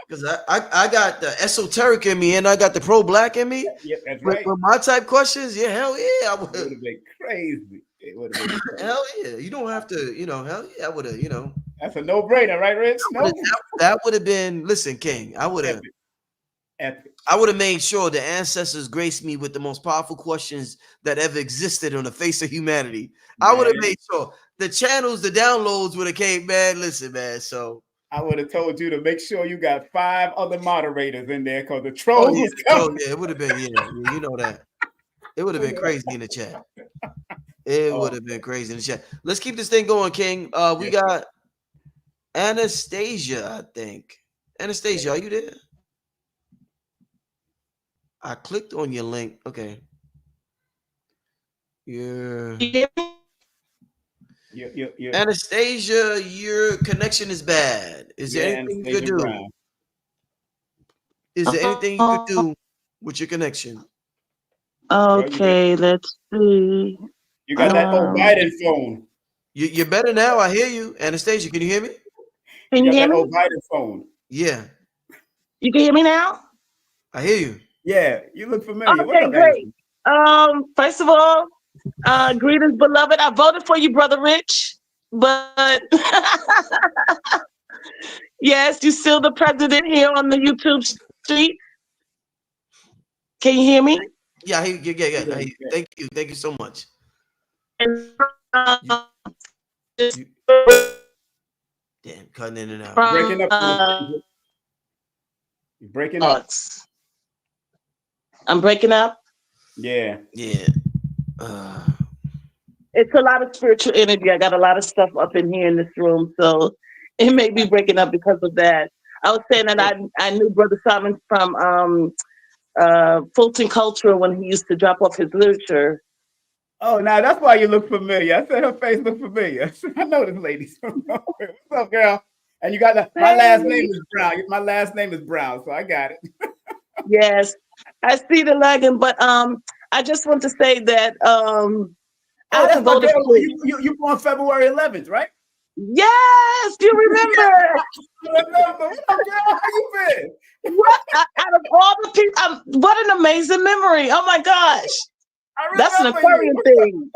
Because I got the esoteric in me and I got the pro-black in me. Yeah, that's right. With my type questions, yeah, hell yeah. It would have been crazy. It would have been crazy. Hell yeah. You don't have to, hell yeah, I would have, That's a no-brainer, right, Rich? That would have been, listen, King, I would have. Epic. I would have made sure the ancestors graced me with the most powerful questions that ever existed on the face of humanity. Man. I would have made sure the channels, the downloads would have came, man. Listen, man. So I would have told you to make sure you got 5 other moderators in there because the trolls was coming. Oh, yeah, it would have been, you know that. It would have been crazy in the chat. It would have been crazy in the chat. Let's keep this thing going, King. We got Anastasia, I think. Anastasia, are you there? I clicked on your link. Okay. Anastasia, your connection is bad. Is there anything you could do? Brown. Is there anything you could do with your connection? Okay, let's see. You got that old Biden phone. You're better now. I hear you. Anastasia, can you hear me? Can you hear me? Old Biden phone. Yeah. You can hear me now? I hear you. Yeah, you look familiar. Okay, great. First of all, greetings, beloved. I voted for you, Brother Rich, but yes, you still the president here on the YouTube street. Can you hear me? Yeah, I hear you. Yeah. Thank you so much. And, damn, cutting in and out. Breaking up. You're breaking up. I'm breaking up. Yeah. It's a lot of spiritual energy. I got a lot of stuff up in here in this room, so it may be breaking up because of that. I was saying that I knew Brother Simon from Fulton Cultural when he used to drop off his literature. Oh, now that's why you look familiar. I said her face looked familiar. I know this lady. What's up, girl? And you got my last name is Brown. My last name is Brown, so I got it. Yes, I see the lagging, but I just want to say that I haven't voted for you born February 11th, right? Yes, you remember. I remember. What up, girl? How you been? What out of all the people? What an amazing memory! Oh my gosh, that's an Aquarian thing.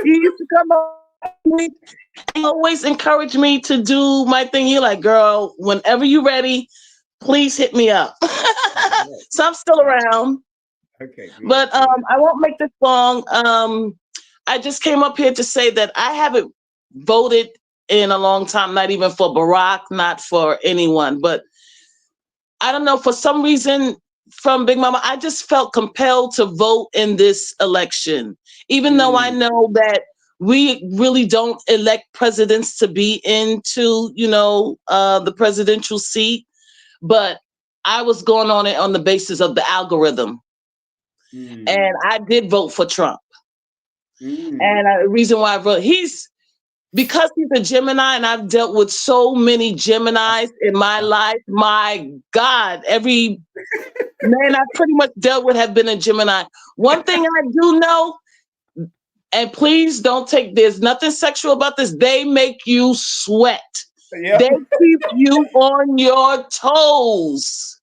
You used to come up and always encourage me to do my thing. You're like, girl, whenever you're ready, please hit me up. So I'm still around. Okay, good. But I won't make this long. I just came up here to say that I haven't voted in a long time, not even for Barack, not for anyone. But I don't know, for some reason from Big Mama, I just felt compelled to vote in this election, even though I know that we really don't elect presidents to be into, the presidential seat. But I was going on it on the basis of the algorithm. And I did vote for Trump. And the reason why I vote, because he's a Gemini, and I've dealt with so many Geminis in my life. My God, every man I've pretty much dealt with have been a Gemini. One thing I do know, and please don't there's nothing sexual about this, they make you sweat. Yep. They keep you on your toes.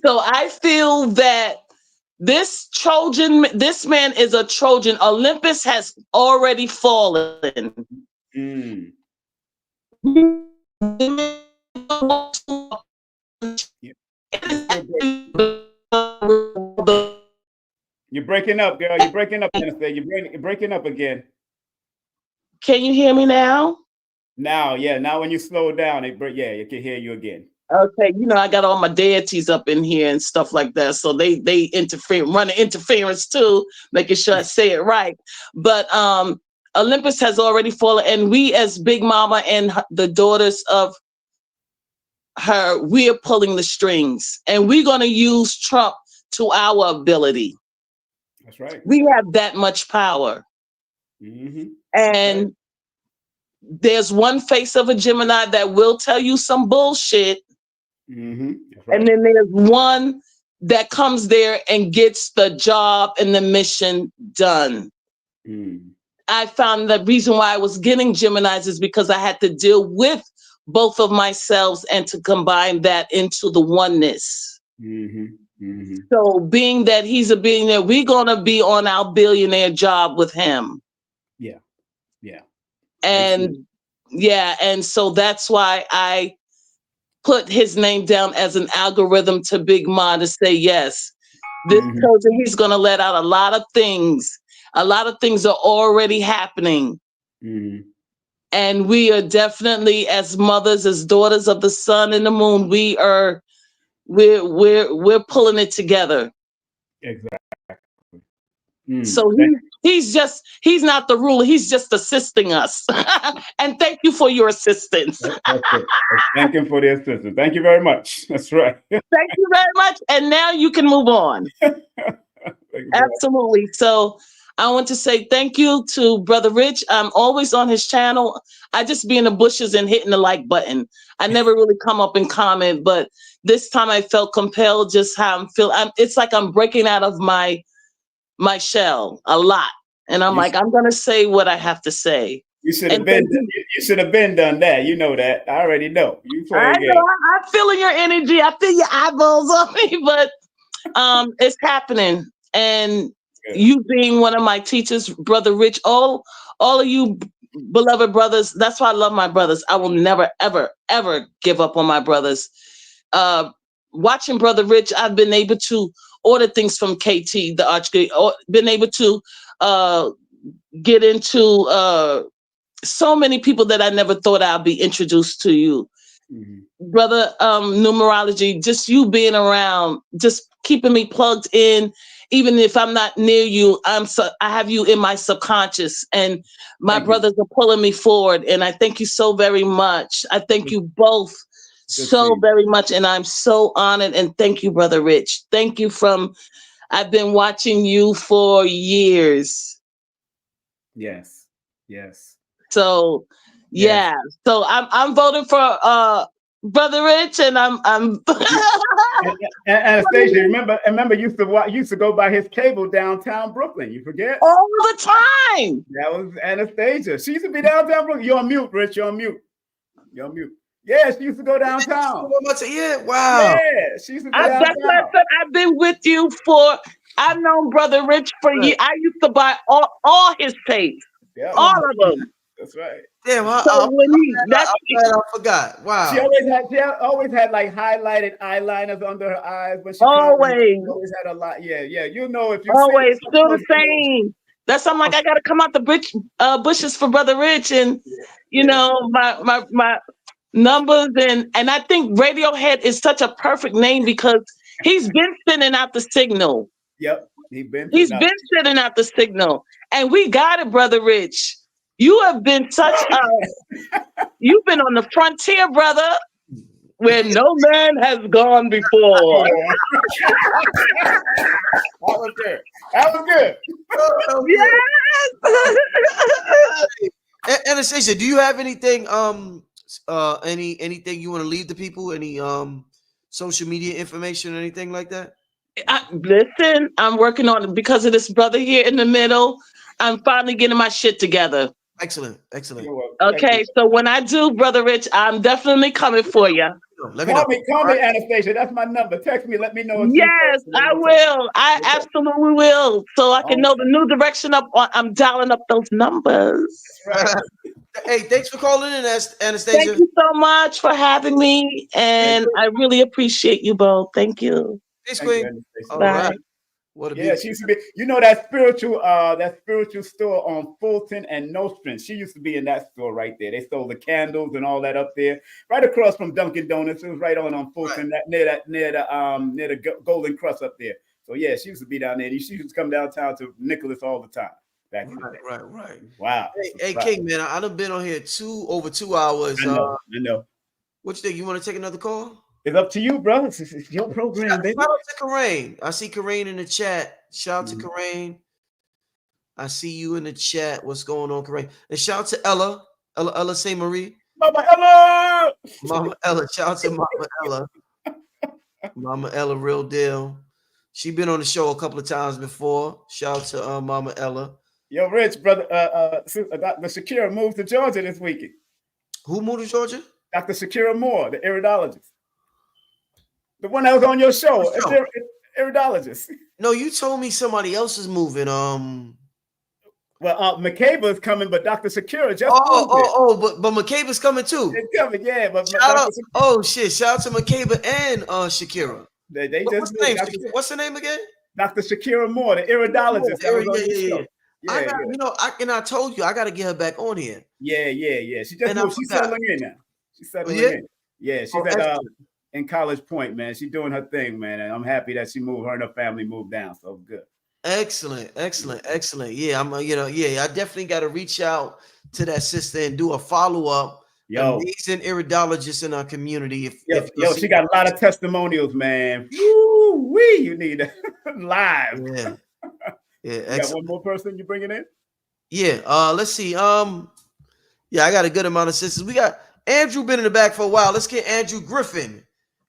So I feel that this man is a Trojan. Olympus has already fallen. You're breaking up, girl. You're breaking up, Jennifer. You're breaking up again. Can you hear me now? Now, yeah. Now when you slow down, you can hear you again. Okay, I got all my deities up in here and stuff like that, so they running interference too, making sure I say it right. But Olympus has already fallen, and we as Big Mama and the daughters of her, we are pulling the strings, and we're going to use Trump to our ability. That's right. We have that much power. And there's one face of a Gemini that will tell you some bullshit. Right. And then there's one that comes there and gets the job and the mission done. I found the reason why I was getting Geminis is because I had to deal with both of myself and to combine that into the oneness. So being that he's a billionaire, we're going to be on our billionaire job with him. Yeah. And and so that's why I put his name down as an algorithm to Big Ma to say, yes, this person, he's going to let out a lot of things. A lot of things are already happening. And we are definitely, as mothers, as daughters of the sun and the moon, we're pulling it together. Exactly. So he's not the ruler. He's just assisting us. And thank you for your assistance. Thank you for the assistance. Thank you very much. That's right. Thank you very much. And now you can move on. Absolutely. So I want to say thank you to Brother Rich. I'm always on his channel. I just be in the bushes and hitting the like button. I never really come up and comment, but this time I felt compelled just how I'm feeling. It's like I'm breaking out of my shell a lot. And I'm I'm going to say what I have to say. You should have been done that. You know that. I already know. You play a game. I'm feeling your energy. I feel your eyeballs on me, but it's happening. And you being one of my teachers, Brother Rich, all of you beloved brothers, that's why I love my brothers. I will never, ever, ever give up on my brothers. Watching Brother Rich, I've been able to order things from KT, the Archgate, or been able to get into so many people that I never thought I'd be introduced to you. Brother Numerology, just you being around, just keeping me plugged in even if I'm not near you, I have you in my subconscious, and my brothers are pulling me forward. And I thank you so very much. I thank you both so very much. And I'm so honored. And thank you, Brother Rich. Thank you I've been watching you for years. Yes. Yes. So yeah. So I'm voting for Brother Rich, and I'm and Anastasia, remember used to go by his cable downtown Brooklyn. You forget? All the time. That was Anastasia. She used to be downtown Brooklyn. You're on mute, Rich. You're on mute. You're on mute. Yeah, she used to go downtown. Yeah, wow. Yeah, she used to go downtown. That's what I said. I've been with you I've known Brother Rich for years. I used to buy all his tapes. Yeah. All of them. That's right. Damn, I'm glad I forgot. Wow. She always had like highlighted eyeliners under her eyes, but she always had a lot. Yeah. You know, if you always still the same. That's I'm like, I gotta come out the bushes for Brother Rich, and you know, my numbers, and I think Radiohead is such a perfect name because he's been sending out the signal. Yep. He's been sending out the signal. And we got it, Brother Rich. You have been you've been on the frontier, brother, where no man has gone before. That was good. That was good. Yes. Anastasia, do you have anything anything you want to leave the people? Any social media information or anything like that? Listen, I'm working on it because of this brother here in the middle. I'm finally getting my shit together. Excellent. Okay, so when I do, Brother Rich, I'm definitely coming for you. Call me Anastasia. That's my number. Text me. Let me know. Yes, I will. I absolutely will. So I can know the new direction I'm dialing up those numbers. Right. Hey, thanks for calling in, Anastasia. Thank you so much for having me, and I really appreciate you both. Thank you. Thanks, Queen. All right. What a she used to be, you know, that spiritual store on Fulton and Nostrand. She used to be in that store right there. They sold the candles and all that up there, right across from Dunkin' Donuts. It was right on Fulton, near the Golden Crust up there. So yeah, she used to be down there. She used to come downtown to Nicholas all the time. Back in the day. Right. Wow. Hey, King, man, I done been on here over 2 hours. I know. What you think? You want to take another call? It's up to you, bro. It's your program, baby. Shout out to Karain. I see Karain in the chat. Shout out to Karain. I see you in the chat. What's going on, Karain? And shout out to Ella St. Marie. Mama Ella. Shout out to Mama Ella. Mama Ella, real deal. She been on the show a couple of times before. Shout out to Mama Ella. Yo, Rich, brother. Dr. Shakira moved to Georgia this weekend. Who moved to Georgia? Dr. Shakira Moore, the iridologist. The one that was on your show. Iridologist. No, you told me somebody else is moving. Well, McCabe is coming, but Dr. Shakira just but McCabe is coming too. It's coming, yeah. But shit! Shout out to McCabe and Shakira. What's the name again? Dr. Shakira Moore, the iridologist. I told you I got to get her back on here. Yeah. She just moved. She's settling in now. She's settling in. Yeah, she's in College Point, man. She's doing her thing, man. And I'm happy that she moved. Her and her family moved down. So good. Excellent. Yeah, I definitely got to reach out to that sister and do a follow-up. Amazing iridologist in our community. She got a lot of testimonials, man. Woo-wee, you need it live. Yeah. Got one more person you bringing in? Yeah. Let's see. I got a good amount of sisters. We got Andrew been in the back for a while. Let's get Andrew Griffin.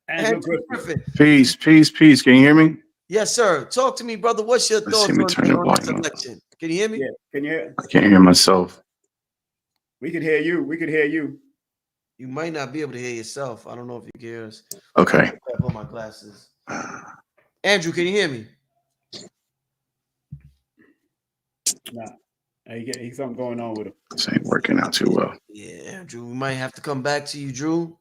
Andrew Griffin. Peace. Can you hear me? Yes, sir. Talk to me, brother. What's your thoughts on this election? Can you hear me? Yeah. Can you hear? I can't hear myself. We could hear you. You might not be able to hear yourself. I don't know if you can hear us. Okay. I put my glasses. Andrew, can you hear me? Nah. He's something going on with him. This ain't working out too well. Yeah, Andrew. We might have to come back to you, Drew.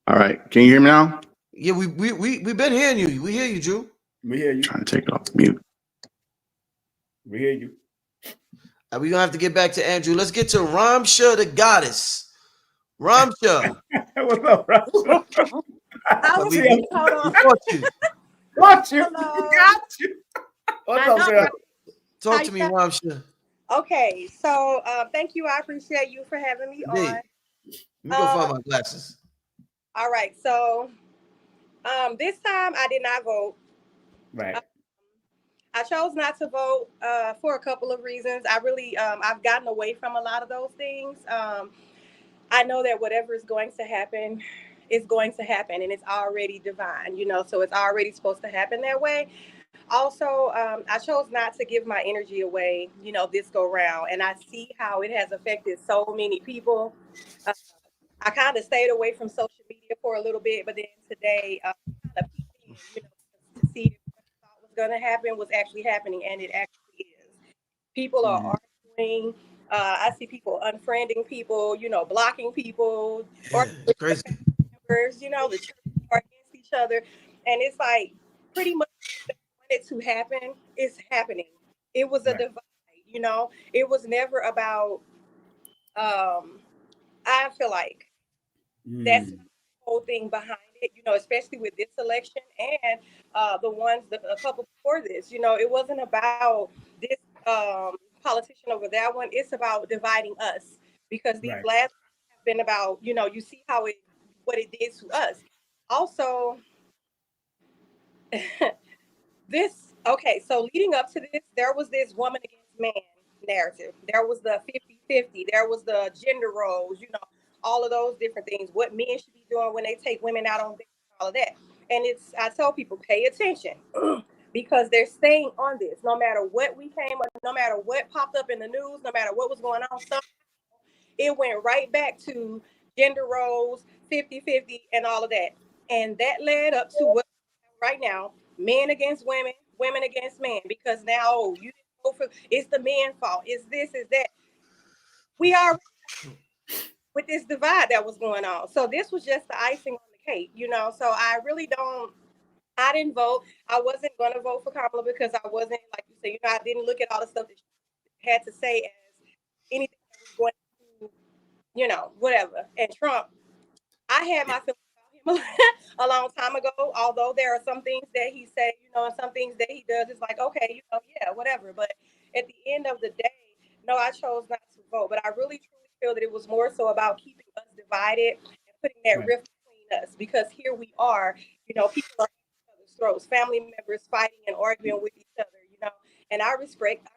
All right. Can you hear me now? Yeah, we've been hearing you. We hear you, Drew. We hear you. Trying to take it off the mute. We hear you. We're gonna have to get back to Andrew. Let's get to Ramsha the goddess. Ramsha. What's up, Ramsha? Got you. Hello. Got you. What's up, girl? Talk to me, Ramsha. Okay, so thank you. I appreciate you for having me on. Let me go find my glasses. All right, so this time I did not vote. Right. I chose not to vote for a couple of reasons. I really, I've gotten away from a lot of those things. I know that whatever is going to happen is going to happen, and it's already divine, you know, so it's already supposed to happen that way. Also, I chose not to give my energy away, you know, this go round, and I see how it has affected so many people. I kind of stayed away from social media for a little bit, but then today, kind of peeked in, you know, to see if what I thought was going to happen was actually happening, and it actually is. People are arguing. I see people unfriending people, you know, blocking people, or Crazy. members, you know, the churches are against each other, and it's like pretty much what they wanted to happen is happening. It was a divide, you know. It was never about. I feel like that's not the whole thing behind it, you know, especially with this election and the ones, a couple before this. You know, it wasn't about this politician over that one. It's about dividing us because these last have been about, you know, you see how what it did to us. Also, okay, so leading up to this, there was this woman against man narrative. There was the 50-50. There was the gender roles, you know, all of those different things, what men should be doing when they take women out on dates, all of that. And I tell people, pay attention because they're staying on this. No matter what we came up, no matter what popped up in the news, no matter what was going on, it went right back to gender roles, 50-50, and all of that. And that led up to what right now, men against women, women against men, because now, oh, you didn't go for, it's the men's fault, it's this, is that. We are with this divide that was going on. So this was just the icing on the cake, you know. So I didn't vote. I wasn't going to vote for Kamala because I wasn't, like you said, you know, I didn't look at all the stuff that she had to say as anything that was going to, you know, whatever. And Trump, I had my feelings about him a long time ago, although there are some things that he said, you know, and some things that he does, it's like, okay, you know, yeah, whatever. But at the end of the day, no, I chose not to vote. But I really truly feel that it was more so about keeping us divided and putting that rift between us, because here we are, you know, people are at each other's throats, family members fighting and arguing with each other, you know. And I respect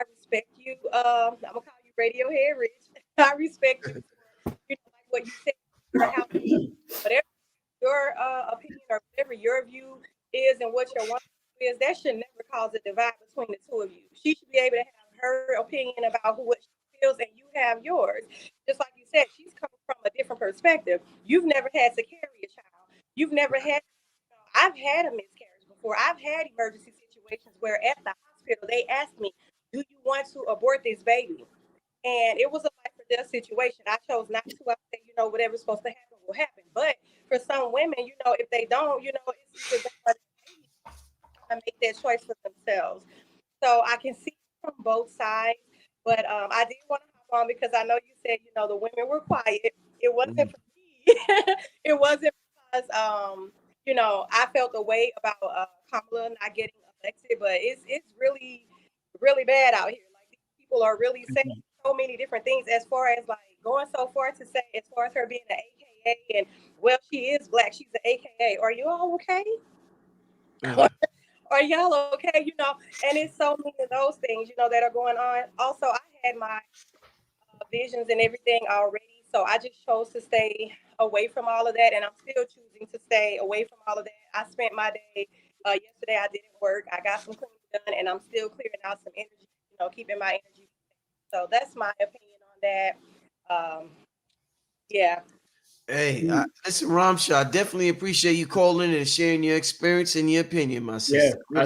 you. I'm gonna call you Radiohead Rich. I respect you for, you know, like what you said, your house, whatever your opinion or whatever your view is and what your woman is, that should never cause a divide between the two of you. She should be able to have her opinion about what she feels and you have yours. Just like you said, she's coming from a different perspective. You've never had to carry a child. You've never had, you know, I've had a miscarriage before. I've had emergency situations where at the hospital they asked me, do you want to abort this baby? And it was a life or death situation. I chose not to. I said, you know, whatever's supposed to happen will happen. But for some women, you know, if they don't, you know, it's either they want to make that choice for themselves. So I can see from both sides. But I did want to hop on because I know you said, you know, the women were quiet. It wasn't for me. It wasn't because, you know, I felt a way about Kamala not getting elected. But it's really, really bad out here. Like, these people are really saying so many different things, as far as like going so far to say, as far as her being an AKA, and well, she is black, she's an AKA. Are you all okay? Are y'all okay? You know, and it's so many of those things, you know, that are going on. Also, I had my visions and everything already, so I just chose to stay away from all of that, and I'm still choosing to stay away from all of that. I spent my day yesterday. I didn't work. I got some cleaning done, and I'm still clearing out some energy. You know, keeping my energy. So that's my opinion on that. Yeah. Hey, listen, Ramsha, I definitely appreciate you calling and sharing your experience and your opinion, my sister. Yeah,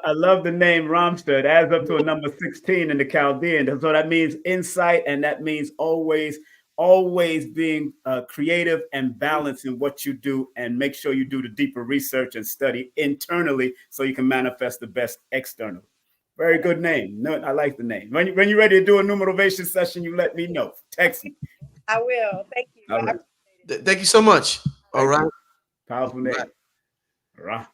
I love the name Ramster. It adds up to a number 16 in the Chaldean. So that means insight, and that means always being creative and balanced in what you do, and make sure you do the deeper research and study internally so you can manifest the best externally. Very good name. No, I like the name. When you're ready to do a new motivation session, you let me know. Text me. I will. Thank you. All right. Thank you so much. All right. Powerful name.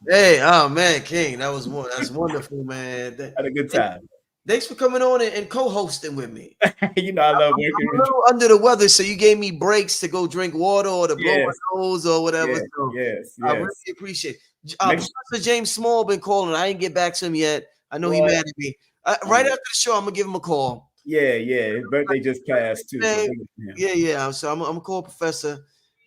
Hey, oh man, King, that's wonderful, man. Had a good time. Thanks for coming on and co-hosting with me. You know, I love working I'm with a little under the weather, so you gave me breaks to go drink water or to blow my nose or whatever. Yes, So yes, I yes. really appreciate it. Professor James Small been calling. I didn't get back to him yet. I know he mad at me. Right after the show, I'm gonna give him a call. Yeah. His birthday just passed too. So Yeah. So I'm gonna call Professor.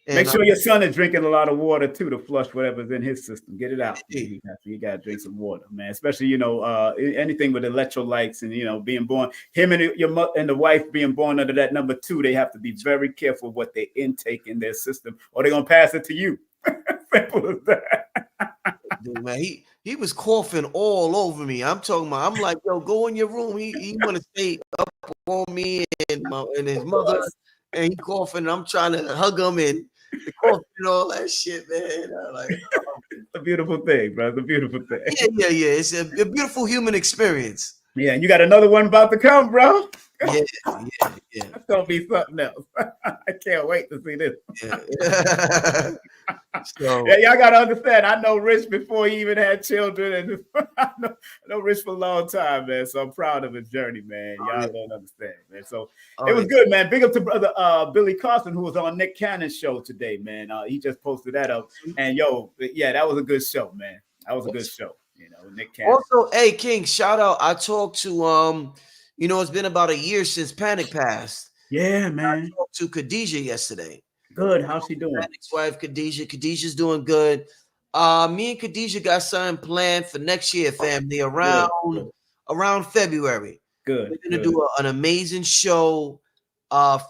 And make sure your son is drinking a lot of water too to flush whatever's in his system. Get it out. You got to drink some water, man. Especially anything with electrolytes and being born. Him and your mother and the wife being born under that number 2, they have to be very careful what they intake in their system, or they're gonna pass it to you. Simple as that. Dude, man, he was coughing all over me. I'm like, yo, go in your room. He want to stay up on me and his mother, and he coughing. And I'm trying to hug him and the coughing and all that shit, man. It's a beautiful thing, bro. It's a beautiful thing. Yeah. It's a beautiful human experience. Yeah, and you got another one about to come, bro. Yeah. That's gonna be something else. I can't wait to see this. So, yeah, y'all gotta understand. I know Rich before he even had children, and I know Rich for a long time, man. So I'm proud of his journey, man. Y'all don't understand, man. So it was good, man. Big up to brother Billy Carson, who was on Nick Cannon's show today, man. He just posted that up, and that was a good show, man. That was a good show. Nick Cannon. Also, hey King, shout out. I talked to it's been about a year since Panic passed. Yeah, man. I talked to Khadijah yesterday. Good. How's she doing? Panic's wife, Khadijah. Khadijah's doing good. Me and Khadijah got something planned for next year, family, around February. Good. We're gonna do an amazing show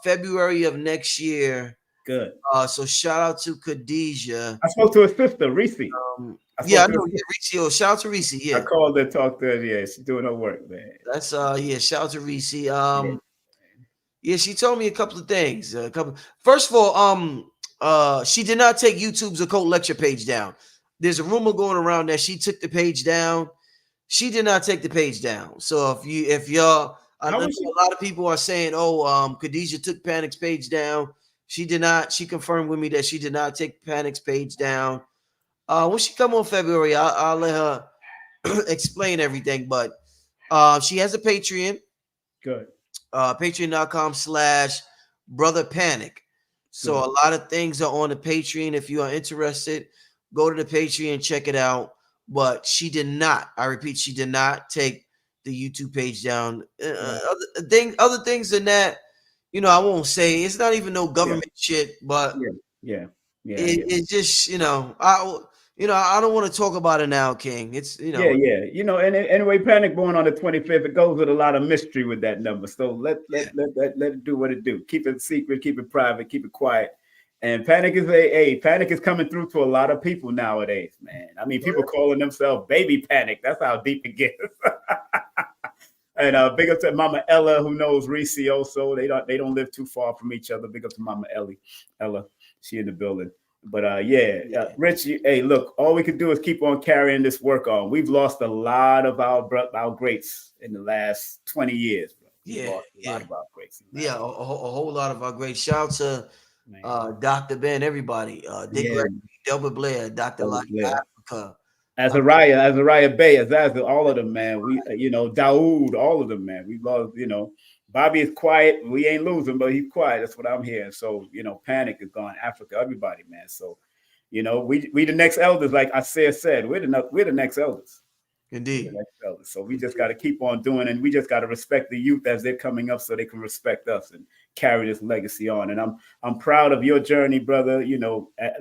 February of next year. Good. So shout out to Khadijah. I spoke to her sister, Reese. I know. Yeah, Reese. Shout out to Reese. Yeah. I called her, talked to her. Yeah, she's doing her work, man. That's shout out to Reese. Yeah, she told me a couple of things. First of all, she did not take YouTube's occult lecture page down. There's a rumor going around that she took the page down. She did not take the page down. So if y'all, I know a lot of people are saying, Khadijah took Panic's page down. She did not. She confirmed with me that she did not take Panic's page down. When she come on February, I'll let her explain everything. But she has a Patreon. Good. Patreon.com/Brother Panic. So a lot of things are on the Patreon. If you are interested, go to the Patreon, check it out. But she did not. I repeat, she did not take the YouTube page down. Other things than that, I won't say. It's not even no government shit, but it's just I don't want to talk about it now, King. It's And anyway, Panic born on the 25th. It goes with a lot of mystery with that number. So let it do what it do. Keep it secret, keep it private, keep it quiet. And Panic is coming through to a lot of people nowadays, man. I mean, people calling themselves Baby Panic. That's how deep it gets. And big up to Mama Ella, who knows Reese also. They don't live too far from each other. Big up to Mama Ella. She in the building. But Rich, look, all we can do is keep on carrying this work on. We've lost a lot of our greats in the last 20 years. Bro. A lot of our greats. A whole lot of our greats. Shout out to Dr. Ben, everybody. Dick Gregory, Delbert Blair, Dr. Light Africa. Azariah Bay, Azazel, all of them, man. We, Daoud, all of them, man. We lost, Bobby is quiet. We ain't losing, but he's quiet. That's what I'm hearing. So, Panic is gone. Africa, everybody, man. So, we the next elders, like I said, we're the next elders. Indeed. So we just got to keep on doing, and we just got to respect the youth as they're coming up, so they can respect us and carry this legacy on. And I'm proud of your journey, brother.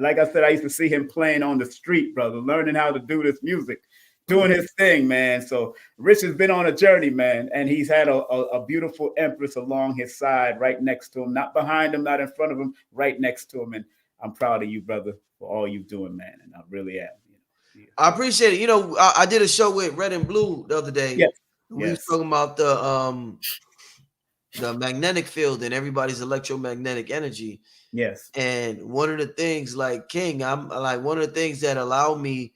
Like I said, I used to see him playing on the street, brother, learning how to do this music, doing his thing, man. So Rich has been on a journey, man, and he's had a beautiful empress along his side, right next to him, not behind him, not in front of him, right next to him. And I'm proud of you, brother, for all you're doing, man. And I really am. I appreciate it. I did a show with Red and Blue the other day. Yes. We was talking about the magnetic field and everybody's electromagnetic energy. Yes. And one of the things, like King, I'm like one of the things that allow me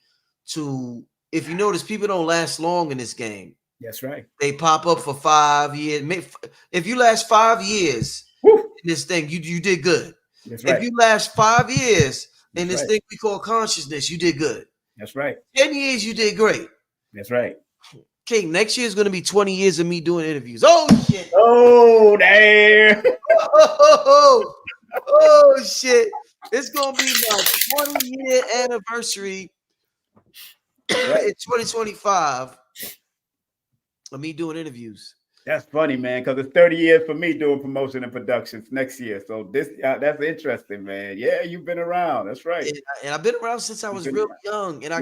to, if you notice, people don't last long in this game. That's right. They pop up for 5 years. If you last 5 years in this thing, you did good. That's right. If you last 5 years in this thing we call consciousness, you did good. That's right. 10 years, you did great. That's right. King, next year is going to be 20 years of me doing interviews. Oh, shit. Oh, damn. Oh, shit. It's going to be my 20-year anniversary in 2025 of me doing interviews. That's funny, man, because it's 30 years for me doing promotion and productions next year. So that's interesting, man. Yeah, you've been around. That's right. And I've been around since I was real young. And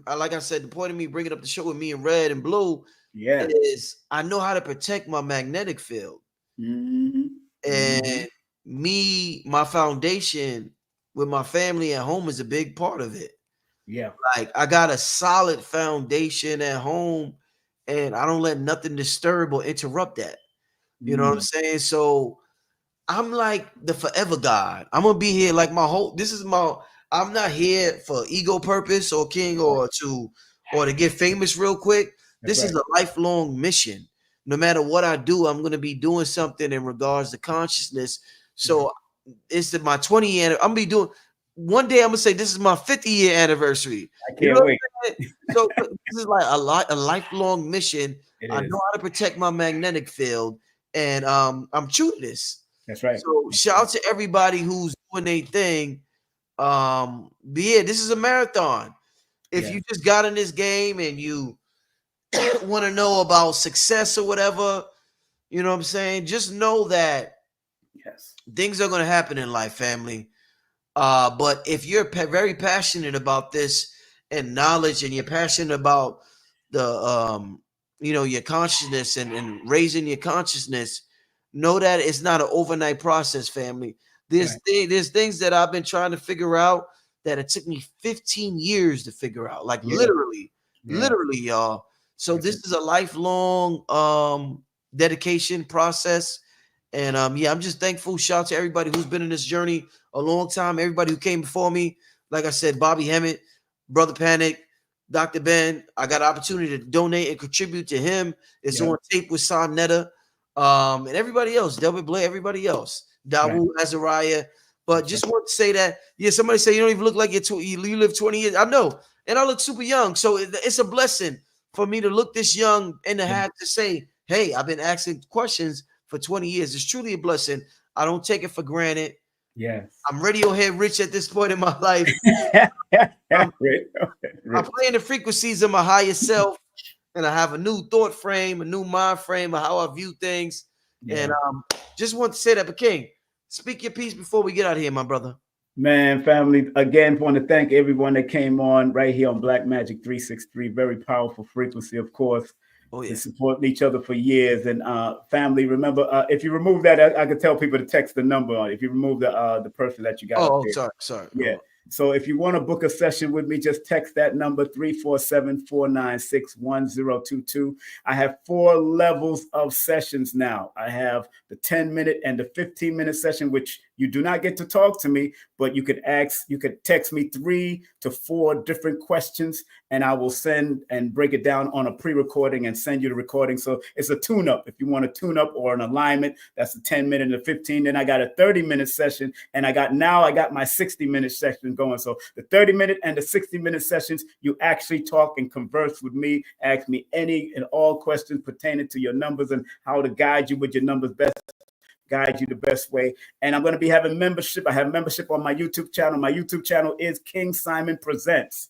like I said, the point of me bringing up the show with me in red and blue is I know how to protect my magnetic field. And my foundation with my family at home is a big part of it. Yeah. Like I got a solid foundation at home and I don't let nothing disturb or interrupt that. You know what I'm saying? So I'm like the forever God. I'm gonna be here like I'm not here for ego purpose or king or to get famous real quick. This is a lifelong mission. No matter what I do, I'm gonna be doing something in regards to consciousness. So it's my 20 year. I'm gonna be doing one day. I'm gonna say this is my 50-year anniversary. I can't wait. So this is like a lifelong mission. I know how to protect my magnetic field, and I'm true to this. That's right. So shout out to everybody who's doing their thing. This is a marathon. If you just got in this game and you want to know about success or whatever, you know what I'm saying? Just know that things are going to happen in life, family. But if you're very passionate about this and knowledge, and you're passionate about the your consciousness and raising your consciousness, know that it's not an overnight process, family. There's things that I've been trying to figure out that it took me 15 years to figure out, like literally, y'all. So this is a lifelong dedication process. And I'm just thankful. Shout out to everybody who's been in this journey a long time. Everybody who came before me. Like I said, Bobby Hemmett, Brother Panic, Dr. Ben. I got an opportunity to donate and contribute to him. It's on tape with Sonetta. And everybody else, Delbert Blair, everybody else, Dawu, Azariah. But just want to say that, somebody say you don't even look like you live 20 years. I know, and I look super young. So it's a blessing for me to look this young and to have to say, hey, I've been asking questions for 20 years. It's truly a blessing. I don't take it for granted. Yes. I'm Radiohead rich at this point in my life. I'm playing the frequencies of my higher self. And I have a new thought frame, a new mind frame of how I view things. And just want to say that, but King, speak your piece before we get out of here, my brother. Man, family, again, want to thank everyone that came on right here on Black Magic 363. Very powerful frequency, of course. Been supporting each other for years. And family, remember, if you remove that, I could tell people to text the number on. If you remove the person that you got. Sorry. Yeah. So if you want to book a session with me, just text that number 347-496-1022. I have 4 levels of sessions now. I have the 10-minute and the 15-minute session, which you do not get to talk to me, but you could text me 3 to 4 different questions, and I will send and break it down on a pre-recording and send you the recording. So it's a tune-up. If you want a tune-up or an alignment, that's a 10-minute and a 15. Then I got a 30-minute session, and I got my 60-minute session going. So the 30-minute and the 60-minute sessions, you actually talk and converse with me, ask me any and all questions pertaining to your numbers and how to guide you with your numbers best. Guide you the best way. And I'm going to be having membership. I have membership on my YouTube channel. My YouTube channel is King Simon Presents.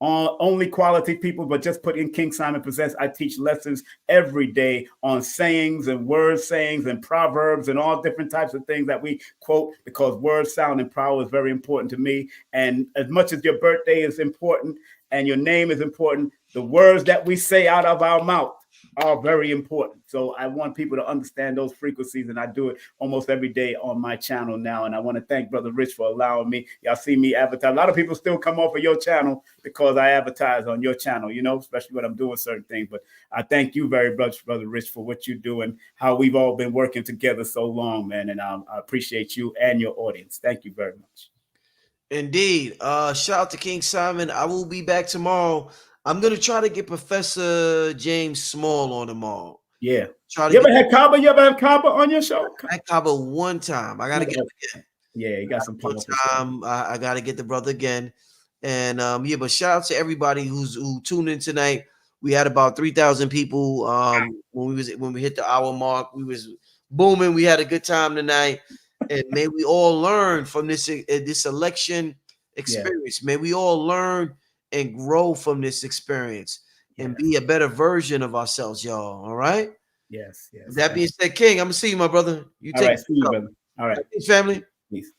Only quality people, but just put in King Simon Presents. I teach lessons every day on sayings and word sayings and proverbs and all different types of things that we quote, because word, sound, and power is very important to me. And as much as your birthday is important and your name is important, the words that we say out of our mouth are very important. So I want people to understand those frequencies, and I do it almost every day on my channel now. And I want to thank Brother Rich for allowing me. Y'all see me advertise. A lot of people still come off of your channel because I advertise on your channel, especially when I'm doing certain things. But I thank you very much, Brother Rich, for what you do and how we've all been working together so long, man. And I appreciate you and your audience. Thank you very much. Indeed. Shout out to King Simon. I will be back tomorrow. I'm going to try to get Professor James Small on tomorrow. Yeah. You ever have Kaba on your show? I had Kaba one time. I got to get him again. Yeah, he got some one time. I got to get the brother again. And yeah, but shout out to everybody who tuned in tonight. We had about 3,000 people when we hit the hour mark. We was booming. We had a good time tonight, and may we all learn from this election experience. May we all learn and grow from this experience and be a better version of ourselves, y'all. All right. Yes. That being said, King, I'm gonna see you, my brother. You all take right. See you, brother. All right. Peace, family. Peace.